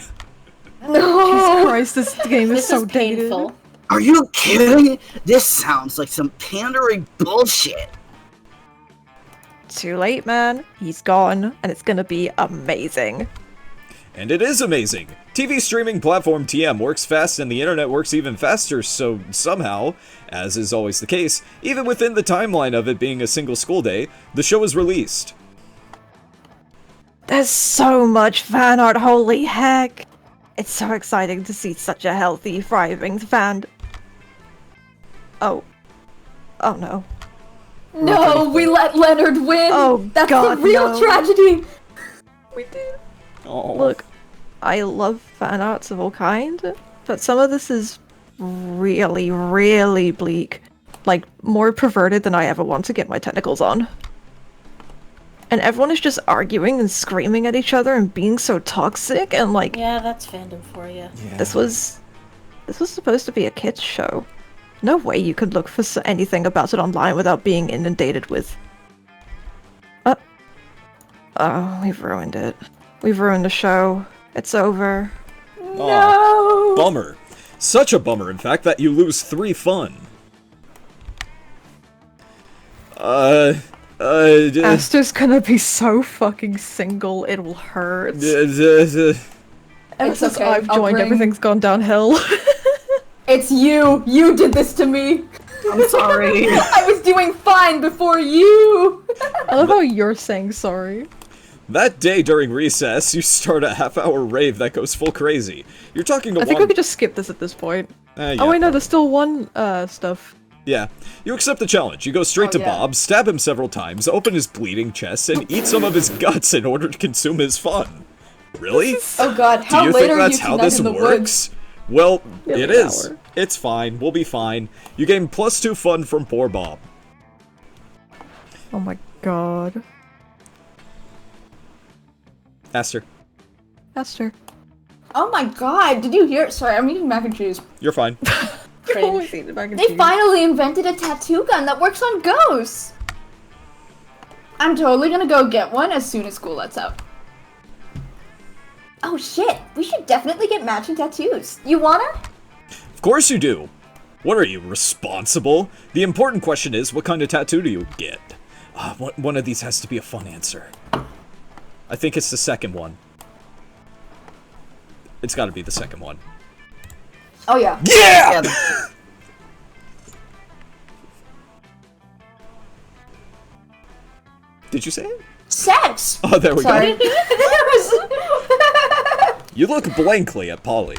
Jesus Christ, this game is This so is painful. dated. Are you kidding? This sounds like some pandering bullshit. Too late, man. He's gone, and it's gonna be amazing. And it is amazing. TV streaming platform TM works fast and the internet works even faster, so somehow, as is always the case, even within the timeline of it being a single school day, the show is released. There's so much fan art, holy heck! It's so exciting to see such a healthy, thriving fan. Oh. Oh no. No, we let Leonard win! Oh, That's God, the real no. tragedy! We did. Oh. Look, I love fan arts of all kind, but some of this is really, really bleak. Like, more perverted than I ever want to get my tentacles on. And everyone is just arguing and screaming at each other and being so toxic, and like, Yeah, that's fandom for you. this was supposed to be a kids show. No way you could look for anything about it online without being inundated with... Oh, we've ruined it. We've ruined the show. It's over. No! Bummer. Such a bummer, in fact, that you lose 3 fun. Aster's gonna be so fucking single, it will hurt. It's Ever since okay, I've I'll joined, bring- everything's gone downhill. It's you! You did this to me! I'm sorry. I was doing fine before you! I love how you're saying sorry. That day during recess, you start a half-hour rave that goes full crazy. You're talking to I think we could just skip this at this point. Yeah, Oh wait, no, probably. there's still one stuff. Yeah. You accept the challenge. You go straight to yeah. Bob, stab him several times, open his bleeding chest, and eat some of his guts in order to consume his fun. Really? Oh god, Do how you late think are that's you how tonight this in the works? woods? Well, Nearly it an is. hour. It's fine. We'll be fine. You gain +2 fun from poor Bob. Oh my god. Aster, Esther. Oh my god, did you hear? Sorry, I'm eating mac and cheese. you're fine. You're always eating mac and They cheese. finally invented a tattoo gun that works on ghosts! I'm totally gonna go get one as soon as school lets out. Oh shit, we should definitely get matching tattoos. You wanna? Of course you do. What are you, responsible? The important question is, what kind of tattoo do you get? One of these has to be a fun answer. I think it's the second one. It's gotta be the second one. Oh yeah. Yeah! Did you say it? Sex! Oh, there we Sorry. go. You look blankly at Polly.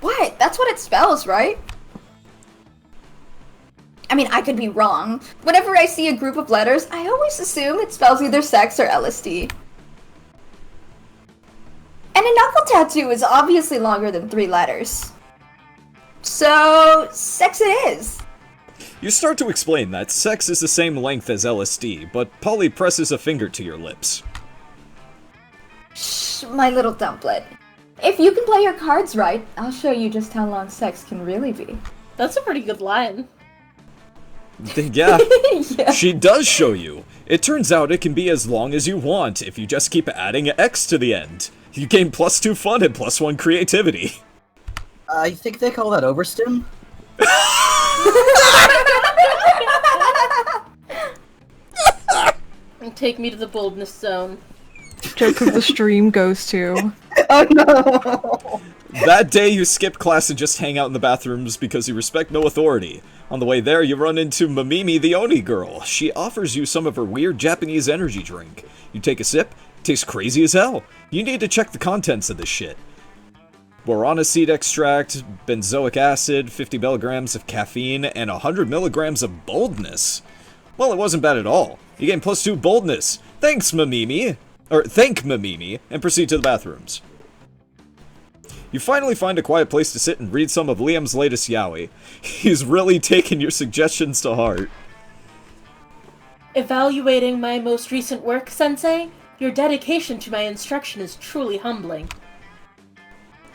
What? That's what it spells, right? I mean, I could be wrong. Whenever I see a group of letters, I always assume it spells either sex or LSD. And a knuckle tattoo is obviously longer than 3 letters. So, sex it is. You start to explain that sex is the same length as LSD, but Polly presses a finger to your lips. Shh, my little dumplet. If you can play your cards right, I'll show you just how long sex can really be. That's a pretty good line. Yeah, Yeah. she does show you. It turns out it can be as long as you want if you just keep adding X to the end. You gain +2 fun and +1 creativity. I think they call that overstim. And take me to the boldness zone. Joke of the stream goes to. Oh no! That day you skip class and just hang out in the bathrooms because you respect no authority. On the way there, you run into Mamimi the Oni girl. She offers you some of her weird Japanese energy drink. You take a sip, it tastes crazy as hell. You need to check the contents of this shit. Borana seed extract, benzoic acid, 50 milligrams of caffeine, and 100 milligrams of boldness. Well, it wasn't bad at all. You gain +2 boldness. Thanks, Mamimi. Or, thank Mamimi, and proceed to the bathrooms. You finally find a quiet place to sit and read some of Liam's latest yaoi. He's really taken your suggestions to heart. Evaluating my most recent work, Sensei, your dedication to my instruction is truly humbling.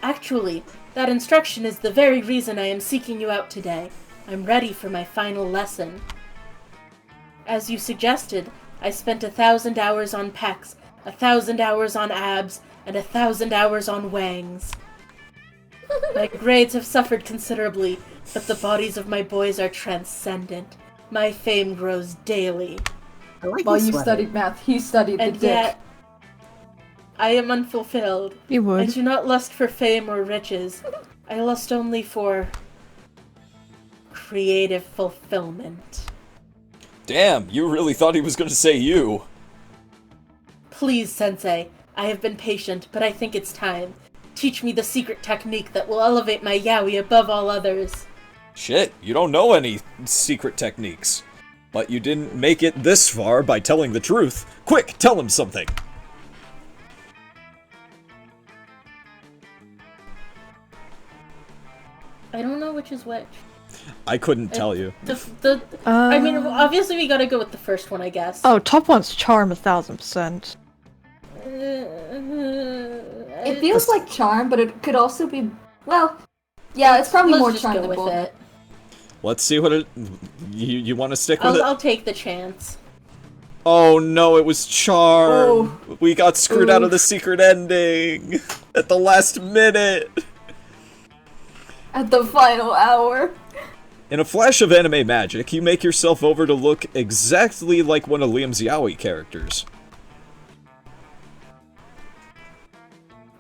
Actually, that instruction is the very reason I am seeking you out today. I'm ready for my final lesson. As you suggested, I spent 1,000 hours on pecs, 1,000 hours on abs, and 1,000 hours on wangs. My grades have suffered considerably, but the bodies of my boys are transcendent. My fame grows daily. I like While this you sweater. studied math, he studied the And dick. yet, I am unfulfilled. You I would. do not lust for fame or riches. I lust only for creative fulfillment. Damn, you really thought he was gonna say you. Please, Sensei, I have been patient, but I think it's time. Teach me the secret technique that will elevate my yaoi above all others. Shit, you don't know any secret techniques. But you didn't make it this far by telling the truth. Quick, tell him something. I don't know which is which. I couldn't tell you. I mean, obviously we gotta go with the first one, I guess. Oh, top one's charm 1,000%. It feels like charm, but it could also be, well, yeah, it's probably Let's more just charm go than with bold. it. Let's see what it... You want to stick with it? I'll take the chance. Oh no, it was charm. Oh. We got screwed out of the secret ending. At the last minute. At the final hour. In a flash of anime magic, you make yourself over to look exactly like one of Liam's yaoi characters.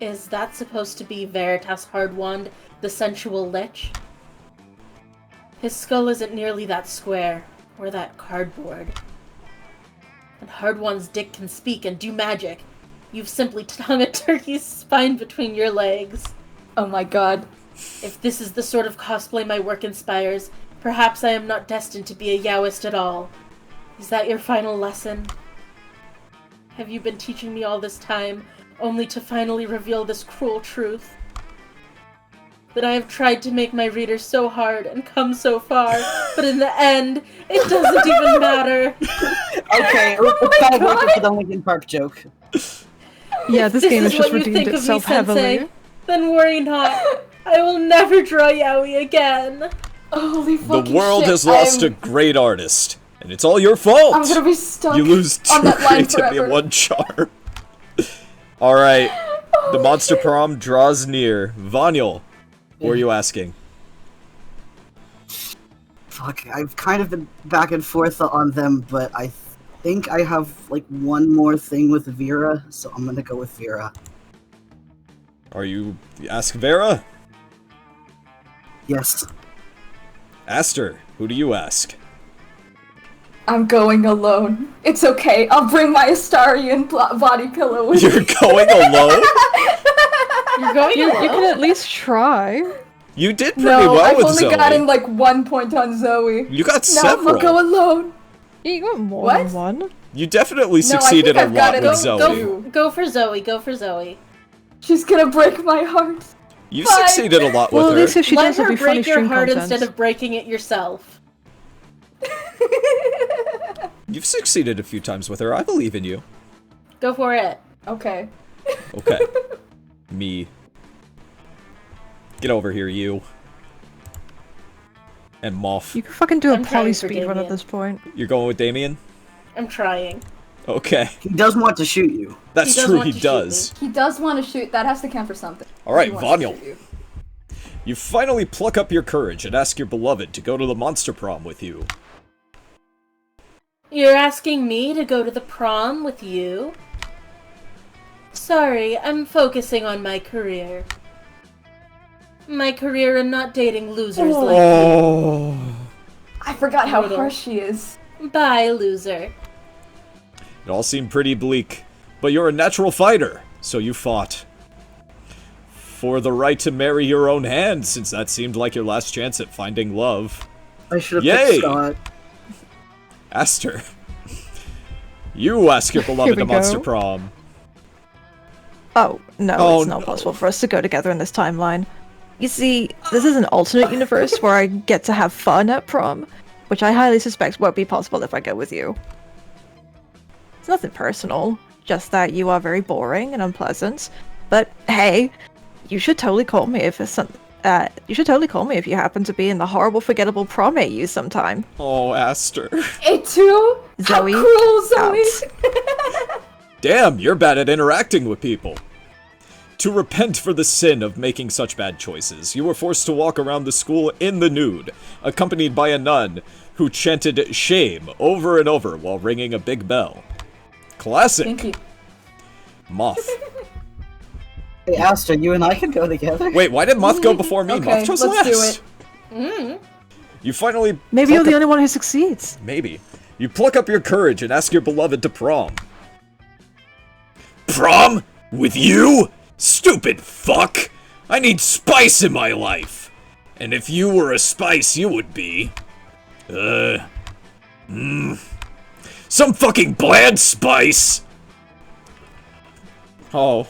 Is that supposed to be Veritas Hardwand, the sensual lich? His skull isn't nearly that square, or that cardboard. And Hardwand's dick can speak and do magic. You've simply hung a turkey's spine between your legs. Oh my god. If this is the sort of cosplay my work inspires, perhaps I am not destined to be a yaoist at all. Is that your final lesson? Have you been teaching me all this time, only to finally reveal this cruel truth? That I have tried to make my readers so hard and come so far, but in the end, it doesn't even matter. Okay, it's kind of working for the Linkin Park joke. Yeah, this game has is just what you redeemed think of me, itself Sensei. heavily. Then worry not. I will never draw yaoi again. Holy The fucking world shit, has lost a great artist, and it's all your fault. I'm gonna be stuck You lose on 2 that line creativity forever. and 1 charm. Alright, the Monster Prom draws near. Vanyl, what were you asking? Fuck, I've kind of been back and forth on them, but I think I have, like, one more thing with Vera, so I'm gonna go with Vera. Are you... Ask Vera? Yes. Aster, who do you ask? I'm going alone. It's okay. I'll bring my Astarian body pillow with You're me. going alone? You're going You can at least try. You did pretty No, well I've with only Zoe. gotten like 1 point on Zoe. You got No, several. I'll go alone. Yeah, you got more What? than one. You definitely No, I succeeded think a I've got lot it. with Zoe. Go for Zoe. Go for Zoe. She's gonna break my heart. You Fine. succeeded a lot Well, with at her. least if she Let does, it'll her be funny break your stream heart content. instead of breaking it yourself. You've succeeded a few times with her. I believe in you. Go for it. Okay. Okay. Me. Get over here, you. And Moth. You can fucking do a I'm poly trying for speedrun at Damien. this point. You're going with Damien? I'm trying. Okay. He does want to shoot you. That's He does true, want he to shoot does. He does want to shoot. That has to count for something. Alright, He wants to Vanyl. shoot you. You finally pluck up your courage and ask your beloved to go to the Monster Prom with you. You're asking me to go to the prom with you? sorry, I'm focusing on my career. My career and not dating losers like you. I forgot how Brutal. harsh she is. Bye, loser. It all seemed pretty bleak, but you're a natural fighter, so you fought. For the right to marry your own hand, since that seemed like your last chance at finding love. I should have Yay! picked Scott. Aster. You ask your beloved we to Monster go. Prom. Oh, no, Oh, it's not no. possible for us to go together in this timeline. You see, this is an alternate universe where I get to have fun at prom, which I highly suspect won't be possible if I go with you. It's nothing personal, just that you are very boring and unpleasant. But hey, you should totally call me if you should totally call me if you happen to be in the horrible, forgettable prom AU sometime. Oh, Aster. It too? Zoe, How cruel, Zoe! Damn, you're bad at interacting with people. To repent for the sin of making such bad choices, you were forced to walk around the school in the nude, accompanied by a nun who chanted shame over and over while ringing a big bell. Classic. Thank you. Moth. Hey, Aster, you and I can go together. Wait, why did Moth go before me? Okay, Moth chose let's do last. it. You finally Maybe you're pluck the up- only one who succeeds. Maybe. You pluck up your courage and ask your beloved to prom. Prom? With you? Stupid fuck! I need spice in my life! And if you were a spice, you would be... some fucking bland spice! Oh.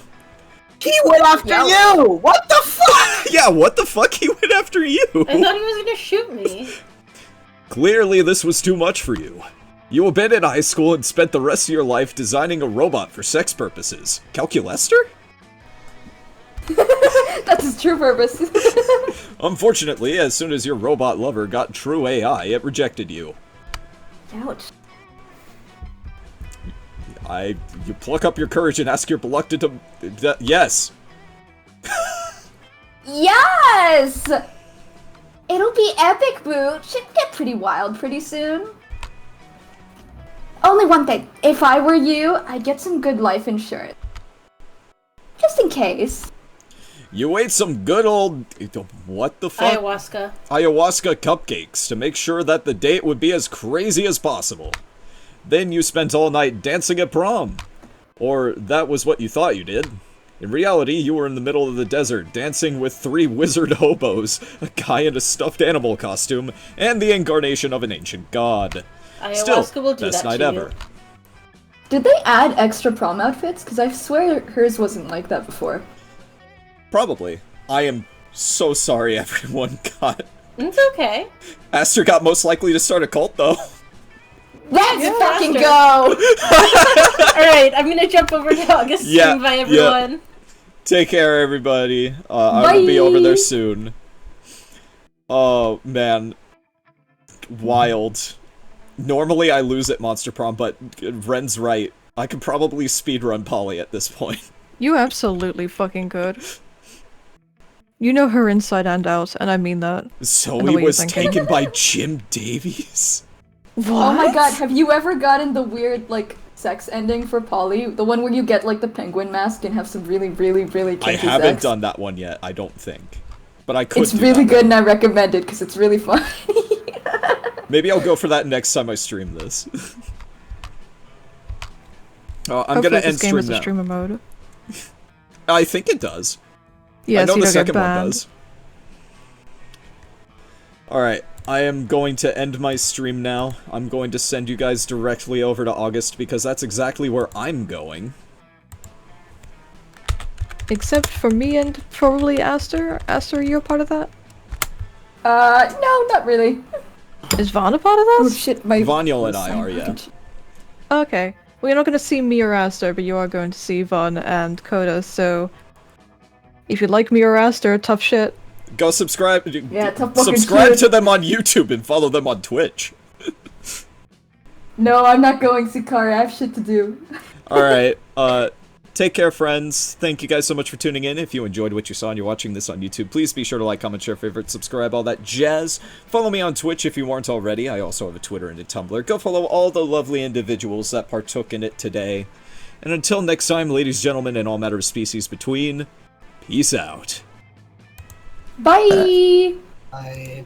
He went after you! What the fuck? Yeah, what the fuck? He went after you! I thought he was gonna shoot me. Clearly this was too much for you. You abandoned high school and spent the rest of your life designing a robot for sex purposes. Calculester? That's his true purpose. Unfortunately, as soon as your robot lover got true AI, it rejected you. Ouch. You pluck up your courage and ask your beloved to... yes. Yes! It'll be epic, Boo. Should get pretty wild pretty soon. Only one thing. If I were you, I'd get some good life insurance. Just in case. You ate some good old... what the fuck? Ayahuasca. Ayahuasca cupcakes to make sure that the date would be as crazy as possible. Then you spent all night dancing at prom. Or that was what you thought you did. In reality, you were in the middle of the desert, dancing with 3 wizard hobos, a guy in a stuffed animal costume, and the incarnation of an ancient god. Ayahuasca Still, will do best that night to ever. you. Did they add extra prom outfits? Because I swear hers wasn't like that before. Probably. I am so sorry everyone got... It's okay. Aster got most likely to start a cult, though. Let's fucking Aster. go! Alright, I'm gonna jump over to August Yeah, stream. Bye, yeah. everyone. Take care, everybody. I will be over there soon. Oh, man. Wild. Normally I lose at Monster Prom, but Ren's right. I could probably speedrun Polly at this point. You absolutely fucking could. You know her inside and out, and I mean that. Zoe way you're was thinking. taken by Jim Davies? What? Oh my god, have you ever gotten the weird, like, sex ending for Polly? The one where you get, like, the penguin mask and have some really, really, really kinky I haven't sex? done that one yet, I don't think. But I could It's do really that good one. and I recommend it because it's really fun. Maybe I'll go for that next time I stream this. I'm Hopefully gonna this end game stream is a now. streamer mode. I think it does. Yes, I know you the don't get second one banned. does. Alright, I am going to end my stream now. I'm going to send you guys directly over to August because that's exactly where I'm going. Except for me and probably Aster. Aster, are you a part of that? No, not really. Is Vaughn a part of Oh this? shit, my... Vanyel and I are, yeah. Okay. Well, you're not going to see me or Aster, but you are going to see Vaughn and Coda, so... If you like me or Aster, tough shit. Go subscribe. Yeah, tough fucking Subscribe shit. to them on YouTube and follow them on Twitch. No, I'm not going, Sikari. I have shit to do. Alright, take care, friends. Thank you guys so much for tuning in. If you enjoyed what you saw and you're watching this on YouTube, please be sure to like, comment, share, favorite, subscribe, all that jazz. Follow me on Twitch if you weren't already. I also have a Twitter and a Tumblr. Go follow all the lovely individuals that partook in it today. And until next time, ladies, gentlemen, and all matter of species between, peace out. Bye! I